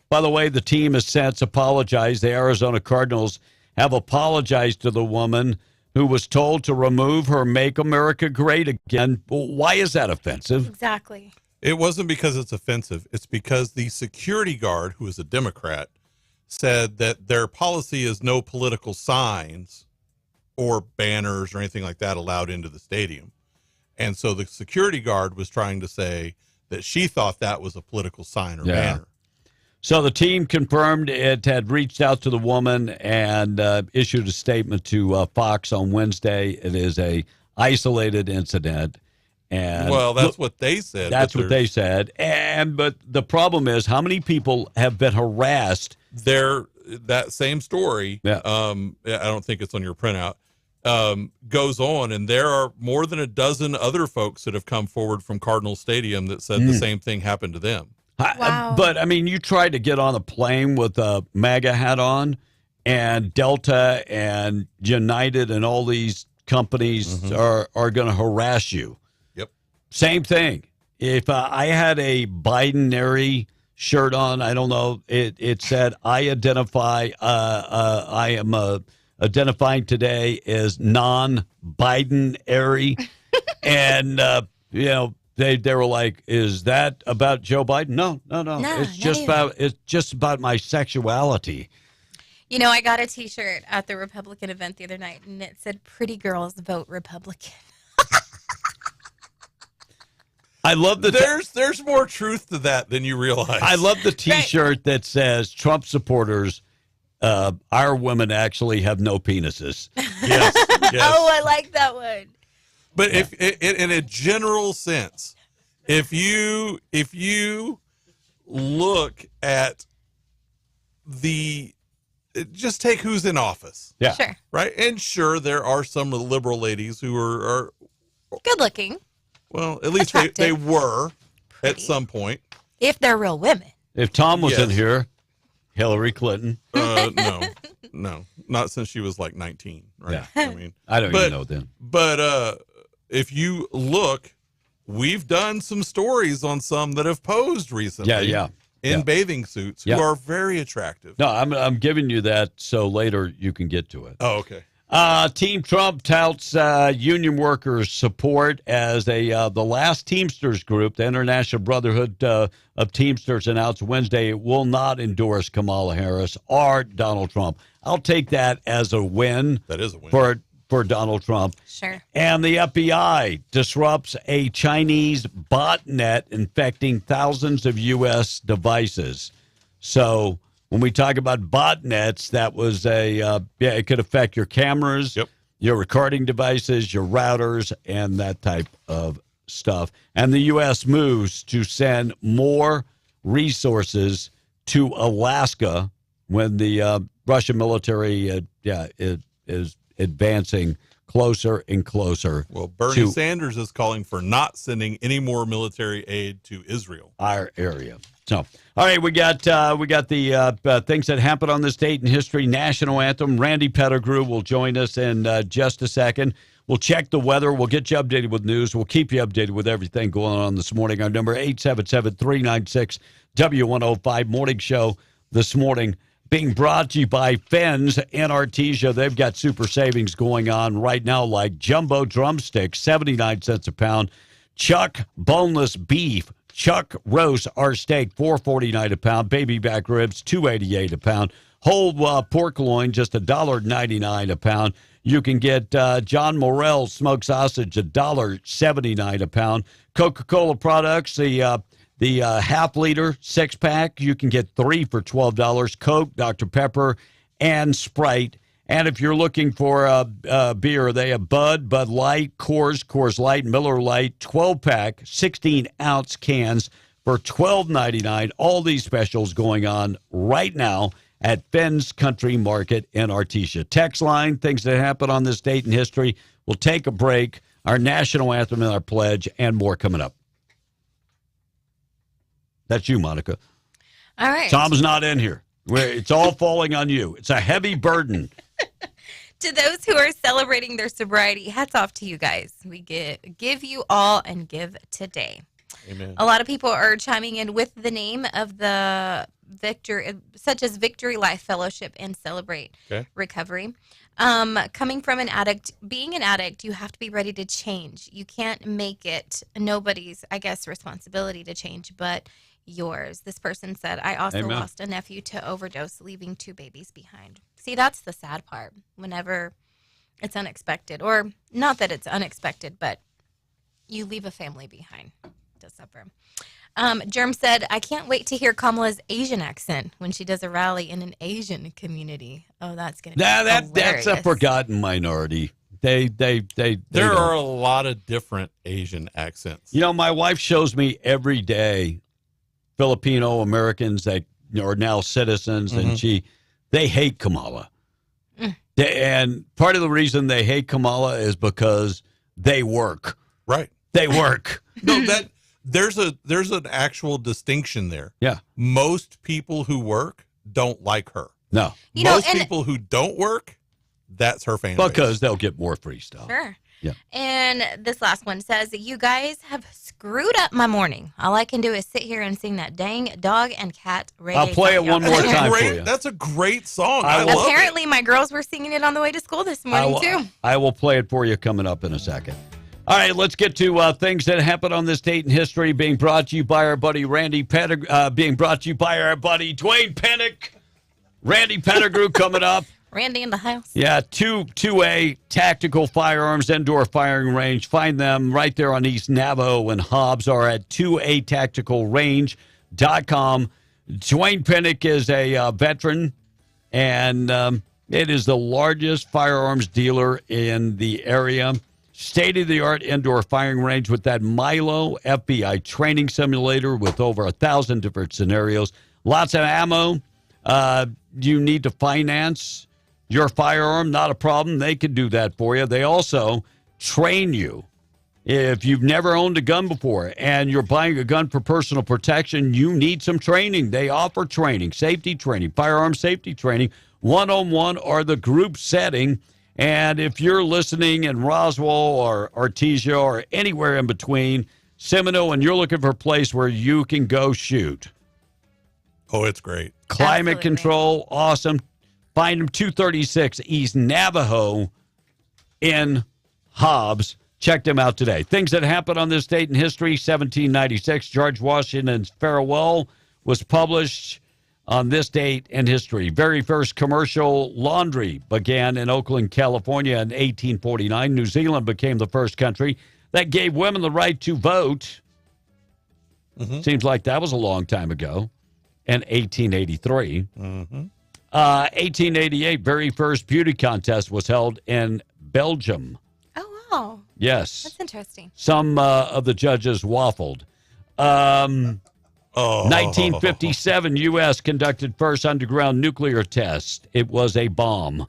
Speaker 24: By the way, the team has since apologized. The Arizona Cardinals have apologized to the woman who was told to remove her Make America Great Again. Why is that offensive?
Speaker 2: Exactly.
Speaker 26: It wasn't because it's offensive. It's because the security guard, who is a Democrat, said that their policy is no political signs or banners or anything like that allowed into the stadium. And so the security guard was trying to say that she thought that was a political sign or banner.
Speaker 24: So the team confirmed it had reached out to the woman and issued a statement to Fox on Wednesday. It is a isolated incident. And
Speaker 26: well, that's what they said.
Speaker 24: That's what they said. But the problem is, how many people have been harassed?
Speaker 26: That same story, I don't think it's on your printout, goes on, and there are more than a dozen other folks that have come forward from Cardinal Stadium that said the same thing happened to them.
Speaker 2: Wow.
Speaker 24: But, I mean, you tried to get on a plane with a MAGA hat on, and Delta and United and all these companies are going to harass you.
Speaker 26: Yep.
Speaker 24: Same thing. If I had a Biden-ary shirt on, I don't know, it said, I identify, I am identifying today as non-Biden-ary. And, they were like, "Is that about Joe Biden?" No. It's just about my sexuality.
Speaker 2: I got a T-shirt at the Republican event the other night, and it said, "Pretty girls vote Republican."
Speaker 24: I love the
Speaker 26: there's more truth to that than you realize.
Speaker 24: I love the T-shirt that says Trump supporters. Our women actually have no penises.
Speaker 26: Yes.
Speaker 2: Oh, I like that one.
Speaker 26: But if in a general sense, if you look at just take who's in office.
Speaker 24: Yeah.
Speaker 2: Sure.
Speaker 26: Right? And sure, there are some liberal ladies who are
Speaker 2: good looking.
Speaker 26: Well, at least they were at some point.
Speaker 2: If they're real women.
Speaker 24: If Tom was in here, Hillary Clinton.
Speaker 26: No, not since she was like 19, right?
Speaker 24: Yeah.
Speaker 26: I mean,
Speaker 24: I don't even know then.
Speaker 26: But if you look, we've done some stories on some that have posed recently. In bathing suits who are very attractive.
Speaker 24: No, I'm giving you that so later you can get to it.
Speaker 26: Oh, okay.
Speaker 24: Team Trump touts union workers' support as the last Teamsters group, the International Brotherhood of Teamsters, announced Wednesday it will not endorse Kamala Harris or Donald Trump. I'll take that as a win.
Speaker 26: That is a win.
Speaker 24: For Donald Trump.
Speaker 2: Sure.
Speaker 24: And the FBI disrupts a Chinese botnet infecting thousands of U.S. devices. So when we talk about botnets, that was it could affect your cameras, your recording devices, your routers, and that type of stuff. And the U.S. moves to send more resources to Alaska when the Russian military is advancing closer and closer.
Speaker 26: Well, Bernie Sanders is calling for not sending any more military aid to Israel.
Speaker 24: Our area. So, all right, we got the things that happened on this date in history. National anthem. Randy Pettigrew will join us in just a second. We'll check the weather. We'll get you updated with news. We'll keep you updated with everything going on this morning. Our number 877-396-W105 morning show this morning. Being brought to you by Fenn's in Artesia. They've got super savings going on right now, like jumbo drumsticks, 79 cents a pound. Chuck boneless beef, Chuck roast or steak, $4.49 a pound. Baby back ribs, $2.88 a pound. Whole pork loin, just $1.99 a pound. You can get John Morrell's smoked sausage, $1.79 a pound. Coca-Cola products, the half-liter 6-pack, you can get 3 for $12. Coke, Dr. Pepper, and Sprite. And if you're looking for beer, they have Bud Light, Coors Light, Miller Lite, 12-pack, 16-ounce cans for $12.99. All these specials going on right now at Fenn's Country Market in Artesia. Text line, things that happen on this date in history. We'll take a break, our national anthem and our pledge, and more coming up. That's you, Monica.
Speaker 2: All right.
Speaker 24: Tom's not in here. It's all falling on you. It's a heavy burden.
Speaker 2: To those who are celebrating their sobriety, hats off to you guys. We give you all and give today.
Speaker 26: Amen.
Speaker 2: A lot of people are chiming in with the name of the such as Victory Life Fellowship and Celebrate Recovery. Coming from an addict, being an addict, you have to be ready to change. You can't make it nobody's, I guess, responsibility to change, but yours. This person said, I also
Speaker 24: Amen.
Speaker 2: lost a nephew to overdose, leaving 2 babies behind. See, that's the sad part. Whenever it's unexpected, or not that it's unexpected, but you leave a family behind to suffer. Germ said, I can't wait to hear Kamala's Asian accent when she does a rally in an Asian community. Oh, that's going to be
Speaker 24: that's a forgotten minority. They
Speaker 26: There are a lot of different Asian accents.
Speaker 24: You know, my wife shows me every day Filipino Americans that are now citizens, and they hate Kamala. And part of the reason they hate Kamala is because they work.
Speaker 26: Right.
Speaker 24: They work.
Speaker 26: No, there's an actual distinction there.
Speaker 24: Yeah.
Speaker 26: Most people who work don't like her.
Speaker 24: No.
Speaker 26: Most people who don't work, that's her fan base.
Speaker 24: Because they'll get more free stuff.
Speaker 2: Sure.
Speaker 24: Yeah.
Speaker 2: And this last one says, you guys have screwed up my morning. All I can do is sit here and sing that dang dog and cat reggae.
Speaker 24: I'll play it one more time for you.
Speaker 26: That's a great song. I love
Speaker 2: Apparently, my girls were singing it on the way to school this morning, too.
Speaker 24: I will play it for you coming up in a second. All right, let's get to things that happened on this date in history, being brought to you by our buddy Randy Pettigrew, being brought to you by our buddy Dwayne Pennick. Randy Pettigrew coming up.
Speaker 2: Randy in the house.
Speaker 24: Yeah, 2A Tactical Firearms Indoor Firing Range. Find them right there on East Navajo and Hobbs, or at 2atacticalrange.com. Dwayne Pennick is a veteran, and it is the largest firearms dealer in the area. State-of-the-art indoor firing range with that Milo FBI training simulator with over 1,000 different scenarios. Lots of ammo. You need to finance your firearm, not a problem. They can do that for you. They also train you. If you've never owned a gun before and you're buying a gun for personal protection, you need some training. They offer training, safety training, firearm safety training, one-on-one or the group setting. And if you're listening in Roswell or Artesia or anywhere in between, Seminole, and you're looking for a place where you can go shoot.
Speaker 26: Oh, it's great.
Speaker 24: Climate control, awesome. Find them 236 East Navajo in Hobbs. Check them out today. Things that happened on this date in history, 1796. George Washington's farewell was published on this date in history. Very first commercial laundry began in Oakland, California in 1849. New Zealand became the first country that gave women the right to vote. Seems like that was a long time ago. In 1883. 1888, very first beauty contest was held in Belgium.
Speaker 2: Oh, wow.
Speaker 24: Yes.
Speaker 2: That's interesting.
Speaker 24: Some of the judges waffled. 1957, U.S. conducted first underground nuclear test. It was a bomb.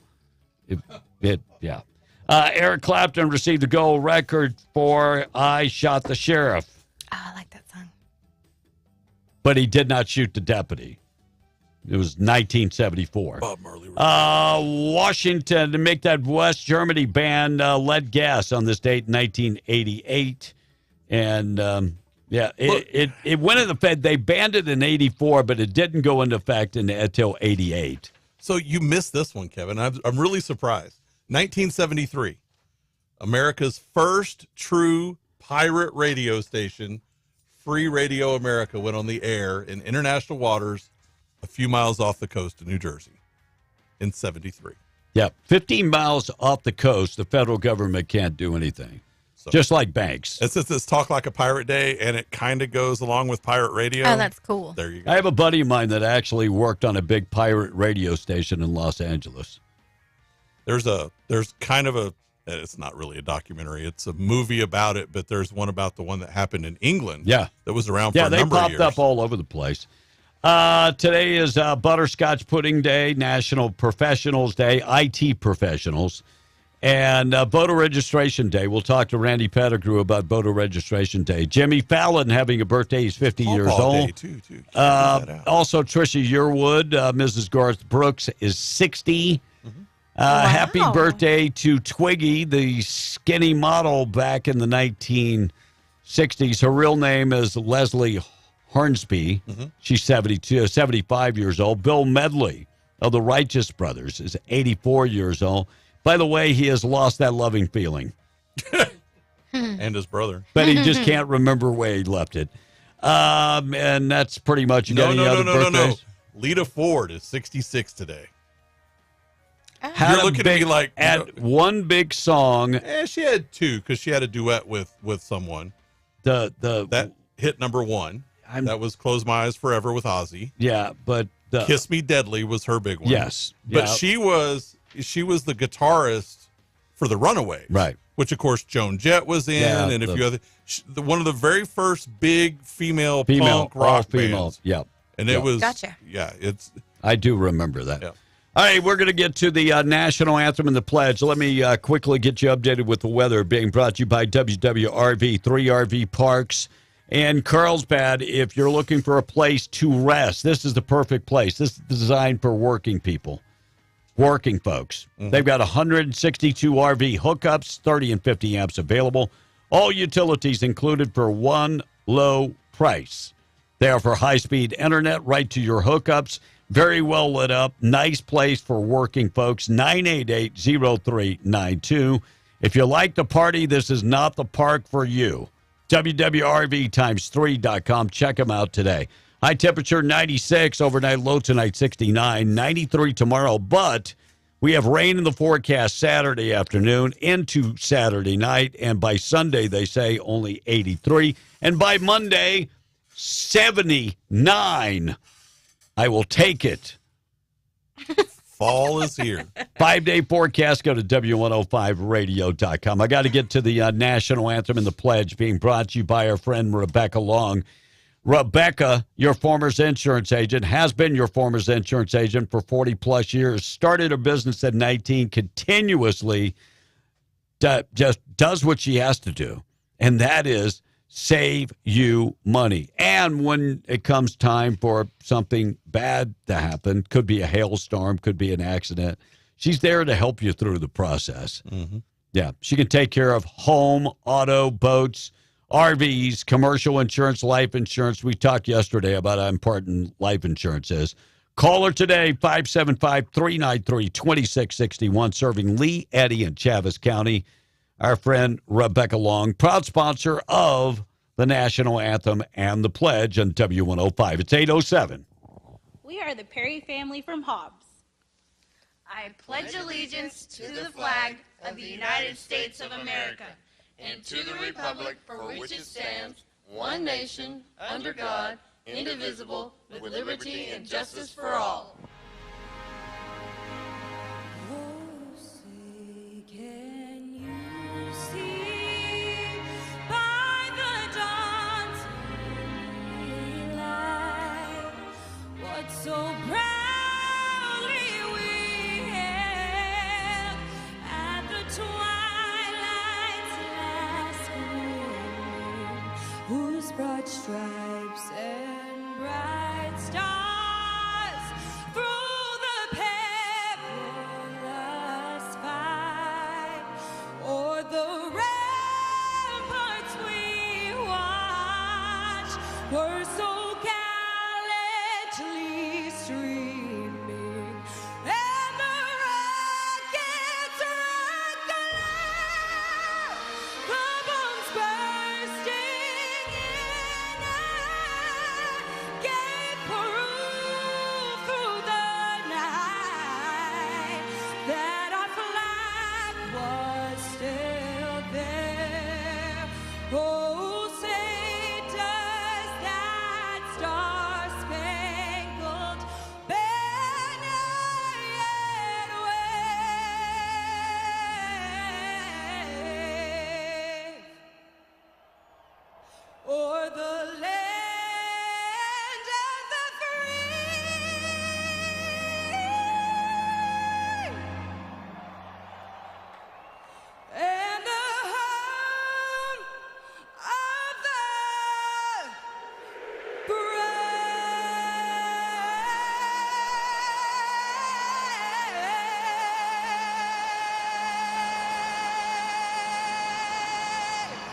Speaker 24: Yeah. Eric Clapton received the gold record for I Shot the Sheriff.
Speaker 2: Oh, I like that song.
Speaker 24: But he did not shoot the deputy. It was 1974.
Speaker 26: Bob Marley.
Speaker 24: Washington, to make that West Germany ban lead gas on this date in 1988. And, it went into effect. They banned it in 84, but it didn't go into effect until 88.
Speaker 26: So you missed this one, Kevin. I'm really surprised. 1973, America's first true pirate radio station, Free Radio America, went on the air in international waters a few miles off the coast of New Jersey in 73.
Speaker 24: Yeah, 15 miles off the coast, the federal government can't do anything.
Speaker 26: So,
Speaker 24: just like banks.
Speaker 26: It's Talk Like a Pirate Day, and it kind of goes along with pirate radio.
Speaker 2: Oh, that's cool.
Speaker 26: There you go.
Speaker 24: I have a buddy of mine that actually worked on a big pirate radio station in Los Angeles.
Speaker 26: There's kind of it's not really a documentary. It's a movie about it, but there's one about the one that happened in England.
Speaker 24: Yeah.
Speaker 26: That was around for a number of years.
Speaker 24: Yeah, they popped up all over the place. Today is Butterscotch Pudding Day, National Professionals Day, IT professionals, and Voter Registration Day. We'll talk to Randy Pettigrew about Voter Registration Day. Jimmy Fallon having a birthday. He's 50 years old.
Speaker 26: Day too.
Speaker 24: Also, Trisha Yearwood, Mrs. Garth Brooks, is 60. Happy birthday to Twiggy, the skinny model back in the 1960s. Her real name is Leslie Hornsby. She's 75 years old. Bill Medley of the Righteous Brothers is 84 years old. By the way, he has lost that loving feeling.
Speaker 26: And his brother.
Speaker 24: But he just can't remember where he left it. And that's pretty much. You got any other birthdays?
Speaker 26: No. Lita Ford is 66 today.
Speaker 24: You're looking at me like one big song.
Speaker 26: She had two because she had a duet with someone. That hit number one. That was "Close My Eyes Forever" with Ozzy.
Speaker 24: Yeah, but
Speaker 26: "Kiss Me Deadly" was her big one.
Speaker 24: Yes,
Speaker 26: but she was the guitarist for the Runaways,
Speaker 24: right?
Speaker 26: Which of course Joan Jett was in, and a few other. One of the very first big female punk rock bands.
Speaker 24: Yep.
Speaker 26: And it was
Speaker 2: gotcha.
Speaker 26: Yeah, it's.
Speaker 24: I do remember that.
Speaker 26: Yeah.
Speaker 24: All right, we're going to get to the national anthem and the pledge. Let me quickly get you updated with the weather being brought to you by WWRV, 3 RV Parks in Carlsbad. If you're looking for a place to rest, this is the perfect place. This is designed for working people, working folks. Mm-hmm. They've got 162 RV hookups, 30 and 50 amps available. All utilities included for one low price. They offer high-speed internet right to your hookups. Very well lit up. Nice place for working folks. 988-0392. If you like the party, this is not the park for you. WWRV3.com. Check them out today. High temperature 96. Overnight low tonight 69. 93 tomorrow. But we have rain in the forecast Saturday afternoon into Saturday night. And by Sunday, they say only 83. And by Monday, 79. I will take it.
Speaker 26: Fall is here.
Speaker 24: 5-day forecast. Go to W105radio.com. I got to get to the national anthem and the pledge being brought to you by our friend Rebecca Long. Rebecca, your former's insurance agent, has been your former's insurance agent for 40-plus years. Started her business at 19, continuously just does what she has to do, and that is save you money. And when it comes time for something bad to happen, could be a hailstorm, could be an accident, she's there to help you through the process.
Speaker 26: Mm-hmm.
Speaker 24: Yeah, she can take care of home, auto, boats, RVs, commercial insurance, life insurance. We talked yesterday about how important life insurance is. Call her today, 575-393-2661, serving Lee, Eddy, and Chaves County. Our friend Rebecca Long, proud sponsor of the national anthem and the pledge on W105. It's 8:07.
Speaker 6: We are the Perry family from Hobbs.
Speaker 17: I pledge allegiance to the flag of the United States of America and to the republic for which it stands, one nation, under God, indivisible, with liberty and justice for all.
Speaker 18: So proudly we hailed at the twilight's last gleaming, whose broad stripes and bright stars through the perilous fight o'er the ramparts we watched were so streaming, and the rockets rock the bombs bursting in air gave proof through the night that our flag was still there. Oh, say does that star-spangled banner yet wave o'er the land of the free and the home of the
Speaker 24: brave.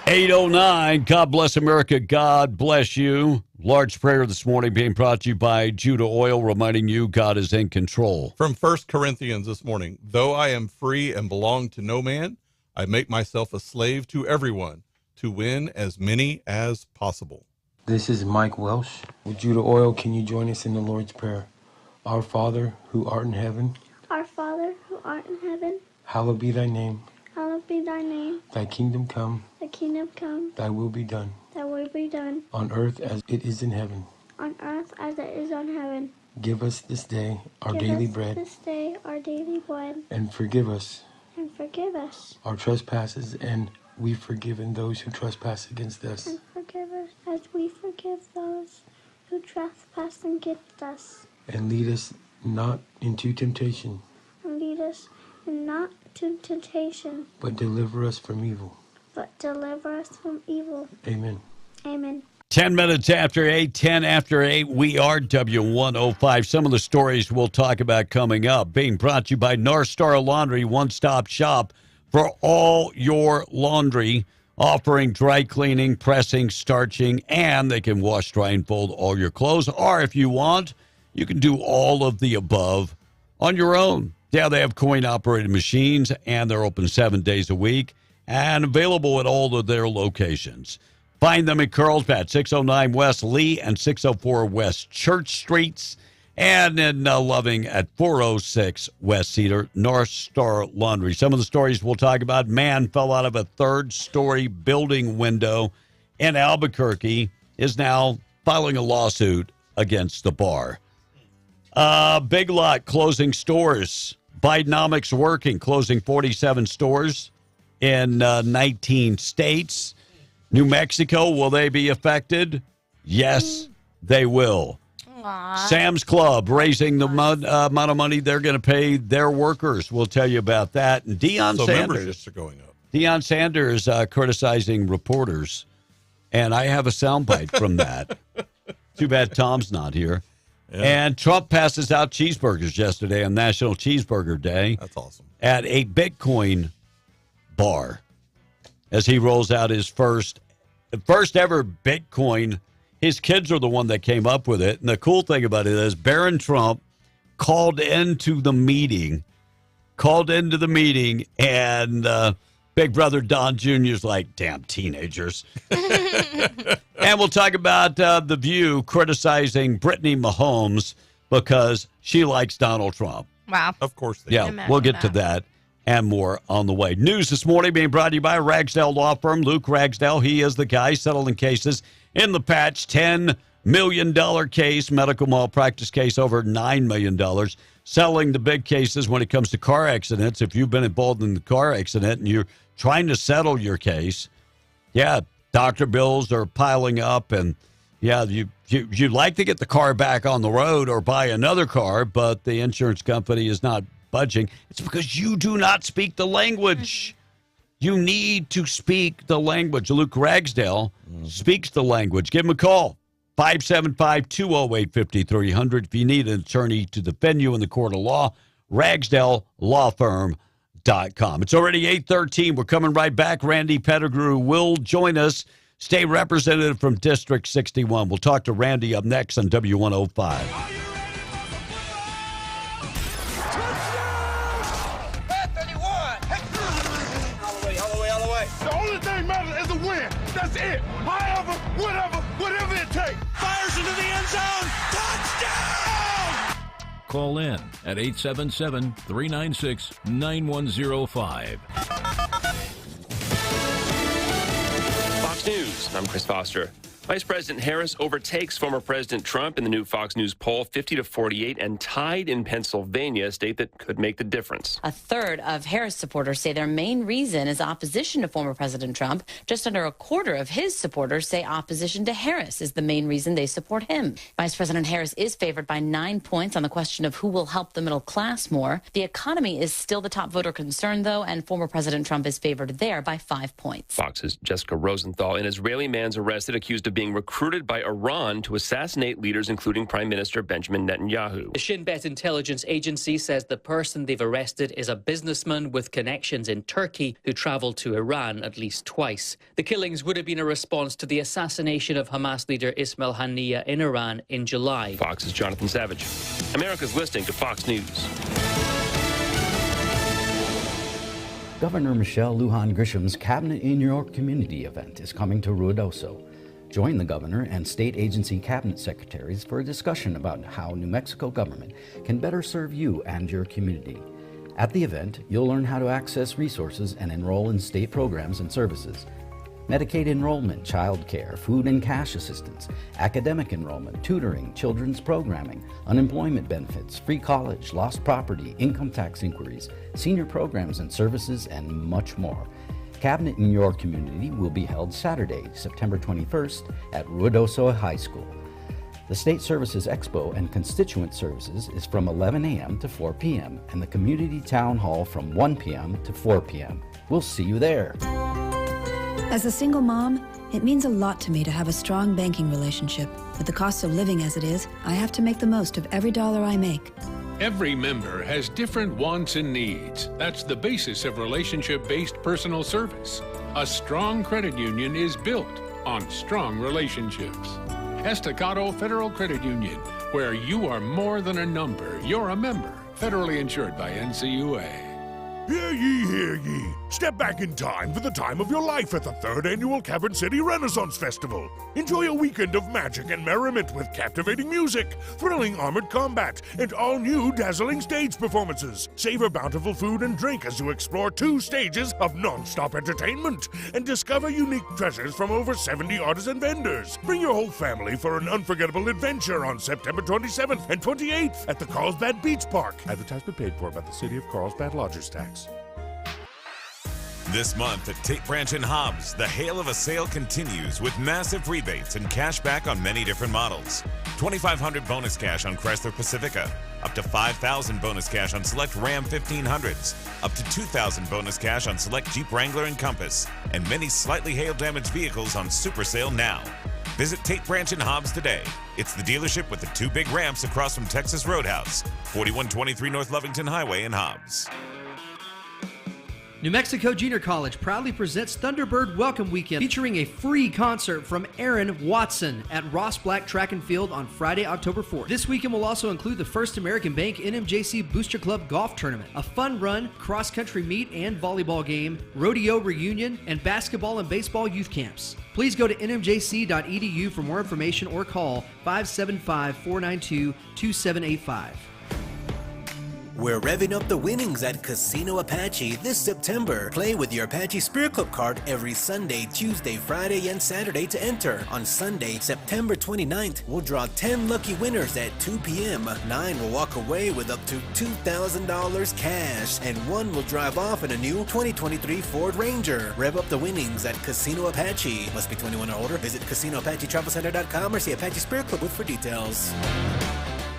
Speaker 24: 8:09. God bless America. God bless you. Large prayer this morning being brought to you by Judah Oil, reminding you God is in control.
Speaker 26: From 1 Corinthians this morning, though I am free and belong to no man, I make myself a slave to everyone to win as many as possible.
Speaker 3: This is Mike Welsh. With Judah Oil, can you join us in the Lord's Prayer? Our Father, who art in heaven,
Speaker 11: Our Father, who art in heaven,
Speaker 3: hallowed be thy name.
Speaker 11: hallowed be thy name.
Speaker 3: Thy kingdom come,
Speaker 11: Thy kingdom come,
Speaker 3: thy will be done,
Speaker 11: thy will be done,
Speaker 3: on earth as it is in heaven.
Speaker 11: on earth as it is on heaven.
Speaker 3: Give us this day our
Speaker 11: Give
Speaker 3: daily
Speaker 11: us
Speaker 3: bread,
Speaker 11: this day our daily bread,
Speaker 3: and forgive us
Speaker 11: and forgive us,
Speaker 3: our trespasses, and we forgive those who trespass against us.
Speaker 11: and forgive us as we forgive those who trespass against us.
Speaker 3: And lead us not into temptation,
Speaker 11: And lead us not to temptation,
Speaker 3: but deliver us from evil.
Speaker 11: but deliver us from evil.
Speaker 3: Amen.
Speaker 11: Amen.
Speaker 24: 10 minutes after 8, 10 after 8, we are W105. Some of the stories we'll talk about coming up. Being brought to you by North Star Laundry, one-stop shop for all your laundry, offering dry cleaning, pressing, starching, and they can wash, dry, and fold all your clothes. Or if you want, you can do all of the above on your own. Yeah, they have coin-operated machines, and they're open 7 days a week and available at all of their locations. Find them in Carlsbad, 609 West Lee and 604 West Church Streets, and in Loving at 406 West Cedar, North Star Laundry. Some of the stories we'll talk about: man fell out of a third-story building window in Albuquerque, is now filing a lawsuit against the bar. Big Lot closing stores. Bidenomics working, closing 47 stores in 19 states. New Mexico, will they be affected? Yes, they will.
Speaker 2: Aww.
Speaker 24: Sam's Club raising the amount of money they're going to pay their workers. We'll tell you about that. And Deion
Speaker 26: So
Speaker 24: Sanders.
Speaker 26: memberships are going up.
Speaker 24: Deion Sanders criticizing reporters, and I have a soundbite from that. Too bad Tom's not here.
Speaker 26: Yeah.
Speaker 24: And Trump passes out cheeseburgers yesterday on National Cheeseburger Day.
Speaker 26: That's awesome.
Speaker 24: At a Bitcoin bar as he rolls out his first ever Bitcoin. His kids are the one that came up with it. And the cool thing about it is Barron Trump called into the meeting, and Big Brother Don Jr. is like, damn teenagers. And we'll talk about The View criticizing Brittany Mahomes because she likes Donald Trump.
Speaker 2: Wow.
Speaker 26: Of course they do.
Speaker 24: Yeah, we'll get to that and more on the way. News this morning being brought to you by Ragsdale Law Firm. Luke Ragsdale, he is the guy settling cases in the patch. $10 million case, medical malpractice case over $9 million. Selling the big cases when it comes to car accidents. If you've been involved in the car accident and you're trying to settle your case, yeah, doctor bills are piling up, and yeah, you'd like to get the car back on the road or buy another car, but the insurance company is not budging. It's because you do not speak the language. You need to speak the language. Luke Ragsdale speaks the language. Give him a call. 575-208-5300. If you need an attorney to defend you in the court of law, RagsdaleLawFirm.com. It's already 8:13. We're coming right back. Randy Pettigrew will join us. State Representative from District 61. We'll talk to Randy up next on W105.
Speaker 18: The only thing matters is a win. That's it. However, whatever it takes. Fires into the end zone. Touchdown!
Speaker 15: Call in at 877-396-9105.
Speaker 20: Fox News, I'm Chris Foster. Vice President Harris overtakes former President Trump in the new Fox News poll, 50-48, and tied in Pennsylvania, a state that could make the difference.
Speaker 21: A third of Harris supporters say their main reason is opposition to former President Trump. Just under a quarter of his supporters say opposition to Harris is the main reason they support him. Vice President Harris is favored by 9 points on the question of who will help the middle class more. The economy is still the top voter concern, though, and former President Trump is favored there by 5 points.
Speaker 20: Fox's Jessica Rosenthal, an Israeli man's arrested, accused of being recruited by Iran to assassinate leaders, including Prime Minister Benjamin Netanyahu.
Speaker 22: The Shin Bet intelligence agency says the person they've arrested is a businessman with connections in Turkey who traveled to Iran at least twice. The killings would have been a response to the assassination of Hamas leader Ismail Haniyeh in Iran in July.
Speaker 20: Fox's Jonathan Savage. America's listening to Fox News.
Speaker 25: Governor Michelle Lujan Grisham's Cabinet in Your Community event is coming to Ruidoso.
Speaker 9: Join the governor and state agency cabinet secretaries for a discussion about how New Mexico government can better serve you and your community. At the event, you'll learn how to access resources and enroll in state programs and services. Medicaid enrollment, child care, food and cash assistance, academic enrollment, tutoring, children's programming, unemployment benefits, free college, lost property, income tax inquiries, senior programs and services, and much more. Cabinet in your community will be held Saturday, September 21st at Ruidoso High School. The State Services Expo and Constituent Services is from 11 a.m. to 4 p.m. and the Community Town Hall from 1 p.m. to 4 p.m. We'll see you there.
Speaker 10: As a single mom, it means a lot to me to have a strong banking relationship. With the cost of living as it is, I have to make the most of every dollar I make.
Speaker 14: Every member has different wants and needs. That's the basis of relationship-based personal service. A strong credit union is built on strong relationships. Estacado Federal Credit Union, where you are more than a number. You're a member. Federally insured by NCUA.
Speaker 18: Hear ye, hear ye. Step back in time for the time of your life at the 3rd Annual Cavern City Renaissance Festival. Enjoy a weekend of magic and merriment with captivating music, thrilling armored combat, and all-new dazzling stage performances. Savor bountiful food and drink as you explore 2 stages of non-stop entertainment and discover unique treasures from over 70 artisan vendors. Bring your whole family for an unforgettable adventure on September 27th and 28th at the Carlsbad Beach Park. Advertisement paid for by the City of Carlsbad Lodgers Tax.
Speaker 5: This month at Tate Branch and Hobbs, the hail of a sale continues with massive rebates and cash back on many different models. $2,500 bonus cash on Chrysler Pacifica, up to $5,000 bonus cash on select Ram 1500s, up to $2,000 bonus cash on select Jeep Wrangler and Compass, and many slightly hail-damaged vehicles on super sale now. Visit Tate Branch and Hobbs today. It's the dealership with the 2 big ramps across from Texas Roadhouse, 4123 North Lovington Highway in Hobbs.
Speaker 12: New Mexico Junior College proudly presents Thunderbird Welcome Weekend, featuring a free concert from Aaron Watson at Ross Black Track and Field on Friday, October 4th. This weekend will also include the First American Bank NMJC Booster Club Golf Tournament, a fun run, cross-country meet and volleyball game, rodeo reunion, and basketball and baseball youth camps. Please go to nmjc.edu for more information or call 575-492-2785.
Speaker 13: We're revving up the winnings at Casino Apache this September. Play with your Apache Spirit Club card every Sunday, Tuesday, Friday, and Saturday to enter. On Sunday, September 29th, we'll draw 10 lucky winners at 2 p.m. 9 will walk away with up to $2,000 cash, and 1 will drive off in a new 2023 Ford Ranger. Rev up the winnings at Casino Apache. Must be 21 or older. Visit CasinoApacheTravelCenter.com or see Apache Spirit Club for details.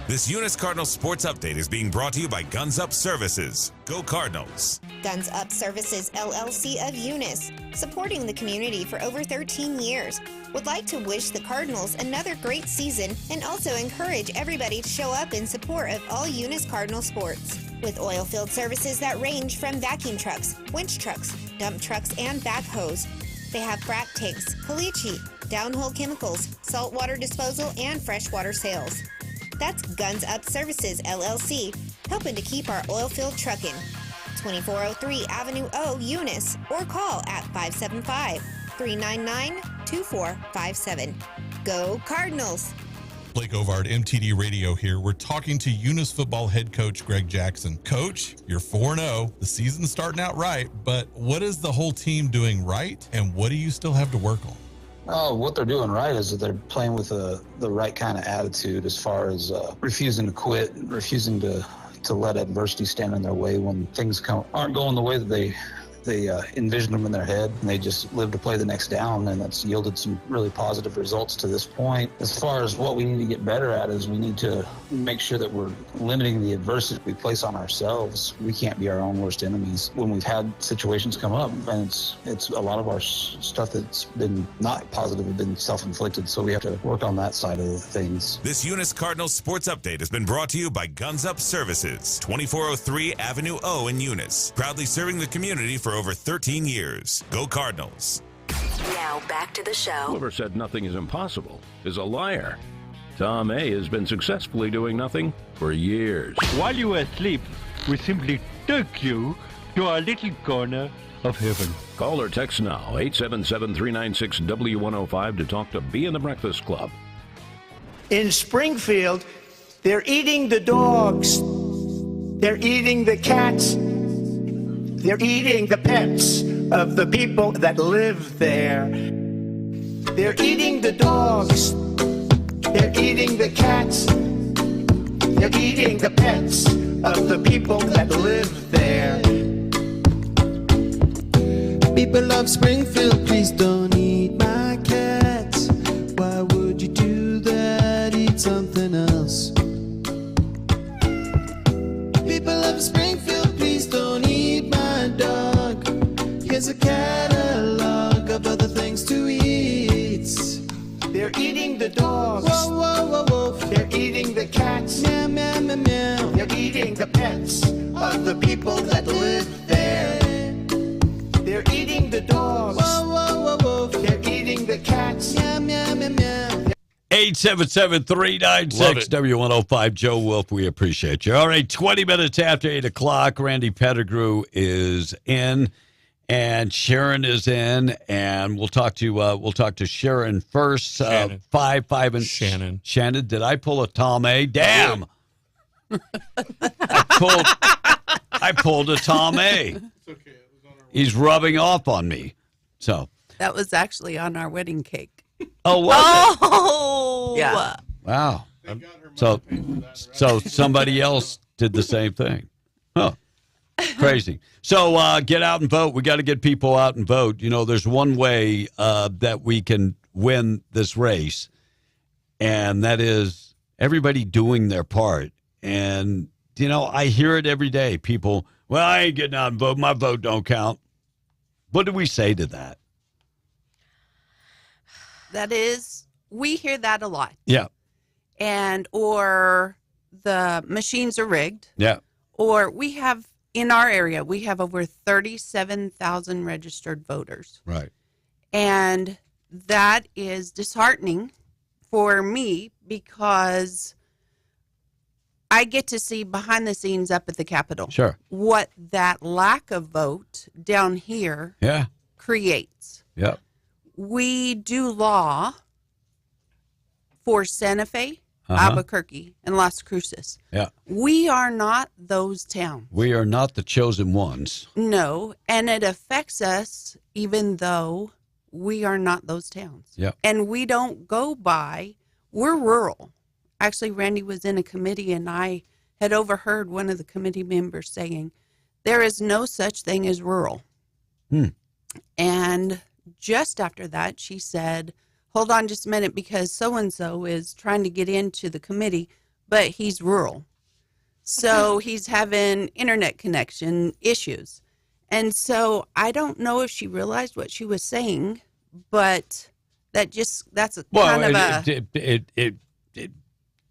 Speaker 5: This Eunice Cardinals Sports Update is being brought to you by Guns Up Services. Go Cardinals.
Speaker 19: Guns Up Services LLC of Eunice, supporting the community for over 13 years, would like to wish the Cardinals another great season and also encourage everybody to show up in support of all Eunice Cardinal sports. With oil field services that range from vacuum trucks, winch trucks, dump trucks, and backhoes. They have frac tanks, caliche, downhole chemicals, saltwater disposal, and freshwater sales. That's Guns Up Services, LLC, helping to keep our oil field trucking. 2403 Avenue O, Eunice, or call at 575-399-2457. Go Cardinals!
Speaker 25: Blake Ovard, MTD Radio here. We're talking to Eunice football head coach Greg Jackson. Coach, you're 4-0. The season's starting out right, but what is the whole team doing right, and what do you still have to work on?
Speaker 27: Oh, what they're doing right is that they're playing with the right kind of attitude as far as refusing to quit, refusing to let adversity stand in their way when things aren't going the way that they envisioned them in their head, and they just live to play the next down, and that's yielded some really positive results to this point. As far as what we need to get better at is we need to make sure that we're limiting the adversity we place on ourselves. We can't be our own worst enemies. When we've had situations come up, and it's a lot of our stuff that's been not positive have been self-inflicted, so we have to work on that side of things.
Speaker 5: This Eunice Cardinals Sports Update has been brought to you by Guns Up Services, 2403 Avenue O in Eunice, proudly serving the community for over 13 years. Go Cardinals.
Speaker 28: Now back to the show.
Speaker 15: Whoever said nothing is impossible is a liar. Tom A. has been successfully doing nothing for years.
Speaker 29: While you were asleep, we simply took you to our little corner of heaven.
Speaker 15: Call or text now, 877-396-W105 to talk to Bee and the Breakfast Club.
Speaker 1: In Springfield, they're eating the dogs. They're eating the cats. They're eating the pets of the people that live there. They're eating the dogs. They're eating the cats. They're eating the pets of the people that live there.
Speaker 4: People of Springfield, please don't eat my cats. Why would you do that? Eat something else. People of Springfield, please don't eat my dog. Here's a catalog of other things to eat.
Speaker 1: They're eating the dogs.
Speaker 4: Whoa, whoa, whoa, whoa.
Speaker 1: They're eating the cats.
Speaker 4: Meow, meow, meow, meow.
Speaker 1: They're eating the pets of the people that live there. They're eating the dogs.
Speaker 4: Whoa, whoa, whoa, whoa.
Speaker 1: They're eating the cats.
Speaker 4: Meow, meow, meow, meow.
Speaker 24: 877-396-W105. Joe Wolf, we appreciate you. All right, 20 minutes after 8 o'clock, Randy Pettigrew is in, and Sharon is in, and we'll talk to Sharon first.
Speaker 26: Shannon.
Speaker 24: 5 and
Speaker 26: Shannon.
Speaker 24: Shannon, did I pull a Tom A? Damn. I pulled a Tom A. He's rubbing off on me. So
Speaker 6: that was actually on our wedding cake.
Speaker 24: Oh, was
Speaker 6: it? Yeah.
Speaker 24: Wow. So somebody else did the same thing. Huh. Crazy. So get out and vote. We got to get people out and vote. You know, there's one way that we can win this race, and that is everybody doing their part. And, you know, I hear it every day. People, well, I ain't getting out and vote. My vote don't count. What do we say to that?
Speaker 6: That is, we hear that a lot.
Speaker 24: Yeah.
Speaker 6: And, or the machines are rigged.
Speaker 24: Yeah.
Speaker 6: Or we have, in our area, we have over 37,000 registered voters.
Speaker 24: Right.
Speaker 6: And that is disheartening for me because I get to see behind the scenes up at the Capitol.
Speaker 24: Sure.
Speaker 6: What that lack of vote down here creates.
Speaker 24: Yeah.
Speaker 6: We do law for Santa Fe, Albuquerque, and Las Cruces.
Speaker 24: Yeah.
Speaker 6: We are not those towns.
Speaker 24: We are not the chosen ones.
Speaker 6: No, and it affects us even though we are not those towns.
Speaker 24: Yeah.
Speaker 6: And we don't go by, we're rural. Actually, Randy was in a committee and I had overheard one of the committee members saying, there is no such thing as rural. And just after that, she said, hold on just a minute because so-and-so is trying to get into the committee, but he's rural. So he's having internet connection issues. And so I don't know if she realized what she was saying, but that's a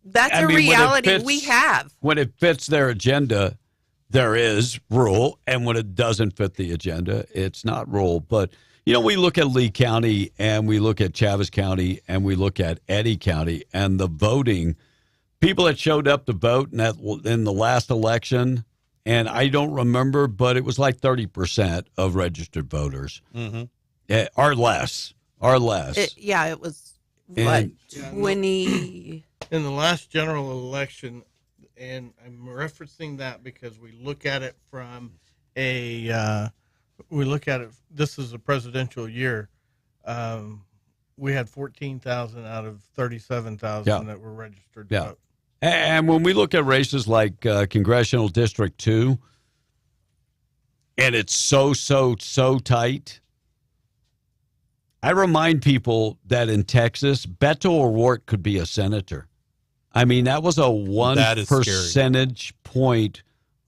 Speaker 6: that's a reality we have.
Speaker 24: When it fits their agenda, there is rule, and when it doesn't fit the agenda, it's not rule. But, you know, we look at Lee County, and we look at Chaves County, and we look at Eddy County, and the voting, people that showed up to vote in the last election, and I don't remember, but it was like 30% of registered voters, or less.
Speaker 6: It was, what, 20...
Speaker 7: In the last general election, and I'm referencing that because we look at it from this is a presidential year. We had 14,000 out of 37,000 that were registered to vote.
Speaker 24: And when we look at races like Congressional District 2, and it's so tight, I remind people that in Texas, Beto O'Rourke could be a senator. I mean, that was a 1 percentage point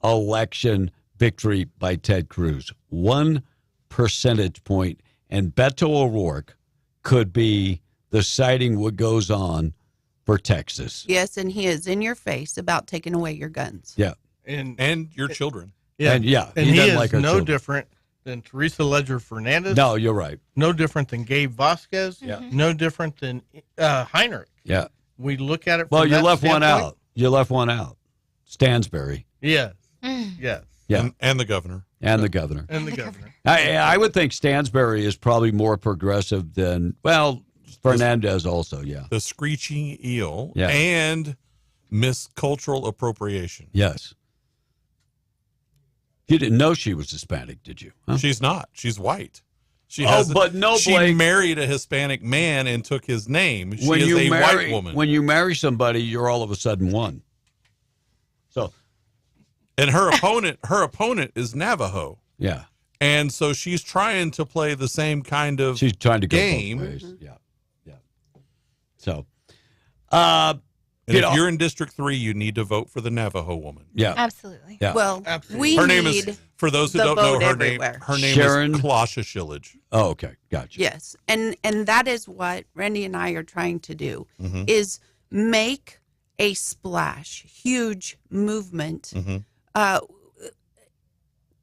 Speaker 24: election victory by Ted Cruz. 1 percentage point, and Beto O'Rourke could be the citing what goes on for Texas.
Speaker 6: Yes, and he is in your face about taking away your guns.
Speaker 24: Yeah.
Speaker 26: And your children.
Speaker 7: Yeah.
Speaker 24: And he
Speaker 7: is
Speaker 24: like our
Speaker 7: no
Speaker 24: children.
Speaker 7: different than Teresa Ledger Fernandez.
Speaker 24: No, you're right.
Speaker 7: No different than Gabe Vasquez.
Speaker 24: Yeah.
Speaker 7: No different than Heinrich.
Speaker 24: Yeah.
Speaker 7: We look at it from
Speaker 24: Well, you
Speaker 7: that
Speaker 24: left one
Speaker 7: standpoint.
Speaker 24: out. You left one out. Stansbury.
Speaker 7: Yes. Yes.
Speaker 24: Yeah.
Speaker 26: And the governor.
Speaker 24: And the governor.
Speaker 7: And the governor.
Speaker 24: I would think Stansbury is probably more progressive than, well, Fernandez also, yeah.
Speaker 26: The screeching eel
Speaker 24: Yeah.
Speaker 26: and Miss Cultural Appropriation.
Speaker 24: Yes. You didn't know she was Hispanic, did you? Huh?
Speaker 26: She's not. She's white. She
Speaker 24: Blake,
Speaker 26: married a Hispanic man and took his name. She
Speaker 24: when
Speaker 26: is
Speaker 24: you
Speaker 26: a
Speaker 24: marry,
Speaker 26: white woman.
Speaker 24: When you marry somebody, you're all of a sudden one. So,
Speaker 26: and her opponent is Navajo.
Speaker 24: Yeah.
Speaker 26: And so she's trying to play the same kind of
Speaker 24: she's trying to go
Speaker 26: game.
Speaker 24: both ways. Yeah. So,
Speaker 26: and if you're in District 3, you need to vote for the Navajo woman.
Speaker 24: Yeah.
Speaker 2: Absolutely.
Speaker 24: Yeah.
Speaker 6: Well,
Speaker 24: Absolutely.
Speaker 26: Her name is, for those who don't know her name,
Speaker 24: Sharon
Speaker 26: is Klasha Shillage.
Speaker 24: Oh, okay. Gotcha.
Speaker 6: Yes. And that is what Randy and I are trying to do
Speaker 26: Mm-hmm.
Speaker 6: is make a splash, huge movement.
Speaker 26: Mm-hmm.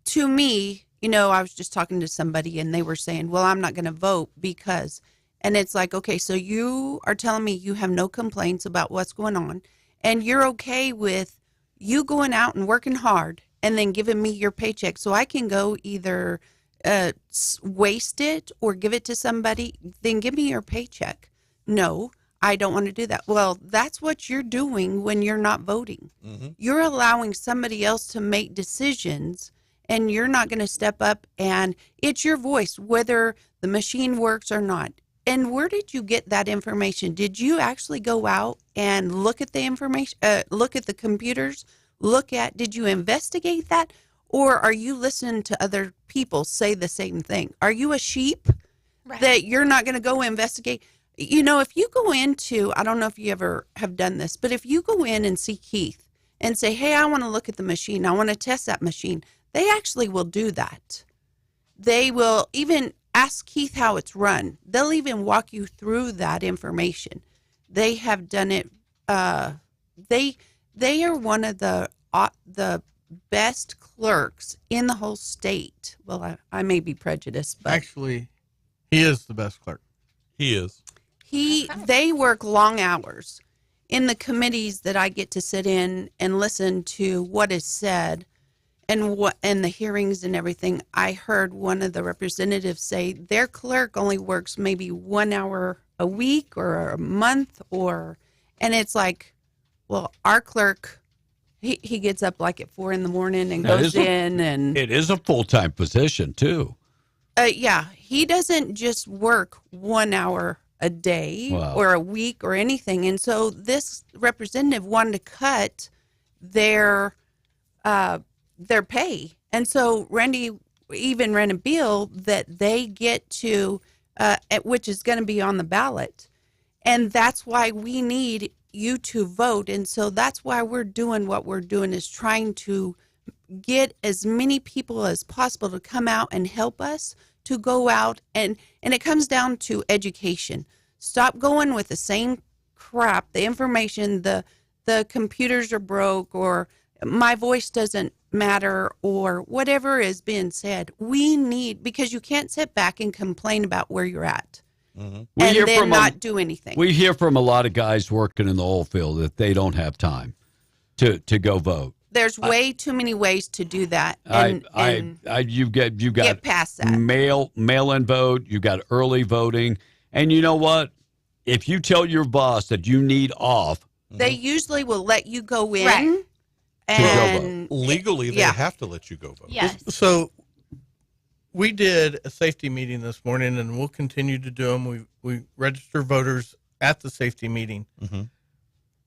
Speaker 6: To me, I was just talking to somebody and they were saying, well, I'm not going to vote because, and it's like, okay, so you are telling me you have no complaints about what's going on and you're okay with you going out and working hard and then giving me your paycheck so I can go either waste it or give it to somebody, then give me your paycheck. No, I don't want to do that. Well, that's what you're doing when you're not voting.
Speaker 26: Mm-hmm.
Speaker 6: You're allowing somebody else to make decisions and you're not going to step up and it's your voice, whether the machine works or not. And where did you get that information? Did you actually go out and look at the information, look at the computers, did you investigate that? Or are you listening to other people say the same thing? Are you a sheep that you're not going to go investigate? If you go into, I don't know if you ever have done this, but if you go in and see Keith and say, hey, I want to look at the machine, I want to test that machine, they actually will do that. They will even ask Keith how it's run. They'll even walk you through that information. They have done it. They are one of the best clerks in the whole state. Well, I may be prejudiced, but
Speaker 7: actually, he is the best clerk.
Speaker 26: He is.
Speaker 6: They work long hours in the committees that I get to sit in and listen to what is said. And the hearings and everything, I heard one of the representatives say their clerk only works maybe 1 hour a week or a month, and it's like, well, our clerk, he gets up like at 4 a.m. and goes in, and
Speaker 24: it is a full-time position too.
Speaker 6: Yeah, he doesn't just work 1 hour a day or a week or anything, and so this representative wanted to cut their pay. And so Randy even ran a bill that they get to, which is going to be on the ballot. And that's why we need you to vote. And so that's why we're doing what we're doing, is trying to get as many people as possible to come out and help us to go out. And it comes down to education. Stop going with the same crap, the information, the computers are broke, or my voice doesn't matter, or whatever is being said. We need, because you can't sit back and complain about where you're at and then not do anything.
Speaker 24: We hear from a lot of guys working in the oil field that they don't have time to go vote.
Speaker 6: There's way too many ways to do that.
Speaker 24: You've got
Speaker 6: get past that.
Speaker 24: Mail-in vote. You got early voting, and you know what? If you tell your boss that you need off,
Speaker 6: they usually will let you go in.
Speaker 2: Right.
Speaker 6: And
Speaker 26: legally, they have to let you go vote.
Speaker 2: Yes.
Speaker 7: So we did a safety meeting this morning, and we'll continue to do them. We register voters at the safety meeting.
Speaker 26: Mm-hmm.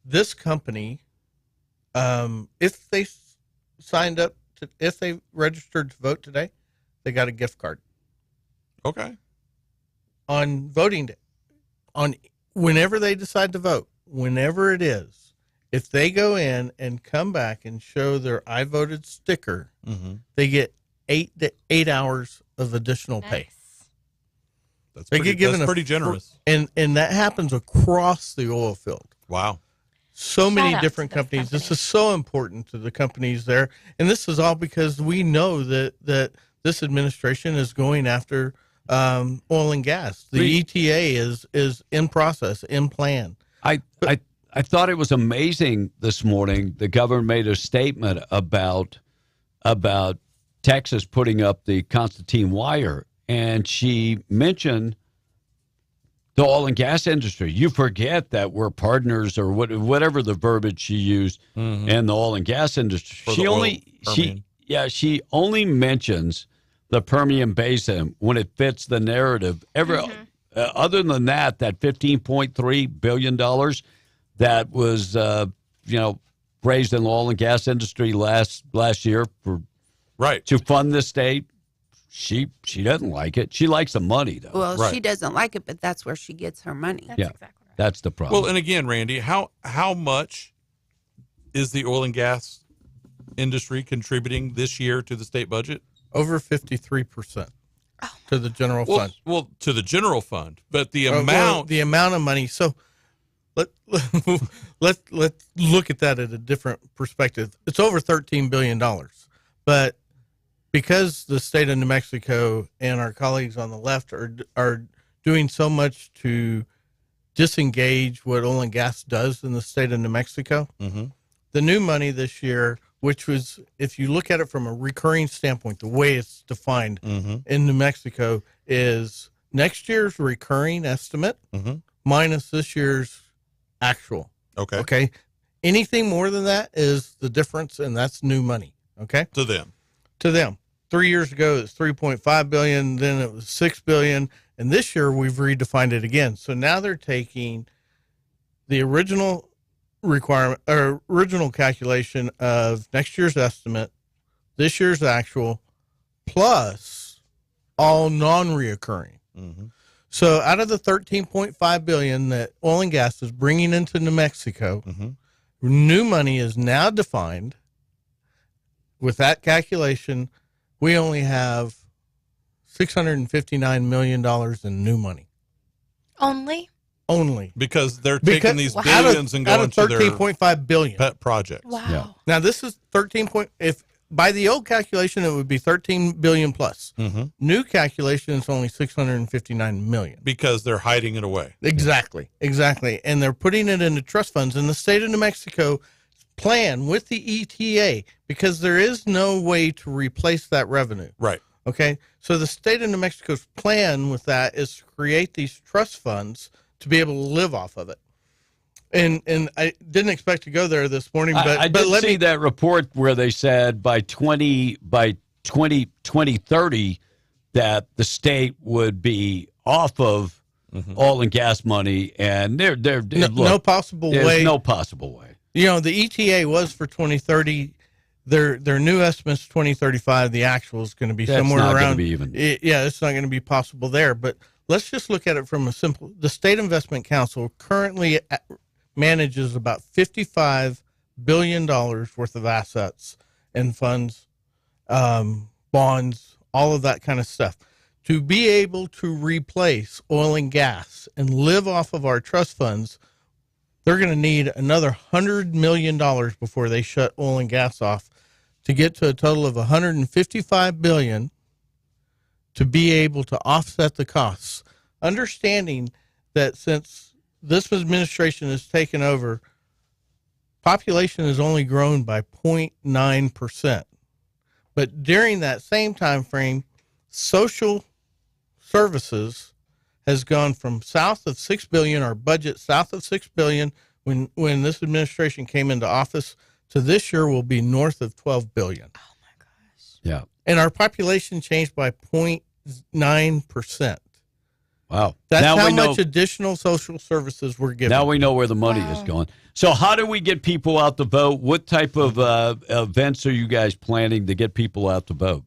Speaker 7: This company, if they signed up, if they registered to vote today, they got a gift card.
Speaker 26: Okay.
Speaker 7: On voting day, on whenever they decide to vote, whenever it is, if they go in and come back and show their I voted sticker, they get 8 hours of additional pay.
Speaker 26: That's pretty generous.
Speaker 7: And that happens across the oil field.
Speaker 26: Wow.
Speaker 7: So many different companies. This is so important to the companies there. And this is all because we know that this administration is going after oil and gas. The ETA is in process, in plan.
Speaker 24: I thought it was amazing this morning. The governor made a statement about Texas putting up the Constantine wire, and she mentioned the oil and gas industry. You forget that we're partners, or whatever the verbiage she used, in the oil and gas industry. She only mentions the Permian Basin when it fits the narrative. Other than that $15.3 billion that was raised in the oil and gas industry last year to fund the state. She doesn't like it. She likes the money, though.
Speaker 6: Well, she doesn't like it, but that's where she gets her money.
Speaker 24: That's the problem.
Speaker 26: Well, and again, Randy, how much is the oil and gas industry contributing this year to the state budget?
Speaker 7: Over 53% to the general fund.
Speaker 26: Well, to the general fund, but the amount
Speaker 7: of money. So let's look at that at a different perspective. It's over $13 billion, but because the state of New Mexico and our colleagues on the left are doing so much to disengage what oil and gas does in the state of New Mexico, the new money this year, which was, if you look at it from a recurring standpoint, the way it's defined in New Mexico is next year's recurring estimate minus this year's actual. Okay. Anything more than that is the difference, and that's new money. Okay.
Speaker 26: To them.
Speaker 7: 3 years ago, it's $3.5 billion. Then it was $6 billion. And this year we've redefined it again. So now they're taking the original requirement or original calculation of next year's estimate, this year's actual, plus all non-reoccurring. So out of the $13.5 billion that oil and gas is bringing into New Mexico, new money is now defined. With that calculation, we only have $659 million in new money. Only.
Speaker 26: Because they're taking these billions and going to their
Speaker 7: $13.5 billion
Speaker 26: pet projects.
Speaker 7: Wow. Yeah. Now this is 13 point. If by the old calculation, it would be 13 billion plus. New calculation is only 659 million
Speaker 26: because they're hiding it away.
Speaker 7: Exactly. And they're putting it into trust funds. And the state of New Mexico plan with the ETA, because there is no way to replace that revenue.
Speaker 26: Right.
Speaker 7: Okay. So the state of New Mexico's plan with that is to create these trust funds to be able to live off of it. And I didn't expect to go there this morning, but
Speaker 24: I did see that report where they said by 2030 that the state would be off of oil and gas money, and
Speaker 7: no possible way.
Speaker 24: There's no possible way.
Speaker 7: You know, the ETA was for 2030. Their new estimate's 2035. The actual is going to be somewhere around. It's not going to be even. It's not going to be possible there. But let's just look at it from a simple. The State Investment Council currently manages about $55 billion worth of assets and funds, bonds, all of that kind of stuff. To be able to replace oil and gas and live off of our trust funds, they're going to need another $100 million before they shut oil and gas off to get to a total of $155 billion to be able to offset the costs. Understanding that since this administration has taken over, population has only grown by 0.9%. But during that same time frame, social services has gone from south of $6 billion, our budget south of $6 billion when this administration came into office, to this year will be north of $12 billion.
Speaker 6: Oh my gosh.
Speaker 24: Yeah.
Speaker 7: And our population changed by 0.9%.
Speaker 24: Wow.
Speaker 7: That's now how much additional social services we're giving.
Speaker 24: Now we know where the money is going. So how do we get people out to vote? What type of events are you guys planning to get people out to vote?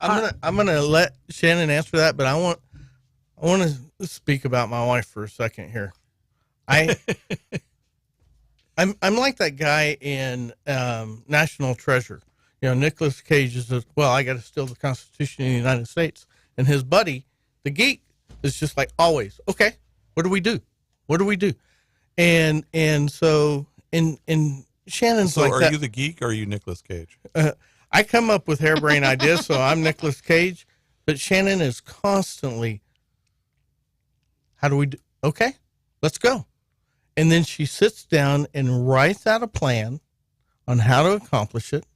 Speaker 7: I'm gonna let Shannon answer that, but I want to speak about my wife for a second here. I'm like that guy in National Treasure. You know, Nicolas Cage says, "Well, I got to steal the Constitution of the United States," and his buddy, the geek, is just like, always, okay, what do we do? And so in Shannon's
Speaker 26: so
Speaker 7: like
Speaker 26: are
Speaker 7: that.
Speaker 26: You the geek or are you Nicolas Cage?
Speaker 7: I come up with harebrained ideas, so I'm Nicolas Cage, but Shannon is constantly, how do we do? Okay, let's go. And then she sits down and writes out a plan on how to accomplish it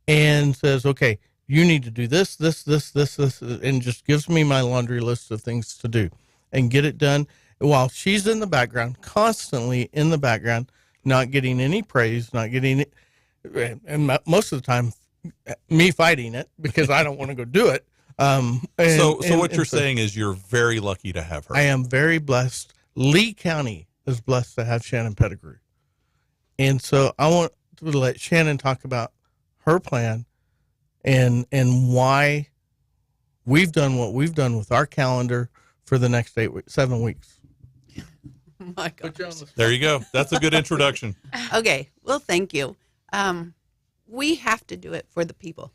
Speaker 7: and says, okay, you need to do this, and just gives me my laundry list of things to do and get it done while she's in the background, constantly in the background, not getting any praise, not getting it. And most of the time, me fighting it because I don't want to go do it.
Speaker 26: So what you're saying is you're very lucky to have her.
Speaker 7: I am very blessed. Lee County is blessed to have Shannon Pettigrew. And so I want to let Shannon talk about her plan and why we've done what we've done with our calendar for the next 7 weeks.
Speaker 6: My gosh.
Speaker 26: There you go. That's a good introduction.
Speaker 6: Okay. Well, thank you. We have to do it for the people.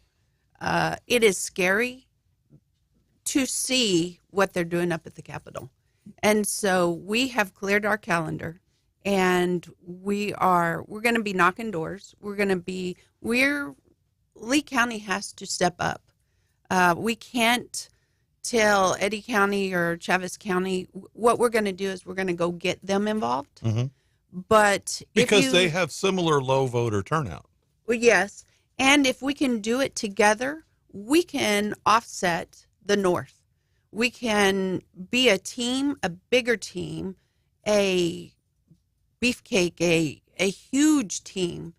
Speaker 6: It is scary to see what they're doing up at the Capitol. And so we have cleared our calendar, and we're going to be knocking doors. Lee County has to step up. We can't tell Eddy County or Chaves County. What we're going to do is we're going to go get them involved.
Speaker 26: Mm-hmm.
Speaker 6: But
Speaker 26: because they have similar low voter turnout.
Speaker 6: Well, yes. And if we can do it together, we can offset the North. We can be a team, a bigger team, a beefcake, a huge team,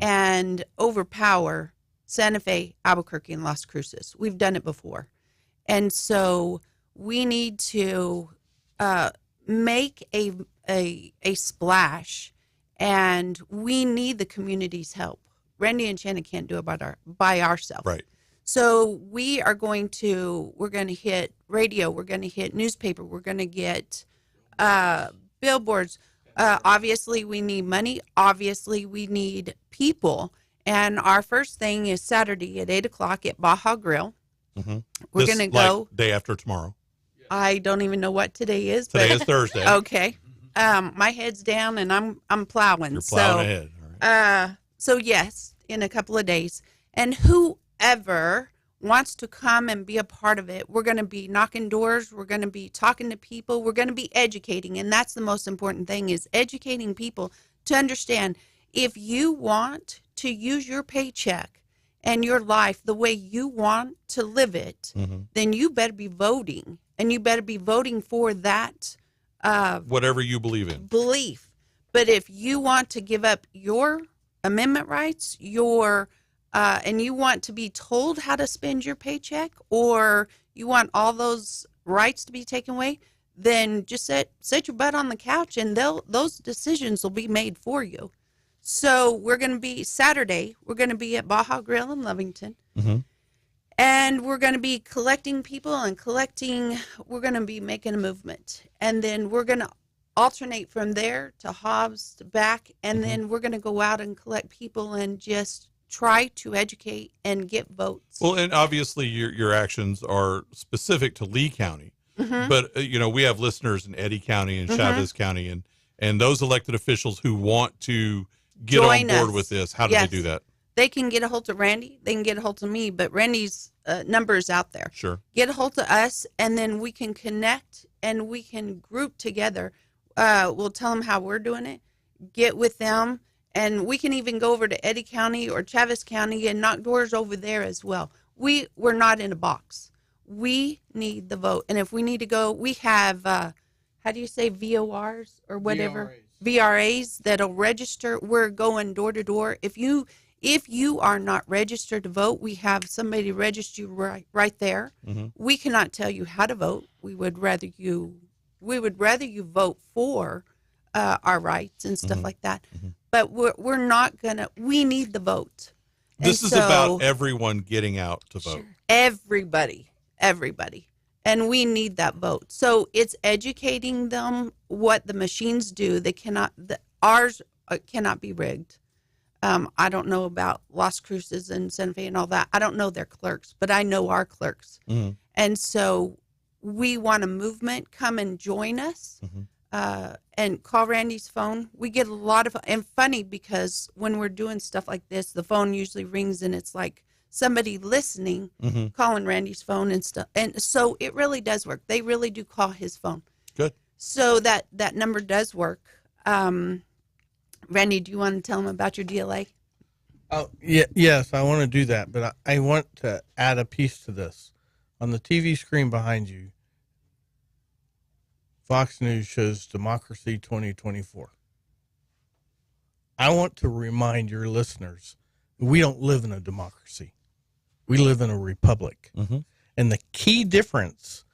Speaker 6: and overpower Santa Fe, Albuquerque, and Las Cruces. We've done it before. And so we need to make a splash, and we need the community's help. Randy and Shannon can't do it by ourselves.
Speaker 26: Right.
Speaker 6: So we're going to hit radio, we're going to hit newspaper, we're going to get billboards. Obviously, we need money. Obviously, we need people. And our first thing is Saturday at 8 o'clock at Baja Grill.
Speaker 26: Mm-hmm.
Speaker 6: We're going to go.
Speaker 26: Day after tomorrow.
Speaker 6: I don't even know what today is.
Speaker 26: Today is Thursday.
Speaker 6: Okay. My head's down and I'm plowing.
Speaker 26: You're plowing ahead. All right.
Speaker 6: So yes, in a couple of days. And whoever wants to come and be a part of it, we're going to be knocking doors. We're going to be talking to people. We're going to be educating. And that's the most important thing, is educating people to understand, if you want to use your paycheck and your life the way you want to live it, then you better be voting, and you better be voting for that
Speaker 26: whatever you believe in.
Speaker 6: But if you want to give up your amendment rights, and you want to be told how to spend your paycheck, or you want all those rights to be taken away, then just set your butt on the couch, and those decisions will be made for you. So we're going to be Saturday. We're going to be at Baja Grill in Lovington.
Speaker 26: Mm-hmm.
Speaker 6: And we're going to be collecting people we're going to be making a movement. And then we're going to alternate from there to Hobbs to back. And then we're going to go out and collect people and just try to educate and get votes.
Speaker 26: Well, and obviously your actions are specific to Lee County. Mm-hmm. But, we have listeners in Eddy County and Chaves County and those elected officials who want to get on board with this. How do they do that?
Speaker 6: They can get a hold of Randy. They can get a hold of me, but Randy's number is out there.
Speaker 26: Sure.
Speaker 6: Get a hold of us, and then we can connect, and we can group together. We'll tell them how we're doing it, get with them, and we can even go over to Eddy County or Chaves County and knock doors over there as well. We're not in a box. We need the vote. And if we need to go, we have, how do you say, VORs or whatever? VRAs that'll register. We're going door to door. If you are not registered to vote, we have somebody register you right there. Mm-hmm. We cannot tell you how to vote. We would rather you vote for our rights and stuff like that. Mm-hmm. But we're not gonna. We need the vote.
Speaker 26: This is about everyone getting out to vote.
Speaker 6: Everybody, and we need that vote. So it's educating them what the machines do. Ours cannot be rigged. I don't know about Las Cruces and Santa Fe and all that. I don't know their clerks, but I know our clerks. Mm-hmm. And so we want a movement. Come and join us, and call Randy's phone. We get a lot of, and funny because when we're doing stuff like this, the phone usually rings and it's like somebody listening, calling Randy's phone and stuff. And so it really does work. They really do call his phone.
Speaker 26: Good.
Speaker 6: So that number does work. Randy, do you want to tell them about your DLA?
Speaker 7: Oh, yeah, yes, I want to do that, but I want to add a piece to this. On the TV screen behind you, Fox News shows Democracy 2024. I want to remind your listeners, we don't live in a democracy. We live in a republic.
Speaker 26: Mm-hmm.
Speaker 7: And the key difference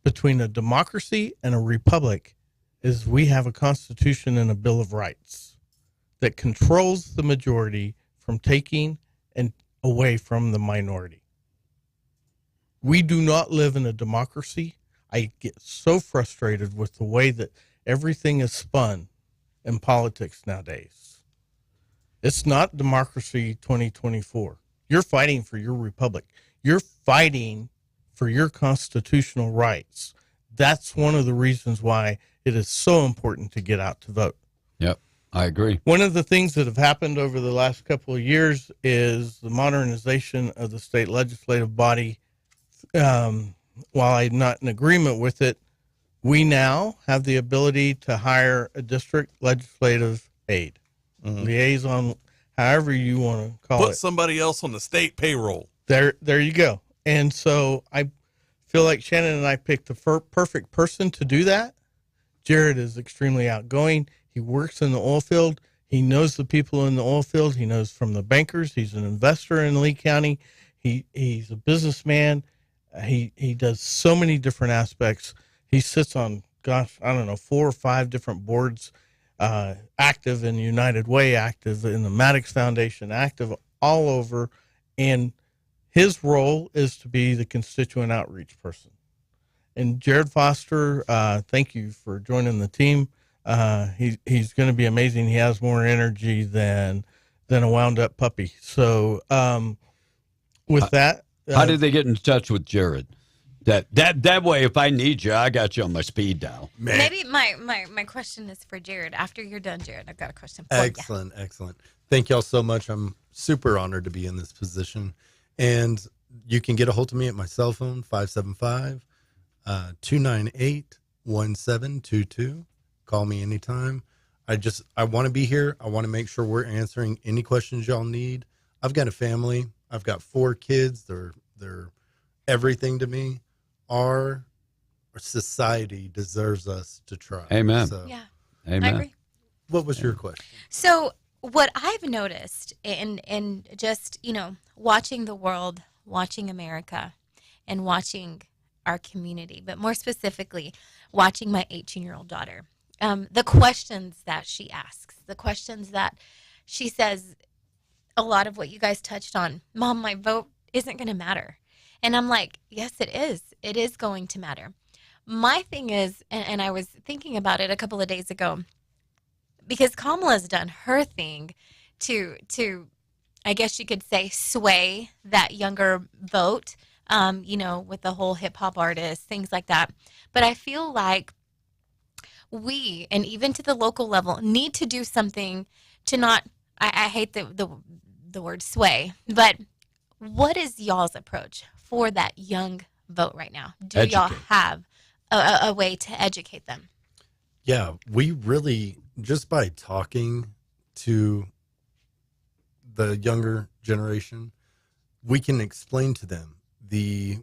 Speaker 7: between a democracy and a republic is we have a constitution and a Bill of Rights that controls the majority from taking and away from the minority. We do not live in a democracy. I get so frustrated with the way that everything is spun in politics nowadays. It's not democracy 2024. You're fighting for your republic. You're fighting for your constitutional rights. That's one of the reasons why it is so important to get out to vote.
Speaker 24: Yep, I agree.
Speaker 7: One of the things that have happened over the last couple of years is the modernization of the state legislative body. While I'm not in agreement with it, we now have the ability to hire a district legislative aide, liaison, however you want to call it.
Speaker 26: Put somebody else on the state payroll.
Speaker 7: There you go. And so I feel like Shannon and I picked the perfect person to do that. Jared is extremely outgoing. He works in the oil field. He knows the people in the oil field. He knows from the bankers. He's an investor in Lee County. He's a businessman. He does so many different aspects. He sits on, 4 or 5 different boards, active in United Way, active in the Maddox Foundation, active all over. And his role is to be the constituent outreach person. And Jared Foster, thank you for joining the team. He's going to be amazing. He has more energy than a wound up puppy. So with that.
Speaker 24: How did they get in touch with Jared? That way, if I need you, I got you on my speed dial.
Speaker 2: Maybe my question is for Jared. After you're done, Jared, I've got a question for you.
Speaker 3: Excellent. Thank y'all so much. I'm super honored to be in this position. And you can get a hold of me at my cell phone, 575-298-1722. Call me anytime. I want to be here. I want to make sure we're answering any questions y'all need. I've got a family. I've got 4 kids. They're everything to me. Our society deserves us to try.
Speaker 24: Amen.
Speaker 3: So,
Speaker 2: yeah.
Speaker 24: Amen.
Speaker 2: I agree.
Speaker 3: What was your question?
Speaker 2: So what I've noticed in just, watching the world, watching America, and watching our community, but more specifically, watching my 18-year-old daughter, the questions that she asks, the questions that she says, a lot of what you guys touched on, Mom, my vote isn't going to matter. And I'm like, yes, it is. It is going to matter. My thing is, and I was thinking about it a couple of days ago, because Kamala's done her thing to I guess you could say, sway that younger vote, with the whole hip hop artists, things like that. But I feel like we, and even to the local level, need to do something to not, I hate the word sway, but what is y'all's approach for that young vote right now? Do y'all have a way to educate them?
Speaker 3: Yeah, we really, just by talking to the younger generation, we can explain to them the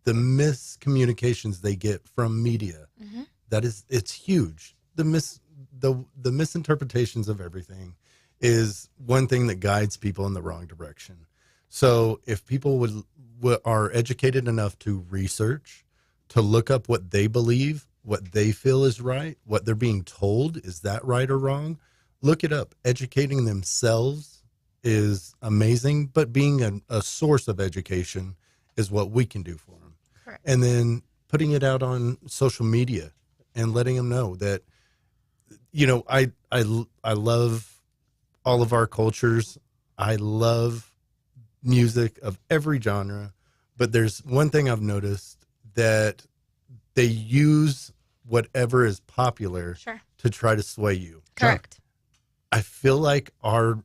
Speaker 3: miscommunications they get from media. Mm-hmm. It's huge. The misinterpretations of everything is one thing that guides people in the wrong direction. So if people are educated enough to research, to look up what they believe, what they feel is right, what they're being told, is that right or wrong? Look it up. Educating themselves is amazing, but being a source of education is what we can do for them. Correct. And then putting it out on social media and letting them know that, I love all of our cultures. I love music of every genre, but there's one thing I've noticed, that they use whatever is popular to try to sway you.
Speaker 2: Correct.
Speaker 3: I feel like our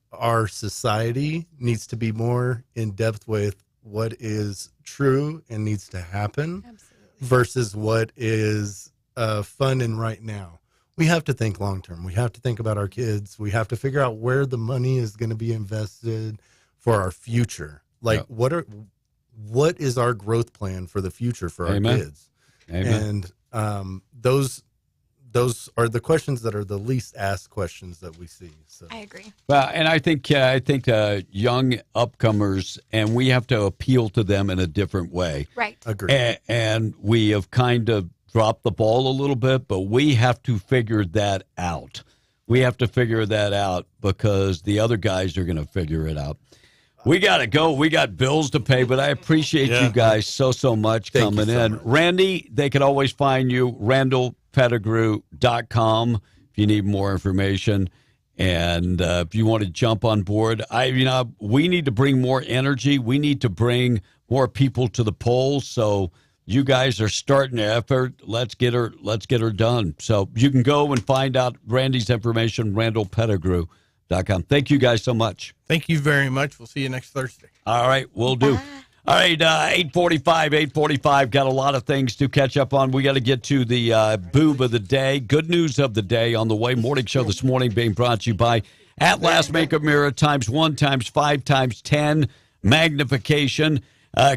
Speaker 3: society needs to be more in depth with what is true and needs to happen. Absolutely. Versus what is fun and right now. we have to think long term. We have to think about our kids. We have to figure out where the money is going to be invested for our future. Like, what is our growth plan for the future for our kids?
Speaker 24: Amen.
Speaker 3: And those are the questions that are the least asked questions that we see. So
Speaker 2: I agree.
Speaker 24: Well, and I think young upcomers, and we have to appeal to them in a different way.
Speaker 2: Right.
Speaker 3: Agree.
Speaker 24: And we have kind of dropped the ball a little bit, but we have to figure that out. We have to figure that out because the other guys are going to figure it out. We got to go. We got bills to pay, but I appreciate you guys so much coming in. Much. Randy, they can always find you, randallpettigrew.com if you need more information. And if you want to jump on board, we need to bring more energy. We need to bring more people to the polls. So you guys are starting the effort. Let's get her done. So you can go and find out Randy's information, randallpettigrew.com. Thank you guys so much.
Speaker 7: Thank you very much. We'll see you next Thursday.
Speaker 24: All right, we'll do. All right, 8:45. Got a lot of things to catch up on. We got to get to the boob of the day. Good news of the day on the way. Morning show this morning being brought to you by Atlas Makeup Mirror ×1 ×5 ×10 magnification.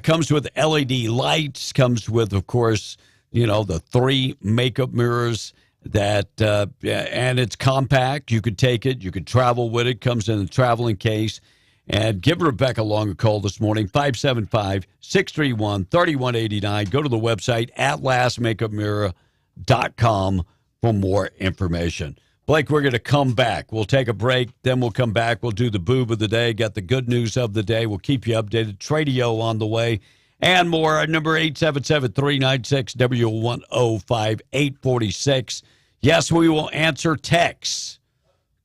Speaker 24: Comes with LED lights. Comes with, of course, the 3 makeup mirrors. And it's compact. You could take it. You could travel with it. Comes in a traveling case. And give Rebecca Long a call this morning, 575-631-3189. Go to the website, atlasmakeupmirror.com for more information. Blake, we're going to come back. We'll take a break. Then we'll come back. We'll do the boob of the day. Got the good news of the day. We'll keep you updated. Tradio on the way. And more. Our number 877-396-W105, 846. Yes, we will answer texts.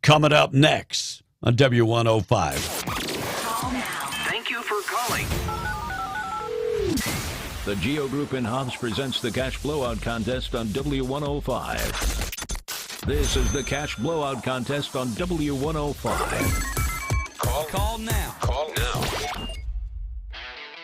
Speaker 24: Coming up next on W105.
Speaker 28: Call now. Thank you for calling.
Speaker 15: The Geo Group in Hobbs presents the Cash Blowout Contest on W105. This is the Cash Blowout Contest on W105.
Speaker 28: Call now. Call now.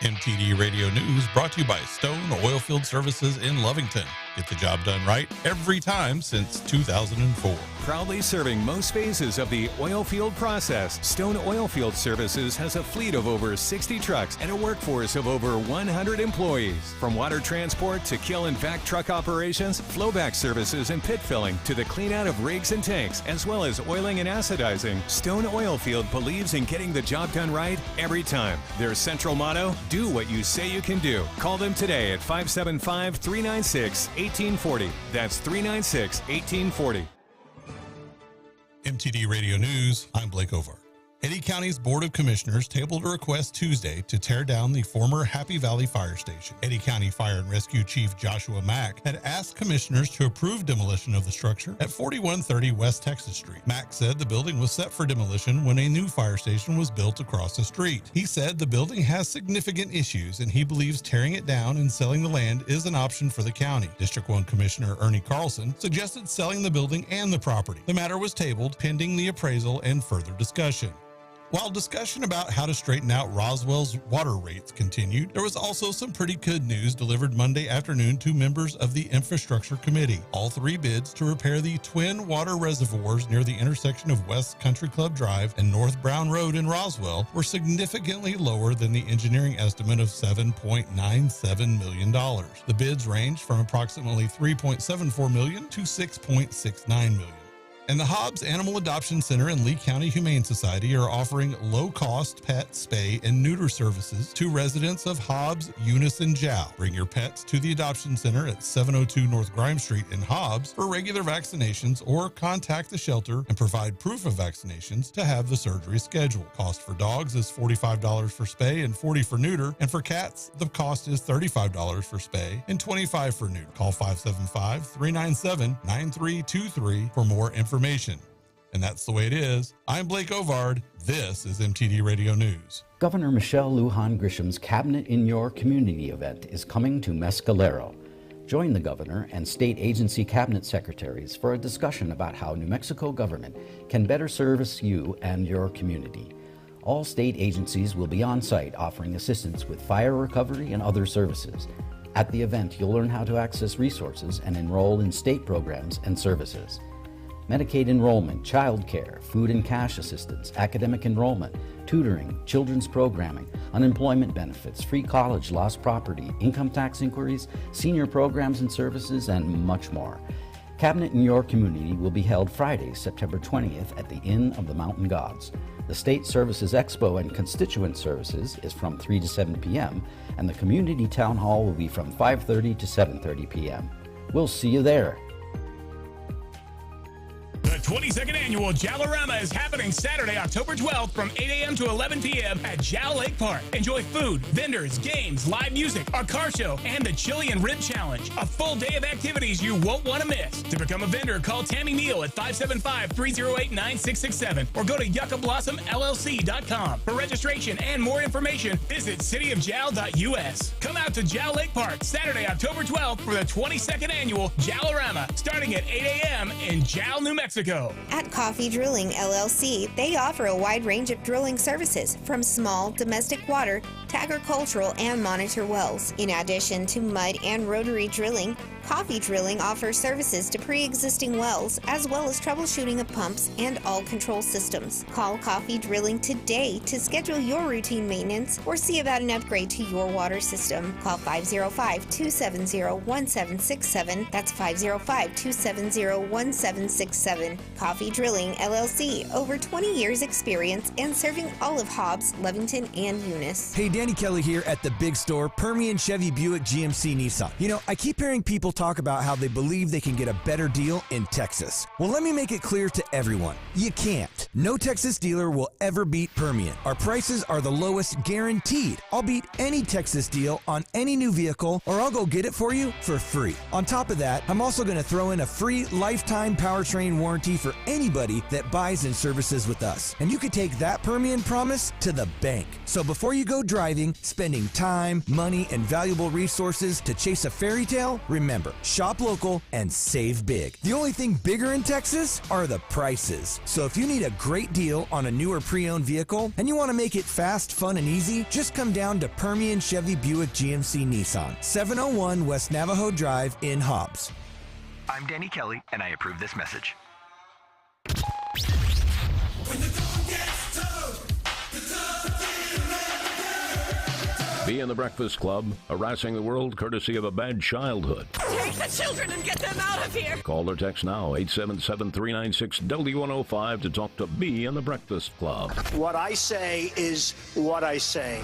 Speaker 25: MTD Radio News brought to you by Stone Oilfield Services in Lovington. Get the job done right every time since 2004.
Speaker 8: Proudly serving most phases of the oil field process, Stone Oilfield Services has a fleet of over 60 trucks and a workforce of over 100 employees. From water transport to kill and vac truck operations, flowback services and pit filling to the clean out of rigs and tanks, as well as oiling and acidizing, Stone Oilfield believes in getting the job done right every time. Their central motto, do what you say you can do. Call them today at 575-396-1840. That's 396-1840.
Speaker 25: MTD Radio News, I'm Blake Ovart. Eddy County's Board of Commissioners tabled a request Tuesday to tear down the former Happy Valley Fire Station. Eddy County Fire and Rescue Chief Joshua Mack had asked commissioners to approve demolition of the structure at 4130 West Texas Street. Mack said the building was set for demolition when a new fire station was built across the street. He said the building has significant issues and he believes tearing it down and selling the land is an option for the county. District 1 Commissioner Ernie Carlson suggested selling the building and the property. The matter was tabled pending the appraisal and further discussion. While discussion about how to straighten out Roswell's water rates continued, there was also some pretty good news delivered Monday afternoon to members of the Infrastructure Committee. All 3 bids to repair the twin water reservoirs near the intersection of West Country Club Drive and North Brown Road in Roswell were significantly lower than the engineering estimate of $7.97 million. The bids ranged from approximately $3.74 million to $6.69 million. And the Hobbs Animal Adoption Center and Lee County Humane Society are offering low-cost pet spay and neuter services to residents of Hobbs, Eunice, and Jow. Bring your pets to the Adoption Center at 702 North Grime Street in Hobbs for regular vaccinations or contact the shelter and provide proof of vaccinations to have the surgery scheduled. Cost for dogs is $45 for spay and $40 for neuter, and for cats, the cost is $35 for spay and $25 for neuter. Call 575-397-9323 for more information. And that's the way it is. I'm Blake Ovard. This is MTD Radio News.
Speaker 9: Governor Michelle Lujan Grisham's Cabinet in Your Community event is coming to Mescalero. Join the governor and state agency cabinet secretaries for a discussion about how New Mexico government can better service you and your community. All state agencies will be on site offering assistance with fire recovery and other services. At the event, you'll learn how to access resources and enroll in state programs and services. Medicaid enrollment, child care, food and cash assistance, academic enrollment, tutoring, children's programming, unemployment benefits, free college, lost property, income tax inquiries, senior programs and services, and much more. Cabinet in your community will be held Friday, September 20th at the Inn of the Mountain Gods. The State Services Expo and Constituent Services is from 3 to 7 p.m., and the Community Town Hall will be from 5:30 to 7:30 p.m. We'll see you there.
Speaker 10: The 22nd Annual Jalorama is happening Saturday, October 12th from 8 a.m. to 11 p.m. at Jal Lake Park. Enjoy food, vendors, games, live music, a car show, and the Chili and Rib Challenge. A full day of activities you won't want to miss. To become a vendor, call Tammy Neal at 575-308-9667 or go to yuccablossomllc.com. For registration and more information, visit cityofjal.us. Come out to Jal Lake Park Saturday, October 12th for the 22nd Annual Jalorama starting at 8 a.m. in Jal, New Mexico.
Speaker 19: At Coffee Drilling LLC, they offer a wide range of drilling services from small domestic water to agricultural and monitor wells. In addition to mud and rotary drilling, Coffee Drilling offers services to pre-existing wells as well as troubleshooting of pumps and all control systems. Call Coffee Drilling today to schedule your routine maintenance or see about an upgrade to your water system. Call 505-270-1767. That's 505-270-1767. Coffee Drilling LLC, over 20 years experience and serving all of Hobbs, Lovington, and Eunice.
Speaker 11: Hey, Danny Kelly here at the big store, Permian Chevy Buick GMC Nissan. You know, I keep hearing people talk about how they believe they can get a better deal in Texas. Well, let me make it clear to everyone. You can't. No Texas dealer will ever beat Permian. Our prices are the lowest guaranteed. I'll beat any Texas deal on any new vehicle, or I'll go get it for you for free. On top of that, I'm also going to throw in a free lifetime powertrain warranty for anybody that buys and services with us. And you can take that Permian promise to the bank. So before you go driving, spending time, money, and valuable resources to chase a fairy tale, remember, shop local and save big. The only thing bigger in Texas are the prices. So if you need a great deal on a new or pre-owned vehicle and you want to make it fast, fun, and easy, just come down to Permian Chevy Buick GMC Nissan, 701 West Navajo Drive in Hobbs.
Speaker 16: I'm Danny Kelly, and I approve this message.
Speaker 15: Be in the Breakfast Club, harassing the world courtesy of a bad childhood.
Speaker 17: Take the children and get them out of here.
Speaker 15: Call or text now, 877-396-W105 to talk to Be in the Breakfast Club.
Speaker 1: What I say is what I say.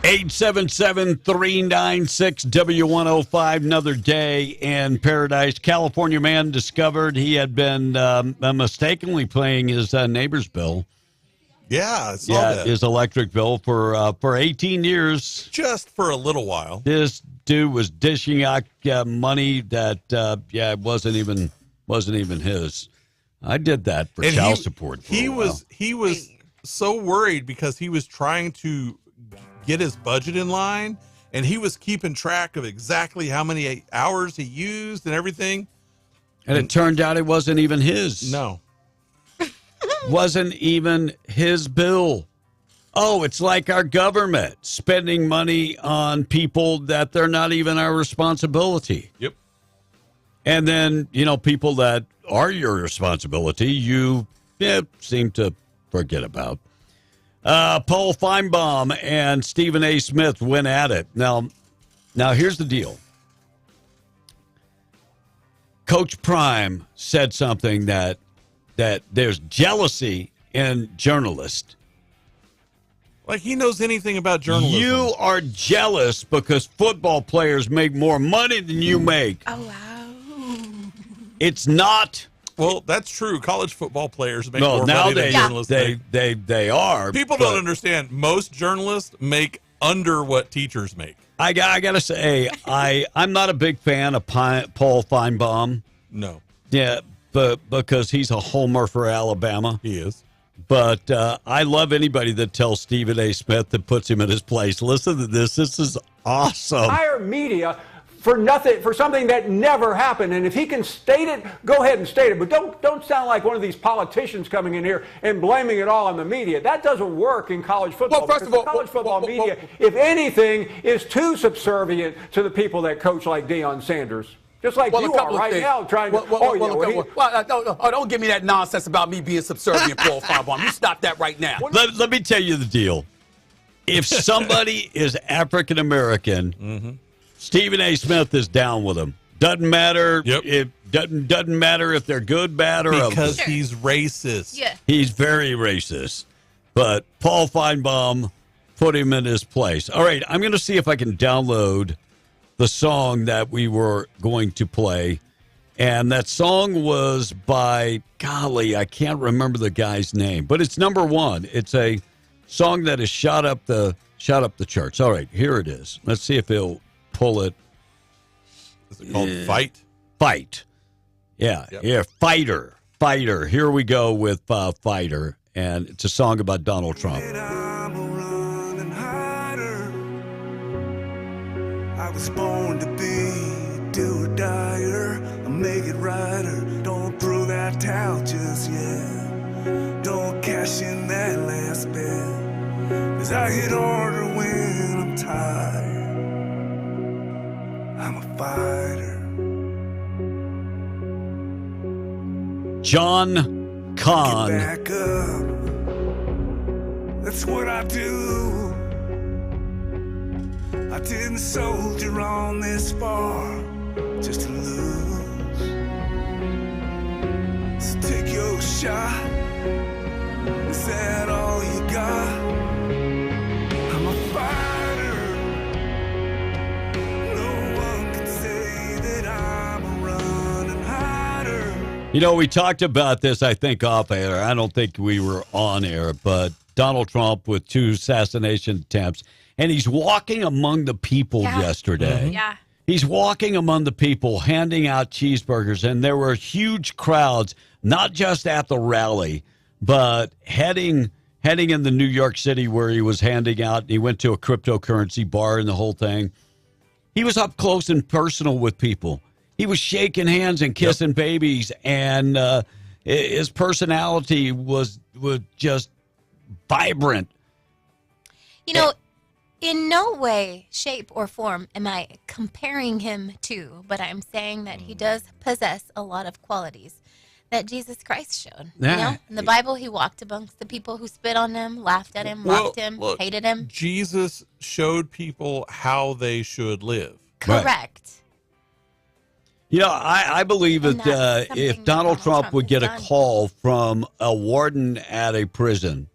Speaker 24: 877-396-W105. Another day in paradise. California man discovered he had been mistakenly playing his neighbor's bill.
Speaker 26: Yeah, I saw that.
Speaker 24: His electric bill for 18 years.
Speaker 26: Just for a little while.
Speaker 24: This dude was dishing out money that wasn't even his. I did that for child support.
Speaker 26: He was so worried because he was trying to get his budget in line, and he was keeping track of exactly how many hours he used and everything.
Speaker 24: And it turned out it wasn't even his.
Speaker 26: No.
Speaker 24: Wasn't even his bill. Oh, it's like our government spending money on people that they're not even our responsibility.
Speaker 26: Yep.
Speaker 24: And then, people that are your responsibility, you seem to forget about. Paul Feinbaum and Stephen A. Smith went at it. Now here's the deal. Coach Prime said something that there's jealousy in journalists.
Speaker 26: Like he knows anything about journalism.
Speaker 24: You are jealous because football players make more money than you make.
Speaker 17: Oh, wow.
Speaker 24: It's not.
Speaker 26: Well, that's true. College football players make more money than journalists make.
Speaker 24: They are.
Speaker 26: People don't understand. Most journalists make under what teachers make.
Speaker 24: I gotta say, I'm not a big fan of Paul Feinbaum.
Speaker 26: No.
Speaker 24: Yeah, but because he's a homer for Alabama.
Speaker 26: He is.
Speaker 24: But I love anybody that tells Stephen A. Smith that puts him in his place. Listen to this. This is awesome.
Speaker 20: Hire media for nothing, for something that never happened. And if he can state it, go ahead and state it. But don't sound like one of these politicians coming in here and blaming it all on the media. That doesn't work in college football. Well, first of all, college football media, if anything, is too subservient to the people that coach like Deion Sanders. Just like you are right now trying to.
Speaker 12: Don't give me that nonsense about me being subservient, Paul Finebaum. You stop that right now.
Speaker 24: Let me tell you the deal. If somebody is African American, Stephen A. Smith is down with them. Doesn't matter. It doesn't matter if they're good, bad, or
Speaker 26: because
Speaker 24: ugly.
Speaker 26: he's racist.
Speaker 2: Yeah.
Speaker 24: He's very racist. But Paul Finebaum put him in his place. All right, I'm going to see if I can download the song that we were going to play. And that song was by, golly, I can't remember the guy's name, but it's number one. It's a song that has shot up the charts. All right, here it is. Let's see if he'll pull it.
Speaker 26: Is it called Fight?
Speaker 24: Fight. Yeah, yeah, Fighter. Here we go with Fighter. And it's a song about Donald Trump.
Speaker 13: I was born to be do or dyer, a make it rider. Don't throw that towel just yet. Don't cash in that last bet. 'Cause I hit harder when I'm tired. I'm a fighter.
Speaker 24: John Kahn.
Speaker 13: Get back up. That's what I do. I didn't soldier on this far just to lose. So take your shot. Is that all you got? I'm a fighter. No one can say that I'm a running hider.
Speaker 24: You know, we talked about this, I think, off air. I don't think we were on air, but Donald Trump with 2 assassination attempts. And he's walking among the people yesterday.
Speaker 2: Yeah.
Speaker 24: He's walking among the people, handing out cheeseburgers. And there were huge crowds, not just at the rally, but heading in the New York City where he was handing out. He went to a cryptocurrency bar and the whole thing. He was up close and personal with people. He was shaking hands and kissing babies. And his personality was just vibrant.
Speaker 2: You know, in no way, shape, or form am I comparing him to, but I'm saying that he does possess a lot of qualities that Jesus Christ showed.
Speaker 26: Yeah.
Speaker 2: You know, in the Bible, he walked amongst the people who spit on him, laughed at him, mocked him,
Speaker 26: look,
Speaker 2: hated him.
Speaker 26: Jesus showed people how they should live.
Speaker 2: Correct.
Speaker 24: You know, I believe that if Donald Trump would get a call from a warden at a prison,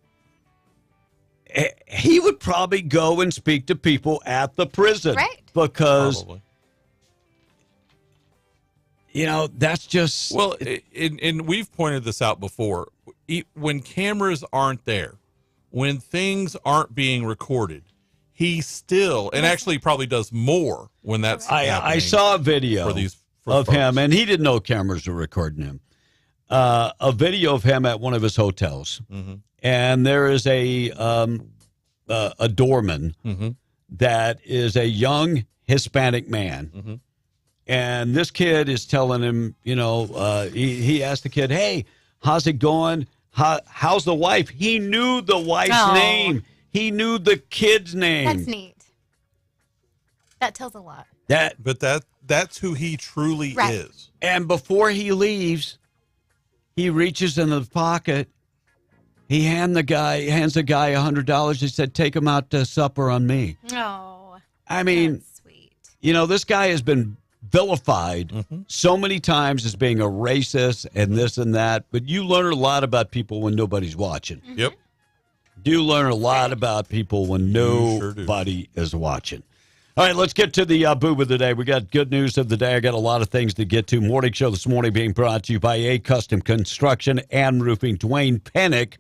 Speaker 24: he would probably go and speak to people at the prison.
Speaker 2: Right.
Speaker 24: Because,
Speaker 26: Probably.
Speaker 24: you know, that's just...
Speaker 26: Well, and we've pointed this out before. When cameras aren't there, when things aren't being recorded, he still, and actually probably does more when that's happening.
Speaker 24: I saw a video of
Speaker 26: folks.
Speaker 24: him, and he didn't know cameras were recording him. A video of him at one of his hotels.
Speaker 26: Mm-hmm.
Speaker 24: And there is a doorman
Speaker 26: Mm-hmm.
Speaker 24: that is a young Hispanic man.
Speaker 26: Mm-hmm.
Speaker 24: And this kid is telling him, you know, he asked the kid, hey, how's it going? How's the wife? He knew the wife's name. He knew the kid's name.
Speaker 2: That's neat. That tells a lot.
Speaker 26: That's who he truly is.
Speaker 24: And before he leaves, he reaches in the pocket. He hands the guy $100. He said, take him out to supper on me.
Speaker 2: Oh.
Speaker 24: I mean, you know, this guy has been vilified so many times as being a racist and this and that, but you learn a lot about people when nobody's watching.
Speaker 26: Yep.
Speaker 24: You learn a lot about people when nobody is watching. All right, let's get to the boob of the day. We got good news of the day. I got a lot of things to get to. Morning show this morning being brought to you by A Custom Construction and Roofing. Dwayne Pennick,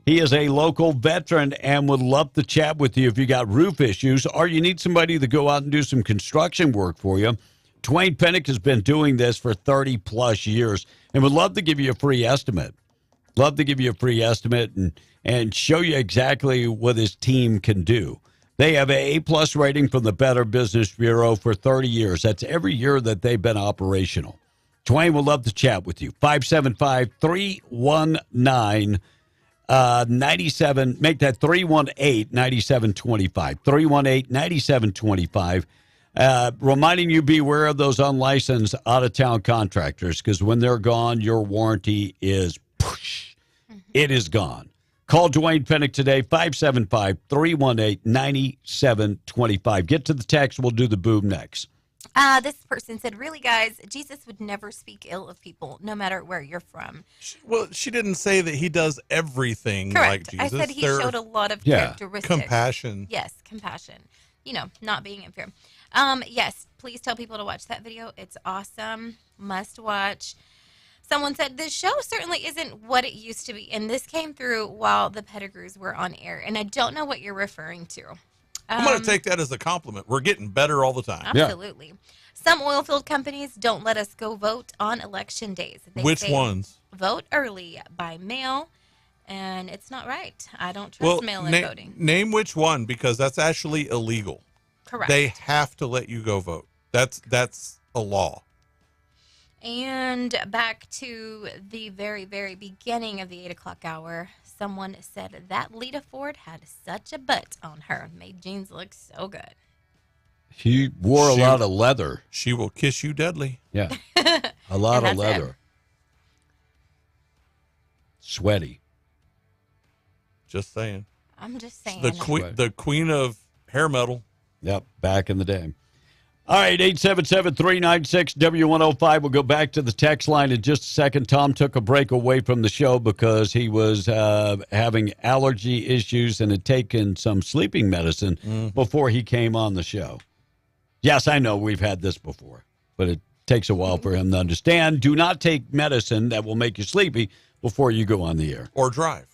Speaker 24: he is a local veteran and would love to chat with you if you got roof issues or you need somebody to go out and do some construction work for you. Dwayne Pennick has been doing this for 30-plus years and would love to give you a free estimate. Love to give you a free estimate and show you exactly what his team can do. They have an A-plus rating from the Better Business Bureau for 30 years. That's every year that they've been operational. Dwayne would love to chat with you. 575-319-97. Make that 318-9725. 318-9725. Reminding you, beware of those unlicensed out-of-town contractors, because when they're gone, your warranty is it is gone. Call Dwayne Pennick today, 575-318-9725. Get to the text. We'll do the boob next.
Speaker 2: This person said, really, guys, Jesus would never speak ill of people, no matter where you're from.
Speaker 26: Well, she didn't say that he does everything like
Speaker 2: Correct.
Speaker 26: Jesus.
Speaker 2: I said he showed a lot of characteristics.
Speaker 26: Compassion.
Speaker 2: Yes, compassion. Not being unfair. Yes, please tell people to watch that video. It's awesome. Must watch. Someone said, this show certainly isn't what it used to be. And this came through while the Pettigrews were on air. And I don't know what you're referring to.
Speaker 26: I'm going to take that as a compliment. We're getting better all the time.
Speaker 2: Absolutely. Some oil field companies don't let us go vote on election days. They
Speaker 26: Which
Speaker 2: say
Speaker 26: ones?
Speaker 2: Vote early by mail. And it's not right. I don't trust mail-in voting.
Speaker 26: Name which one, because that's actually illegal.
Speaker 2: Correct.
Speaker 26: They have to let you go vote. That's a law.
Speaker 2: And back to the very, very beginning of the 8 o'clock hour, someone said that Lita Ford had such a butt on her. Made jeans look so good.
Speaker 24: She wore a lot of leather.
Speaker 26: She will kiss you deadly.
Speaker 24: Yeah. A lot of
Speaker 2: And that's
Speaker 24: leather. Sweaty.
Speaker 26: Just saying.
Speaker 2: I'm just saying.
Speaker 26: The queen of hair metal.
Speaker 24: Yep, back in the day. All right, 877-396-W105. We'll go back to the text line in just a second. Tom took a break away from the show because he was having allergy issues and had taken some sleeping medicine before he came on the show. Yes, I know we've had this before, but it takes a while for him to understand. Do not take medicine that will make you sleepy before you go on the air.
Speaker 26: Or drive.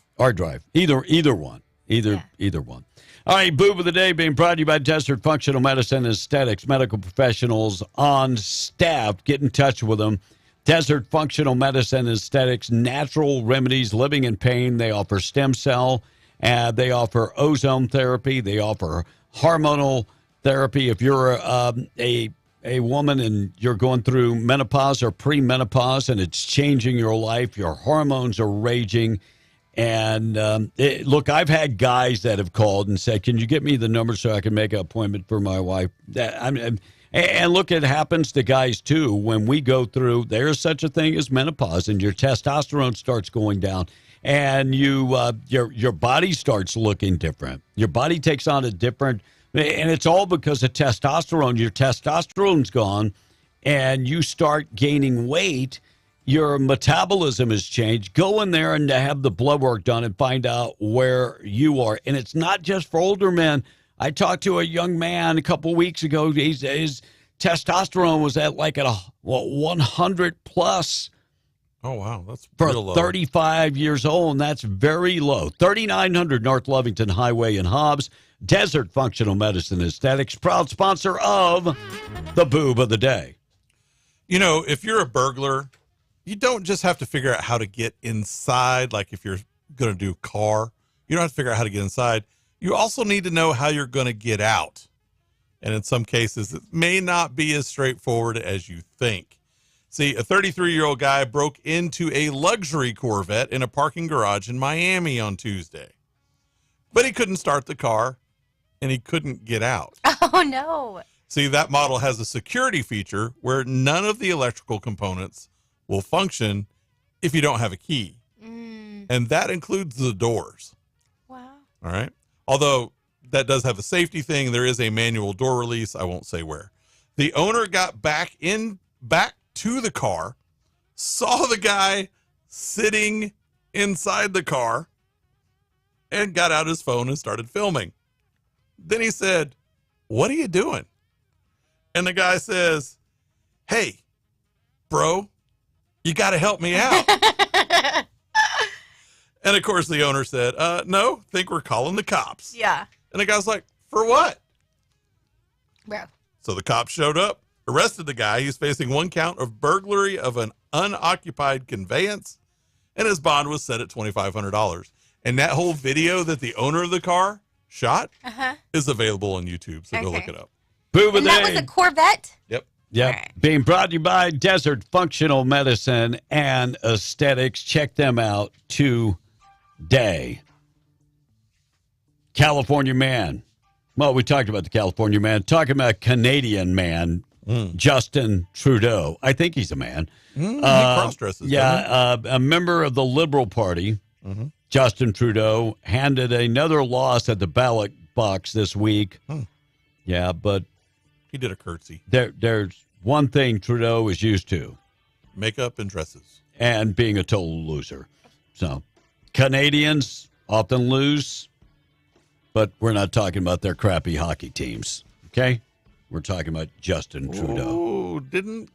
Speaker 24: Either one. Either one. All right, Boob of the Day being brought to you by Desert Functional Medicine and Aesthetics. Medical professionals on staff. Get in touch with them. Desert Functional Medicine and Aesthetics, natural remedies, living in pain. They offer stem cell. They offer ozone therapy. They offer hormonal therapy. If you're a woman and you're going through menopause or premenopause and it's changing your life, your hormones are raging. And look, I've had guys that have called and said, can you get me the number so I can make an appointment for my wife? And look, it happens to guys, too. When we go through, there's such a thing as menopause, and your testosterone starts going down, and your body starts looking different. Your body takes on a different, and it's all because of testosterone. Your testosterone's gone, and you start gaining weight. Your metabolism has changed. Go in there and have the blood work done and find out where you are. And it's not just for older men. I talked to a young man a couple weeks ago. His testosterone was at 100 plus.
Speaker 26: Oh, wow. That's
Speaker 24: for
Speaker 26: real low.
Speaker 24: 35 years old, and that's very low. 3900 North Lovington Highway in Hobbs. Desert Functional Medicine Aesthetics, proud sponsor of the Boob of the Day.
Speaker 26: If you're a burglar, you don't just have to figure out how to get inside. Like if you're going to do car, you don't have to figure out how to get inside. You also need to know how you're going to get out. And in some cases, it may not be as straightforward as you think. See, a 33-year-old guy broke into a luxury Corvette in a parking garage in Miami on Tuesday. But he couldn't start the car, and he couldn't get out.
Speaker 2: Oh, no.
Speaker 26: See, that model has a security feature where none of the electrical components will function if you don't have a key. And that includes the doors.
Speaker 2: Wow.
Speaker 26: All right. Although that does have a safety thing. There is a manual door release. I won't say where. The owner got back to the car, saw the guy sitting inside the car, and got out his phone and started filming. Then he said, "What are you doing?" And the guy says, "Hey, bro, you got to help me out." And of course the owner said, "No, think we're calling the cops."
Speaker 2: Yeah.
Speaker 26: And the guy's like, "For what?"
Speaker 2: Bro.
Speaker 26: So the cops showed up, arrested the guy. He's facing one count of burglary of an unoccupied conveyance, and his bond was set at $2,500. And that whole video that the owner of the car shot is available on YouTube, so go look it up.
Speaker 24: Boob
Speaker 2: And that was a Corvette?
Speaker 26: Yep.
Speaker 24: Yep. Right. Being brought to you by Desert Functional Medicine and Aesthetics. Check them out today. California man Well, we talked about the California man. Talking about Canadian man, Justin Trudeau. I think he's a man.
Speaker 26: He cross-dresses.
Speaker 24: Yeah, a member of the Liberal Party, Justin Trudeau, handed another loss at the ballot box this week. Yeah, but
Speaker 26: he did a curtsy.
Speaker 24: There's one thing Trudeau is used to.
Speaker 26: Makeup and dresses.
Speaker 24: And being a total loser. So, Canadians often lose, but we're not talking about their crappy hockey teams, okay? We're talking about Justin Trudeau.
Speaker 26: Oh, didn't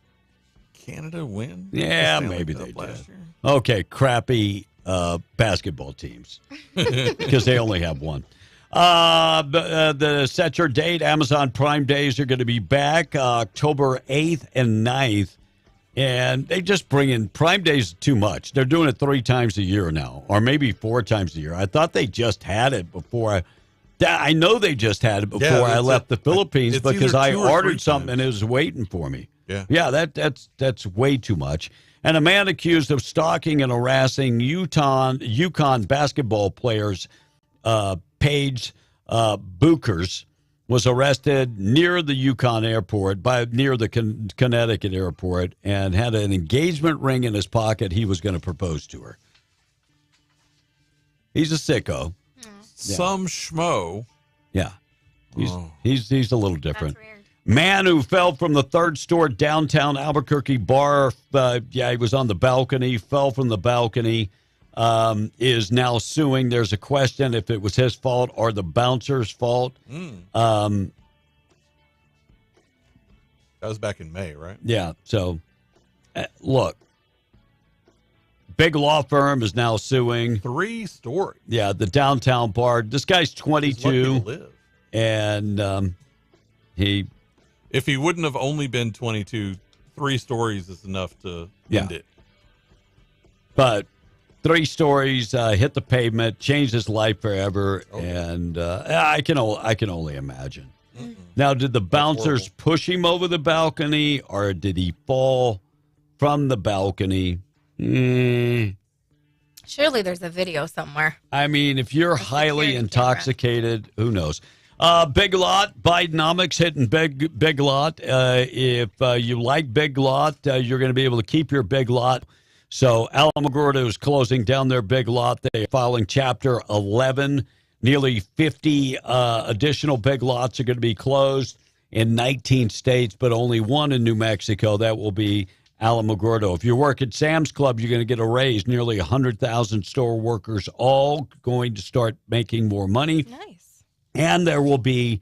Speaker 26: Canada win?
Speaker 24: Yeah, maybe they did. Okay, crappy basketball teams because they only have one. The set your date, Amazon Prime Days are going to be back October 8th and 9th. And they just bring in Prime Days too much. They're doing it 3 times a year now, or maybe 4 times a year. I thought they just had it before. I know they just had it before I left the Philippines because I ordered something and it was waiting for me. Yeah, that's way too much. And a man accused of stalking and harassing UConn basketball players, Paige Bookers, was arrested near the Yukon airport, near the Connecticut airport, and had an engagement ring in his pocket. He was going to propose to her. He's a sicko.
Speaker 26: Some schmo.
Speaker 24: Yeah. He's a little different. Man who fell from the 3rd story downtown Albuquerque bar. He was on the balcony, fell from the balcony. Is now suing. There's a question if it was his fault or the bouncer's fault.
Speaker 26: That was back in May, right?
Speaker 24: Yeah. So, look, big law firm is now suing.
Speaker 26: 3 stories.
Speaker 24: Yeah, the downtown bar. This guy's 22,
Speaker 26: He's lucky to live.
Speaker 24: And
Speaker 26: if he wouldn't have only been 22, 3 stories is enough to end it.
Speaker 24: But 3 stories, hit the pavement, changed his life forever, and I can only imagine. Now, did the bouncers push him over the balcony, or did he fall from the balcony?
Speaker 2: Surely there's a video somewhere.
Speaker 24: I mean, if you're highly intoxicated, who knows? Big Lot, Bidenomics hitting Big Lot. If you like Big Lot, you're going to be able to keep your Big Lot. So Alamogordo is closing down their Big Lot. They are filing Chapter 11. Nearly 50 additional Big Lots are going to be closed in 19 states, but only one in New Mexico. That will be Alamogordo. If you work at Sam's Club, you're going to get a raise. Nearly 100,000 store workers all going to start making more money.
Speaker 2: Nice.
Speaker 24: And there will be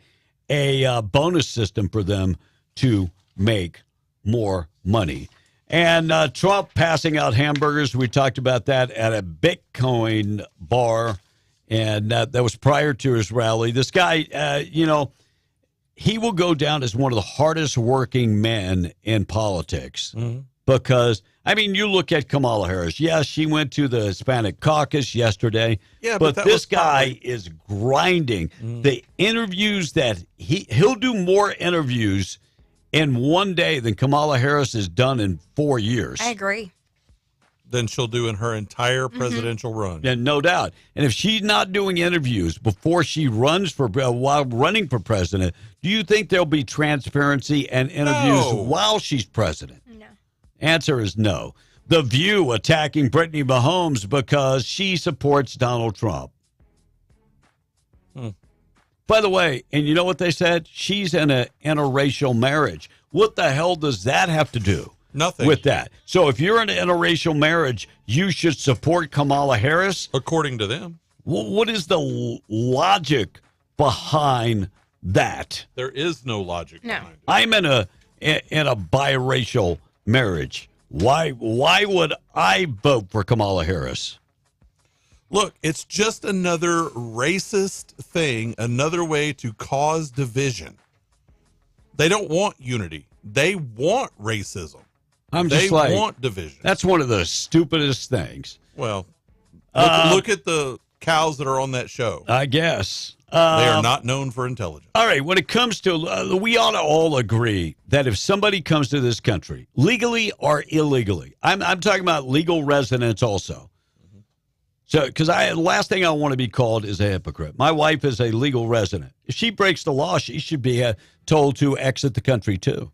Speaker 24: a bonus system for them to make more money. And Trump passing out hamburgers. We talked about that at a Bitcoin bar, and that was prior to his rally. This guy, he will go down as one of the hardest working men in politics because, I mean, you look at Kamala Harris. Yes, she went to the Hispanic caucus yesterday, but this guy is grinding. The interviews that he'll do more interviews in one day than Kamala Harris has done in 4 years.
Speaker 2: I agree.
Speaker 26: Than she'll do in her entire presidential run.
Speaker 24: Yeah, no doubt. And if she's not doing interviews before she runs while running for president, do you think there'll be transparency and interviews while she's president?
Speaker 2: No.
Speaker 24: Answer is no. The View attacking Brittany Mahomes because she supports Donald Trump. By the way, and you know what they said? She's in an interracial marriage. What the hell does that have to do?
Speaker 26: Nothing.
Speaker 24: With that. So if you're in an interracial marriage, you should support Kamala Harris?
Speaker 26: According to them.
Speaker 24: What is the logic behind that?
Speaker 26: There is no logic behind it.
Speaker 24: I'm in a biracial marriage. Why would I vote for Kamala Harris?
Speaker 26: Look, it's just another racist thing, another way to cause division. They don't want unity. They want racism.
Speaker 24: They
Speaker 26: want division.
Speaker 24: That's one of the stupidest things.
Speaker 26: Well, look at the cows that are on that show.
Speaker 24: I guess.
Speaker 26: They are not known for intelligence.
Speaker 24: All right, when it comes to, we ought to all agree that if somebody comes to this country, legally or illegally, I'm talking about legal residents also, So, because last thing I want to be called is a hypocrite. My wife is a legal resident. If she breaks the law, she should be told to exit the country too.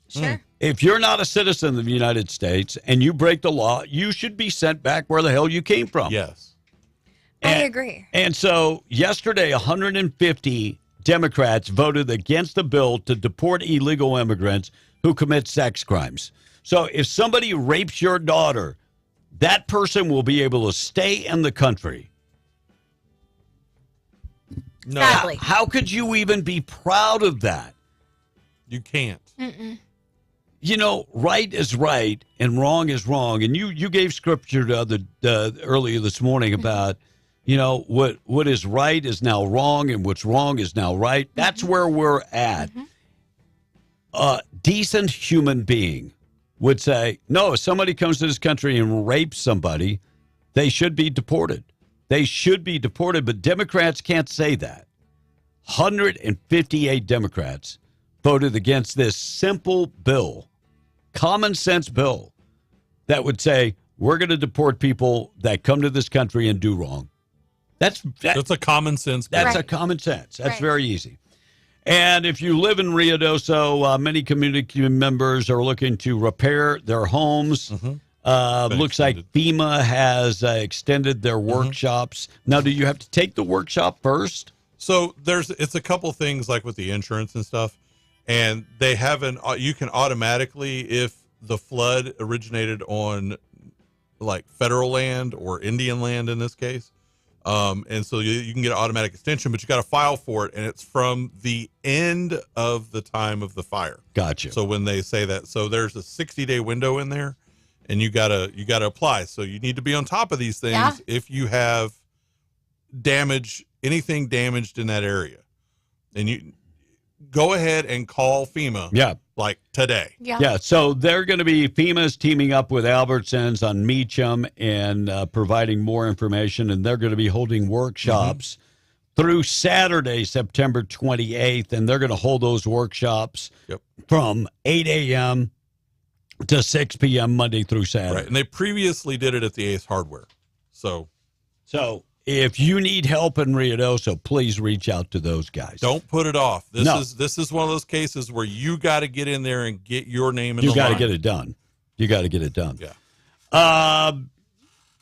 Speaker 2: Sure.
Speaker 24: If you're not a citizen of the United States and you break the law, you should be sent back where the hell you came from.
Speaker 26: Yes.
Speaker 2: I agree.
Speaker 24: And so yesterday, 150 Democrats voted against the bill to deport illegal immigrants who commit sex crimes. So if somebody rapes your daughter, that person will be able to stay in the country.
Speaker 26: No.
Speaker 2: Sadly.
Speaker 24: How could you even be proud of that?
Speaker 26: You can't.
Speaker 2: Mm-mm.
Speaker 24: You know, right is right and wrong is wrong. And you gave scripture earlier this morning about, you know, what is right is now wrong and what's wrong is now right. That's where we're at. A decent human being would say, no, if somebody comes to this country and rapes somebody, they should be deported. They should be deported, but Democrats can't say that. 158 Democrats voted against this simple bill, common sense bill, that would say, we're going to deport people that come to this country and do wrong. That's
Speaker 26: a common sense bill.
Speaker 24: That's a common sense. That's
Speaker 2: Right.
Speaker 24: very easy. And if you live in Ruidoso, many community members are looking to repair their homes. Looks like FEMA has extended their workshops. Now, do you have to take the workshop first?
Speaker 26: So it's a couple things like with the insurance and stuff, and they haven't. You can automatically, if the flood originated on like federal land or Indian land in this case, and so you can get an automatic extension, but you got to file for it, and it's from the end of the time of the fire.
Speaker 24: Gotcha.
Speaker 26: So when they say that, so there's a 60-day window in there, and you gotta apply. So you need to be on top of these things if you have anything damaged in that area, and you go ahead and call FEMA.
Speaker 24: Yeah.
Speaker 26: Like today.
Speaker 24: Yeah. So they're going to be, FEMA's teaming up with Albertsons on Meacham and providing more information. And they're going to be holding workshops through Saturday, September 28th. And they're going to hold those workshops from 8 a.m. to 6 p.m. Monday through Saturday.
Speaker 26: Right. And they previously did it at the Ace Hardware. So
Speaker 24: if you need help in Ruidoso, please reach out to those guys.
Speaker 26: don't put it off. This is one of those cases where you got to get in there and get your name in the
Speaker 24: You got to
Speaker 26: line.
Speaker 24: get it done. You got to get it done.
Speaker 26: Yeah.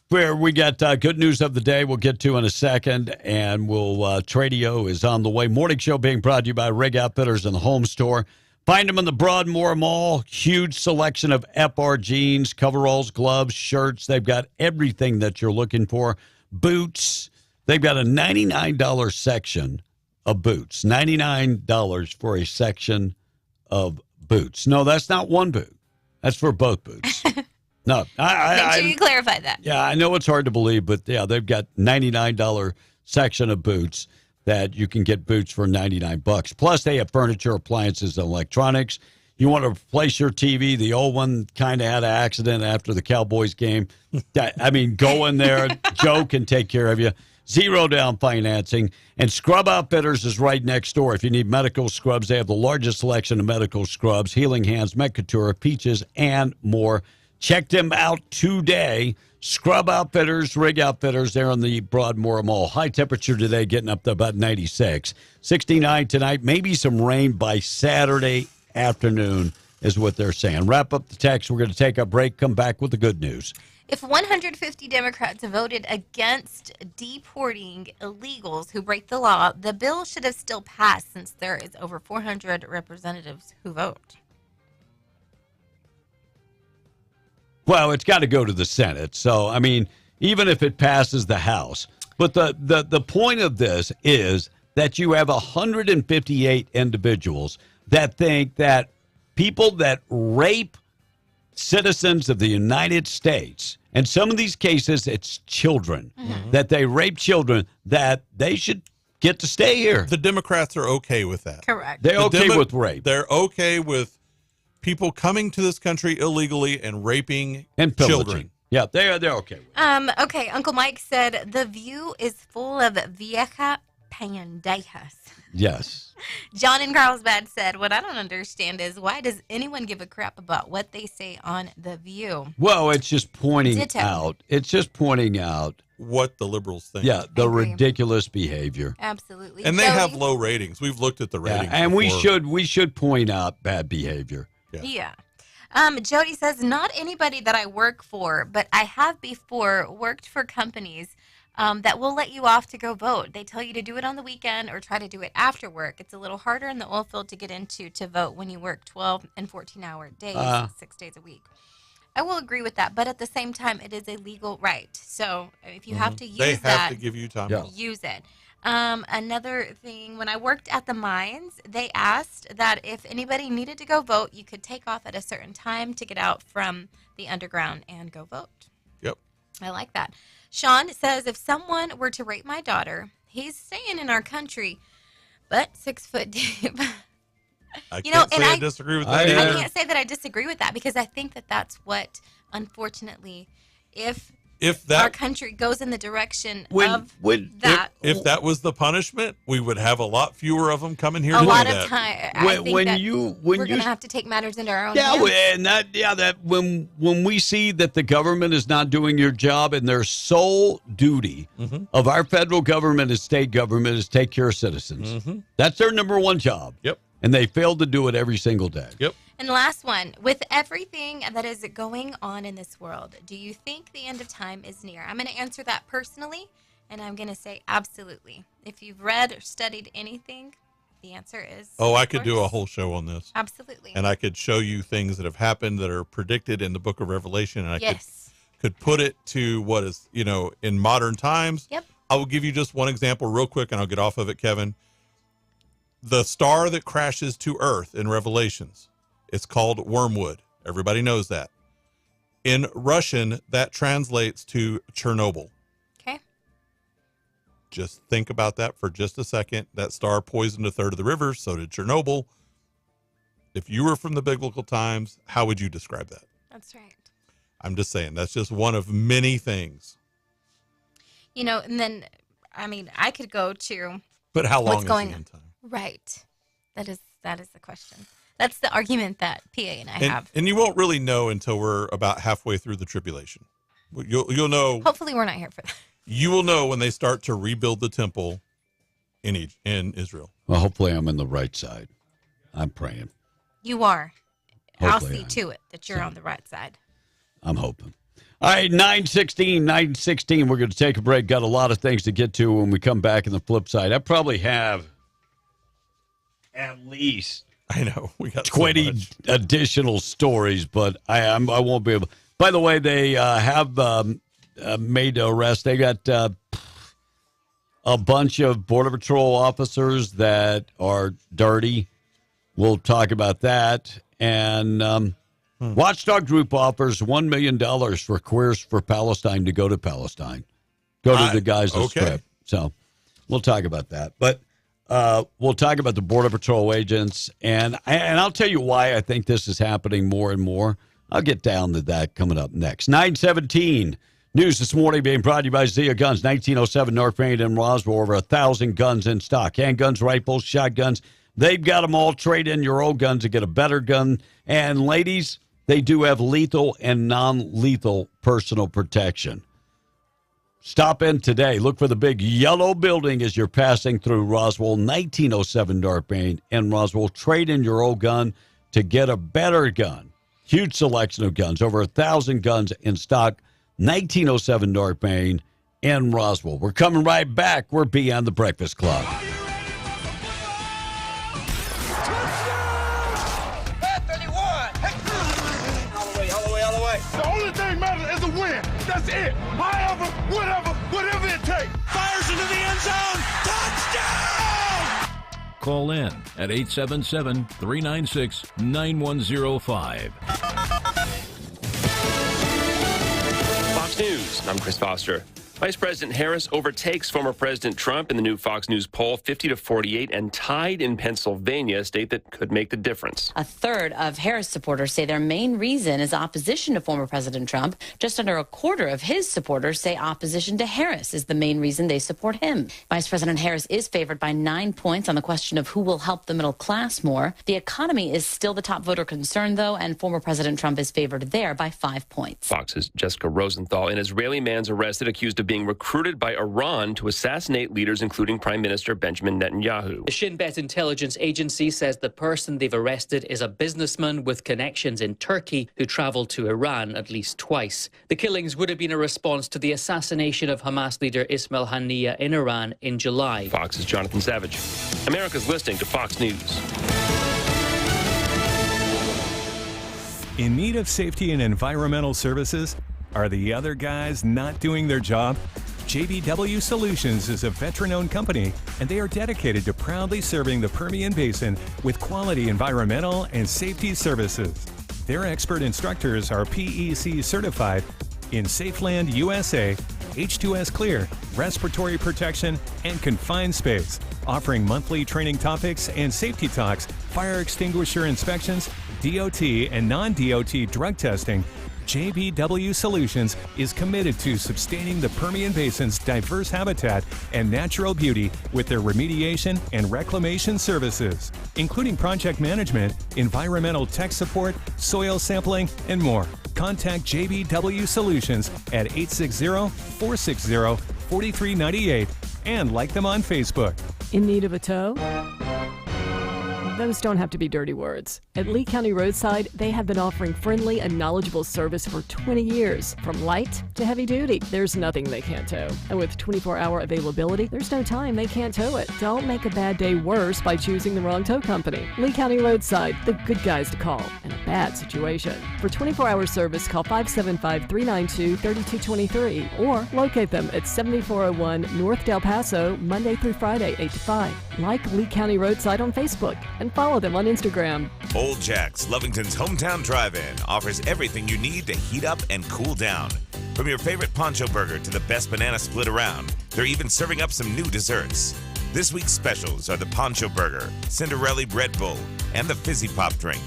Speaker 24: Where we got good news of the day we'll get to in a second, and Tradio is on the way. Morning show being brought to you by Rig Outfitters and the Home Store. Find them in the Broadmoor Mall. Huge selection of FR jeans, coveralls, gloves, shirts. They've got everything that you're looking for. Boots. They've got a $99 section of boots. $99 for a section of boots. No, that's not one boot. That's for both boots. No,
Speaker 2: Make sure you clarify that.
Speaker 24: Yeah, I know it's hard to believe, but yeah, they've got $99 section of boots that you can get boots for $99. Plus, they have furniture, appliances, and electronics. You want to replace your TV? The old one kind of had an accident after the Cowboys game. Go in there. Joe can take care of you. 0 down financing. And Scrub Outfitters is right next door. If you need medical scrubs, they have the largest selection of medical scrubs, Healing Hands, Mecatura, Peaches, and more. Check them out today. Scrub Outfitters, Rig Outfitters, there on the Broadmoor Mall. High temperature today, getting up to about 96. 69 tonight. Maybe some rain by Saturday afternoon is what they're saying. Wrap up the text. We're going to take a break, come back with the good news.
Speaker 2: If 150 Democrats voted against deporting illegals who break the law, the bill should have still passed since there is over 400 representatives who vote.
Speaker 24: Well, it's got to go to the Senate. So, even if it passes the House. But the point of this is that you have 158 individuals that think that people that rape citizens of the United States, and some of these cases, it's children, that they rape children, that they should get to stay here.
Speaker 26: The Democrats are okay with that.
Speaker 2: Correct.
Speaker 24: They're okay with rape.
Speaker 26: They're okay with people coming to this country illegally and raping
Speaker 24: and
Speaker 26: children.
Speaker 24: Yeah, they're okay with
Speaker 2: Okay, Uncle Mike said the view is full of vieja Pandejas.
Speaker 24: Yes.
Speaker 2: John in Carlsbad said, what I don't understand is why does anyone give a crap about what they say on The View?
Speaker 24: Well, it's just pointing
Speaker 2: Ditto.
Speaker 24: out. It's just pointing out
Speaker 26: what the liberals think.
Speaker 24: Yeah, the ridiculous behavior.
Speaker 2: Absolutely.
Speaker 26: And they have low ratings. We've looked at the ratings.
Speaker 24: And
Speaker 26: before.
Speaker 24: we should point out bad behavior.
Speaker 2: Yeah. Jody says, not anybody that I work for, but I have before worked for companies that will let you off to go vote. They tell you to do it on the weekend or try to do it after work. It's a little harder in the oil field to get into to vote when you work 12 and 14-hour days, 6 days a week. I will agree with that, but at the same time, it is a legal right. So if you have to use
Speaker 26: they
Speaker 2: that,
Speaker 26: have to give you time.
Speaker 2: use it. Another thing, when I worked at the mines, they asked that if anybody needed to go vote, you could take off at a certain time to get out from the underground and go vote.
Speaker 26: Yep.
Speaker 2: I like that. Sean says, if someone were to rape my daughter, he's staying in our country, but 6 foot deep.
Speaker 26: I disagree with that.
Speaker 2: I can't say that I disagree with that because I think that that's what, unfortunately, if our country goes in the direction of that.
Speaker 26: If that was the punishment, we would have a lot fewer of them coming here.
Speaker 2: A
Speaker 26: to
Speaker 2: lot
Speaker 26: do
Speaker 2: of
Speaker 26: that.
Speaker 2: time. I think
Speaker 24: when
Speaker 2: that
Speaker 24: you
Speaker 2: we're going to have to take matters into our own hands.
Speaker 24: When we see that the government is not doing your job and their sole duty of our federal government and state government is take care of citizens. That's their number one job.
Speaker 26: Yep.
Speaker 24: And they fail to do it every single day.
Speaker 26: Yep.
Speaker 2: And last one, with everything that is going on in this world, do you think the end of time is near? I'm going to answer that personally, and I'm going to say absolutely. If you've read or studied anything, the answer is
Speaker 26: I could do a whole show on this.
Speaker 2: Absolutely.
Speaker 26: And I could show you things that have happened that are predicted in the book of Revelation, and I could put it to what is, in modern times.
Speaker 2: Yep.
Speaker 26: I will give you just one example real quick, and I'll get off of it, Kevin. The star that crashes to Earth in Revelations, it's called Wormwood. Everybody knows that. In Russian, that translates to Chernobyl.
Speaker 2: Okay.
Speaker 26: Just think about that for just a second. That star poisoned a third of the rivers, so did Chernobyl. If you were from the biblical times, how would you describe that?
Speaker 2: That's right.
Speaker 26: I'm just saying, that's just one of many things.
Speaker 2: And then, I could go to
Speaker 26: But how long
Speaker 2: what's going
Speaker 26: is the
Speaker 2: on.
Speaker 26: end time?
Speaker 2: Right. That is the question. That's the argument that PA and I have.
Speaker 26: And you won't really know until we're about halfway through the tribulation. You'll know.
Speaker 2: Hopefully we're not here for that.
Speaker 26: You will know when they start to rebuild the temple in Israel.
Speaker 24: Well, hopefully I'm on the right side. I'm praying.
Speaker 2: You are.
Speaker 24: Hopefully
Speaker 2: I'll see to it that you're on the right side.
Speaker 24: I'm hoping. All right, 9:16. We're going to take a break. Got a lot of things to get to when we come back on the flip side. I probably have at least
Speaker 26: I know we got
Speaker 24: 20 additional stories, but I won't be able. By the way, they have made arrests. They got a bunch of Border Patrol officers that are dirty. We'll talk about that. And Watchdog Group offers $1 million for Queers for Palestine to go to Palestine. Go to the Gaza Strip. So we'll talk about that. But we'll talk about the Border Patrol agents. And I'll tell you why I think this is happening more and more. I'll get down to that coming up next. 9:17. News this morning being brought to you by Zia Guns, 1907 North Main in Roswell. Over 1,000 guns in stock. Handguns, rifles, shotguns. They've got them all. Trade in your old guns to get a better gun. And ladies, they do have lethal and non-lethal personal protection. Stop in today. Look for the big yellow building as you're passing through Roswell, 1907 North Main in Roswell. Trade in your old gun to get a better gun. Huge selection of guns. Over 1,000 guns in stock, 1907 North Main in Roswell. We're coming right back. We're Beyond the Breakfast Club.
Speaker 4: The only thing matters is a win. That's it. However, whatever it takes. Fires into the end zone. Touchdown!
Speaker 15: Call in at 877-396-9105.
Speaker 5: Fox News, I'm Chris Foster. Vice President Harris overtakes former President Trump in the new Fox News poll, 50-48, and tied in Pennsylvania, a state that could make the difference.
Speaker 6: A third of Harris supporters say their main reason is opposition to former President Trump. Just under a quarter of his supporters say opposition to Harris is the main reason they support him. Vice President Harris is favored by 9 points on the question of who will help the middle class more. The economy is still the top voter concern, though, and former President Trump is favored there by 5 points.
Speaker 5: Fox's Jessica Rosenthal. An Israeli man's arrested accused of being recruited by Iran to assassinate leaders, including Prime Minister Benjamin Netanyahu.
Speaker 14: The Shin Bet intelligence agency says the person they've arrested is a businessman with connections in Turkey who traveled to Iran at least twice. The killings would have been a response to the assassination of Hamas leader Ismail Haniyeh in Iran in July.
Speaker 5: Fox's Jonathan Savage. America's listening to Fox News.
Speaker 8: In need of safety and environmental services? Are the other guys not doing their job? JBW Solutions is a veteran-owned company, and they are dedicated to proudly serving the Permian Basin with quality environmental and safety services. Their expert instructors are PEC certified in Safeland USA, H2S Clear, respiratory protection, and confined space, offering monthly training topics and safety talks, fire extinguisher inspections, DOT and non-DOT drug testing. JBW Solutions is committed to sustaining the Permian Basin's diverse habitat and natural beauty with their remediation and reclamation services, including project management, environmental tech support, soil sampling, and more. Contact JBW Solutions at 860-460-4398 and like them on Facebook.
Speaker 18: In need of a tow? Those don't have to be dirty words. At Lee County Roadside, they have been offering friendly and knowledgeable service for 20 years. From light to heavy duty, there's nothing they can't tow. And with 24-hour availability, there's no time they can't tow it. Don't make a bad day worse by choosing the wrong tow company. Lee County Roadside, the good guys to call in a bad situation. For 24-hour service, call 575-392-3223 or locate them at 7401 North Del Paso, Monday through Friday, 8 to 5. Like Lee County Roadside on Facebook and follow them on Instagram.
Speaker 21: Old Jack's, Lovington's hometown drive-in, offers everything you need to heat up and cool down. From your favorite poncho burger to the best banana split around, they're even serving up some new desserts. This week's specials are the poncho burger, Cinderella Red Bull, and the fizzy pop drink.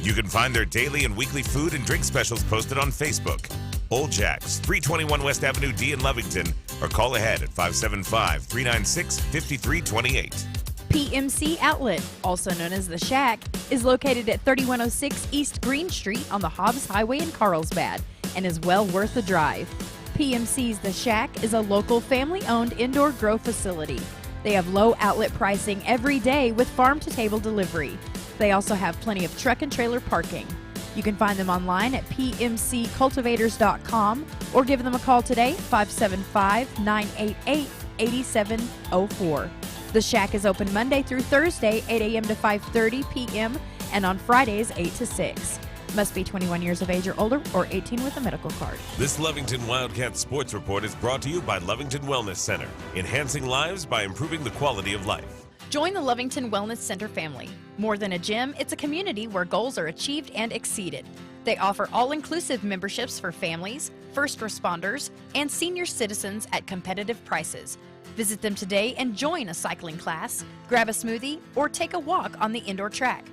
Speaker 21: You can find their daily and weekly food and drink specials posted on Facebook. Old Jack's, 321 West Avenue D in Lovington, or call ahead at 575-396-5328.
Speaker 22: PMC Outlet, also known as The Shack, is located at 3106 East Green Street on the Hobbs Highway in Carlsbad and is well worth a drive. PMC's The Shack is a local family-owned indoor grow facility. They have low outlet pricing every day with farm-to-table delivery. They also have plenty of truck and trailer parking. You can find them online at pmccultivators.com or give them a call today, 575-988-8704. The Shack is open Monday through Thursday, 8 a.m. to 5:30 p.m., and on Fridays, 8 to 6. Must be 21 years of age or older or 18 with a medical card.
Speaker 21: This Lovington Wildcat Sports Report is brought to you by Lovington Wellness Center, enhancing lives by improving the quality of life.
Speaker 22: Join the Lovington Wellness Center family. More than a gym, it's a community where goals are achieved and exceeded. They offer all-inclusive memberships for families, first responders, and senior citizens at competitive prices. Visit them today and join a cycling class, grab a smoothie, or take a walk on the indoor track.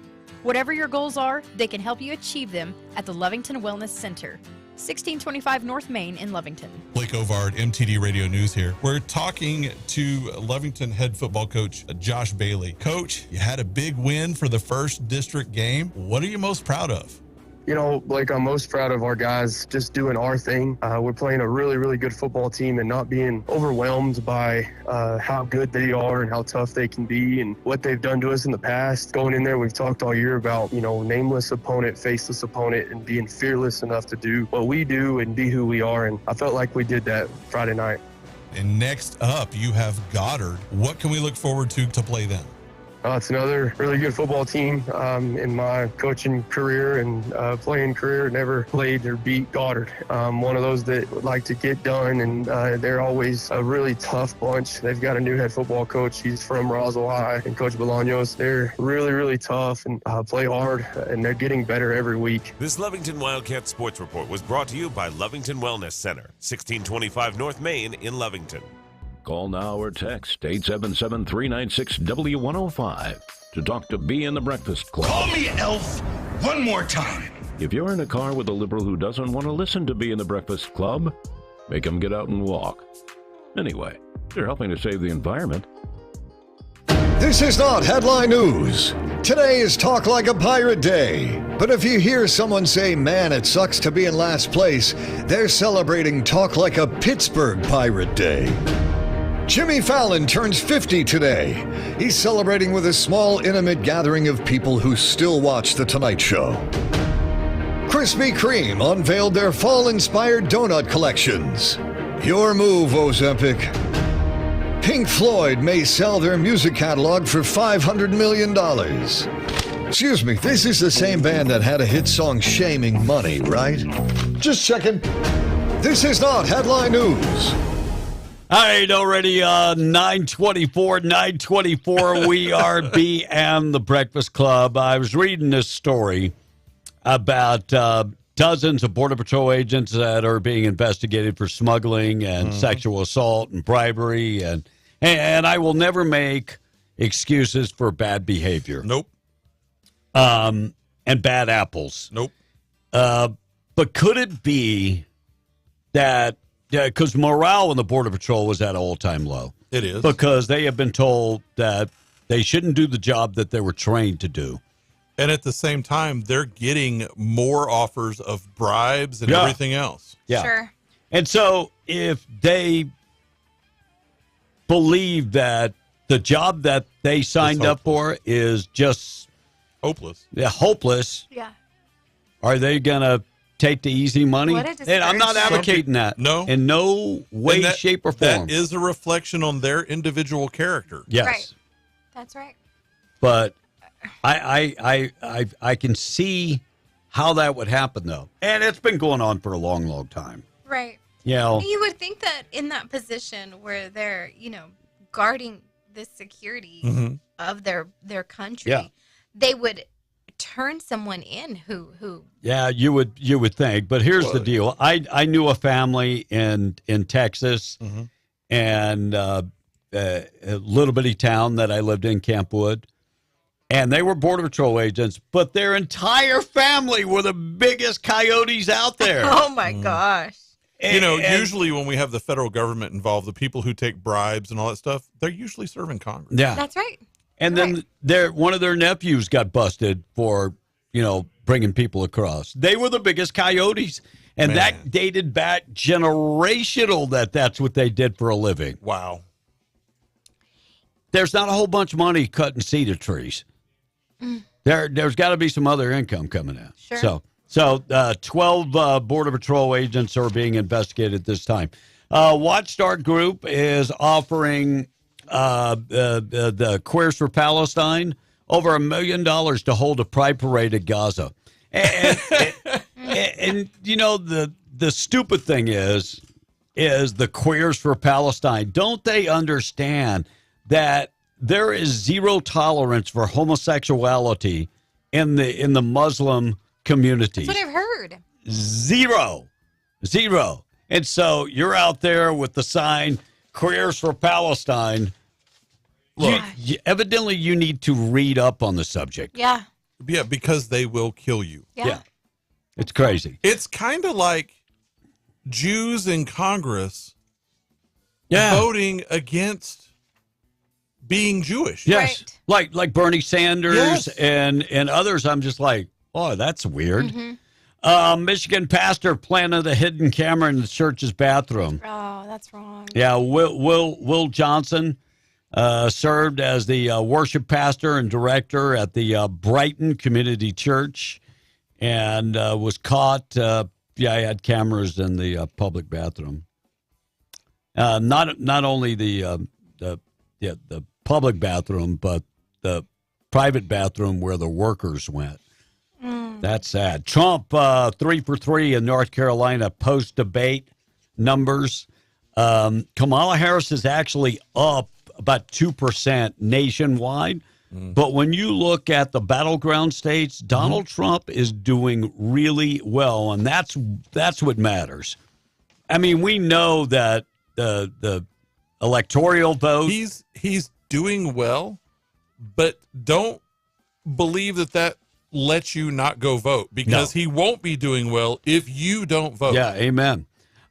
Speaker 22: Whatever your goals are, they can help you achieve them at the Lovington Wellness Center, 1625 North Main in Lovington.
Speaker 25: Blake Ovard, MTD Radio News here. We're talking to Lovington head football coach Josh Bailey. Coach, you had a big win for the first district game. What are you most proud of?
Speaker 23: You know, Blake, I'm most proud of our guys just doing our thing. We're playing a really, really good football team and not being overwhelmed by how good they are and how tough they can be and what they've done to us in the past. Going in there, we've talked all year about, you know, nameless opponent, faceless opponent, and being fearless enough to do what we do and be who we are. And I felt like we did that Friday night.
Speaker 25: And next up, you have Goddard. What can we look forward to play them?
Speaker 23: It's another really good football team. In my coaching career and playing career, never played or beat Goddard. One of those that would like to get done, and they're always a really tough bunch. They've got a new head football coach. He's from Roswell High, and Coach Bolaños. They're really, really tough and play hard, and they're getting better every week.
Speaker 21: This Lovington Wildcat Sports Report was brought to you by Lovington Wellness Center, 1625 North Main in Lovington.
Speaker 15: Call now or text 877-396-W105 to talk to B in the Breakfast Club.
Speaker 4: Call me Elf one more time.
Speaker 15: If you're in a car with a liberal who doesn't want to listen to B in the Breakfast Club, make him get out and walk. Anyway, they're helping to save the environment.
Speaker 3: This is not headline news. Today is Talk Like a Pirate Day. But if you hear someone say, man, it sucks to be in last place, they're celebrating Talk Like a Pittsburgh Pirate Day. Jimmy Fallon turns 50 today. He's celebrating with a small, intimate gathering of people who still watch The Tonight Show. Krispy Kreme unveiled their fall-inspired donut collections. Your move, Ozempic. Pink Floyd may sell their music catalog for $500 million. Excuse me, this is the same band that had a hit song Shaming Money, right? Just checking. This is not headline news.
Speaker 24: All right, already 9:24. We are B and the Breakfast Club. I was reading this story about dozens of Border Patrol agents that are being investigated for smuggling and sexual assault and bribery. And I will never make excuses for bad behavior.
Speaker 26: Nope.
Speaker 24: And bad apples.
Speaker 26: Nope.
Speaker 24: But could it be that, because morale in the Border Patrol was at an all-time low.
Speaker 26: It is.
Speaker 24: Because they have been told that they shouldn't do the job that they were trained to do.
Speaker 26: And at the same time, they're getting more offers of bribes and everything else.
Speaker 24: Yeah.
Speaker 2: Sure.
Speaker 24: And so if they believe that the job that they signed up for is just
Speaker 26: hopeless.
Speaker 24: Yeah, hopeless.
Speaker 2: Yeah.
Speaker 24: Are they going to take the easy money?
Speaker 2: What a
Speaker 24: And I'm not
Speaker 2: discouragement.
Speaker 24: advocating that.
Speaker 26: No.
Speaker 24: In no way,
Speaker 26: And that-
Speaker 24: shape, or form.
Speaker 26: That is a reflection on their individual character.
Speaker 24: Yes.
Speaker 2: Right. That's right.
Speaker 24: But I can see how that would happen, though. And it's been going on for a long, long time.
Speaker 2: Right.
Speaker 24: You know,
Speaker 2: You would think that in that position where they're, guarding the security of their country,
Speaker 24: Yeah.
Speaker 2: they would turn someone in who
Speaker 24: yeah, you would think. But here's the deal. I knew a family in Texas and a little bitty town that I lived in, Camp Wood. And they were Border Patrol agents, but their entire family were the biggest coyotes out there.
Speaker 2: Oh, my gosh.
Speaker 26: Usually when we have the federal government involved, the people who take bribes and all that stuff, they're usually serving Congress.
Speaker 24: Yeah.
Speaker 2: That's right.
Speaker 24: And then one of their nephews got busted for, bringing people across. They were the biggest coyotes. And that dated back generational that's what they did for a living.
Speaker 26: Wow.
Speaker 24: There's not a whole bunch of money cutting cedar trees. There's got to be some other income coming in.
Speaker 2: Sure.
Speaker 24: So 12 Border Patrol agents are being investigated this time. Watchdog Group is offering the Queers for Palestine over $1 million to hold a pride parade at Gaza. And the stupid thing is the Queers for Palestine. Don't they understand that there is zero tolerance for homosexuality in the Muslim communities?
Speaker 2: That's what I've heard.
Speaker 24: Zero. And so you're out there with the sign, Queers for Palestine. Look, evidently you need to read up on the subject.
Speaker 2: Yeah.
Speaker 26: Yeah, because they will kill you.
Speaker 2: Yeah.
Speaker 24: It's crazy.
Speaker 26: It's kind of like Jews in Congress voting against being Jewish.
Speaker 24: Yes. Like Bernie Sanders
Speaker 26: Yes.
Speaker 24: and others. I'm just like, oh, that's weird. Michigan pastor planted a hidden camera in the church's bathroom.
Speaker 2: Oh, that's wrong.
Speaker 24: Yeah, Will Johnson served as the worship pastor and director at the Brighton Community Church and was caught. He had cameras in the public bathroom. Not only the public bathroom, but the private bathroom where the workers went. That's sad. Trump, 3 for 3 in North Carolina post-debate numbers. Kamala Harris is actually up about 2% nationwide. But when you look at the battleground states, Donald Trump is doing really well, and that's what matters. I mean, we know that the electoral vote.
Speaker 25: He's doing well, but don't believe that lets you not go vote, because he won't be doing well if you don't vote.
Speaker 24: Yeah, amen.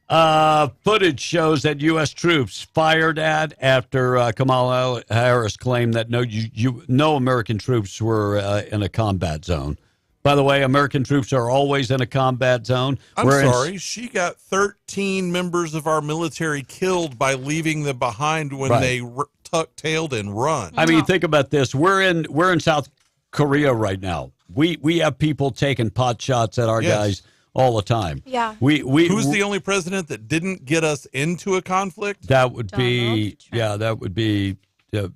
Speaker 24: Footage shows that U.S. troops fired at after Kamala Harris claimed that no American troops were in a combat zone. By the way, American troops are always in a combat zone.
Speaker 25: I'm sorry. She got 13 members of our military killed by leaving them behind when they tuck-tailed and run.
Speaker 24: I mean, think about this. We're in South Korea right now. We have people taking pot shots at our guys all the time.
Speaker 2: Yeah.
Speaker 25: Who's the only president that didn't get us into a conflict?
Speaker 24: That would be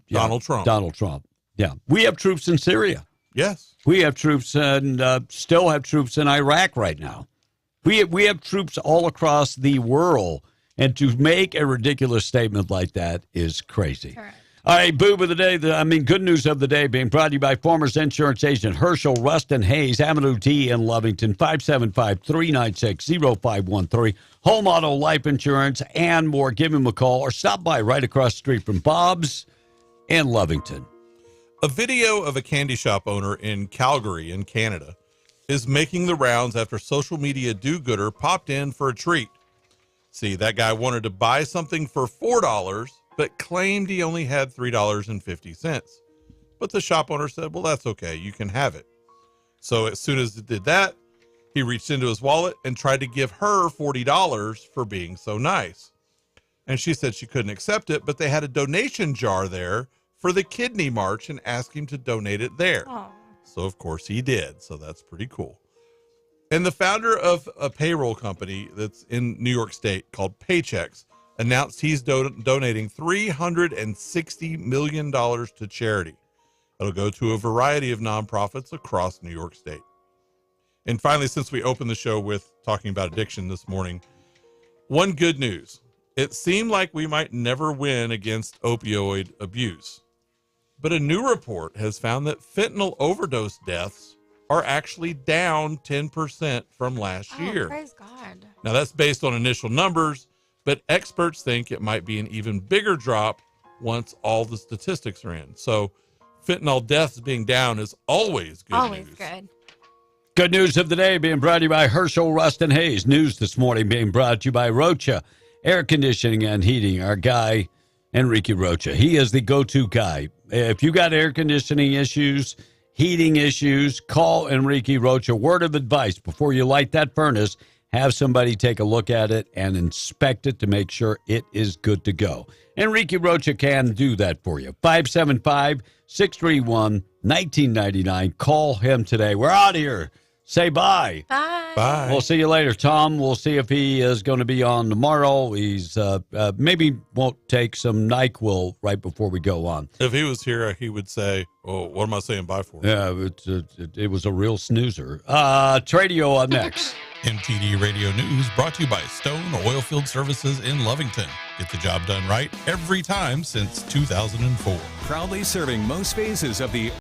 Speaker 24: Donald
Speaker 25: Trump.
Speaker 24: Donald Trump. Yeah. We have troops in Syria.
Speaker 25: Yes.
Speaker 24: We have troops and still have troops in Iraq right now. We have troops all across the world, and to make a ridiculous statement like that is crazy.
Speaker 2: Correct.
Speaker 24: All right, boob of the day. Good news of the day being brought to you by Farmers Insurance Agent Herschel Rustin Hayes, Avenue D in Lovington, 575-396-0513. Home Auto Life Insurance and more. Give him a call or stop by right across the street from Bob's in Lovington.
Speaker 25: A video of a candy shop owner in Calgary in Canada is making the rounds after social media do-gooder popped in for a treat. See, that guy wanted to buy something for $4, but claimed he only had $3.50. But the shop owner said, well, that's okay. You can have it. So as soon as it did that, he reached into his wallet and tried to give her $40 for being so nice. And she said she couldn't accept it, but they had a donation jar there for the Kidney March and asked him to donate it there.
Speaker 2: Aww.
Speaker 25: So, of course, he did. So that's pretty cool. And the founder of a payroll company that's in New York State called Paychecks announced he's donating $360 million to charity. It'll go to a variety of nonprofits across New York State. And finally, since we opened the show with talking about addiction this morning, one good news. It seemed like we might never win against opioid abuse. But a new report has found that fentanyl overdose deaths are actually down 10% from last year.
Speaker 2: Praise God.
Speaker 25: Now, that's based on initial numbers, but experts think it might be an even bigger drop once all the statistics are in. So fentanyl deaths being down is always good
Speaker 2: Always
Speaker 25: news.
Speaker 2: good.
Speaker 24: Good news of the day being brought to you by Herschel Rustin Hayes. News this morning being brought to you by Rocha Air Conditioning and Heating. Our guy, Enrique Rocha. He is the go-to guy. If you got air conditioning issues, heating issues, call Enrique Rocha. Word of advice, before you light that furnace, have somebody take a look at it and inspect it to make sure it is good to go. Enrique Rocha can do that for you. 575-631-1999. Call him today. We're out of here. Say bye.
Speaker 2: Bye.
Speaker 25: Bye.
Speaker 24: We'll see you later, Tom. We'll see if he is going to be on tomorrow. He's maybe won't take some NyQuil right before we go on.
Speaker 25: If he was here, he would say, oh, what am I saying bye for?
Speaker 24: Yeah, it was a real snoozer. Tradio up next.
Speaker 25: MTD Radio News brought to you by Stone Oilfield Services in Lovington. Get the job done right every time since 2004.
Speaker 8: Proudly serving most phases of the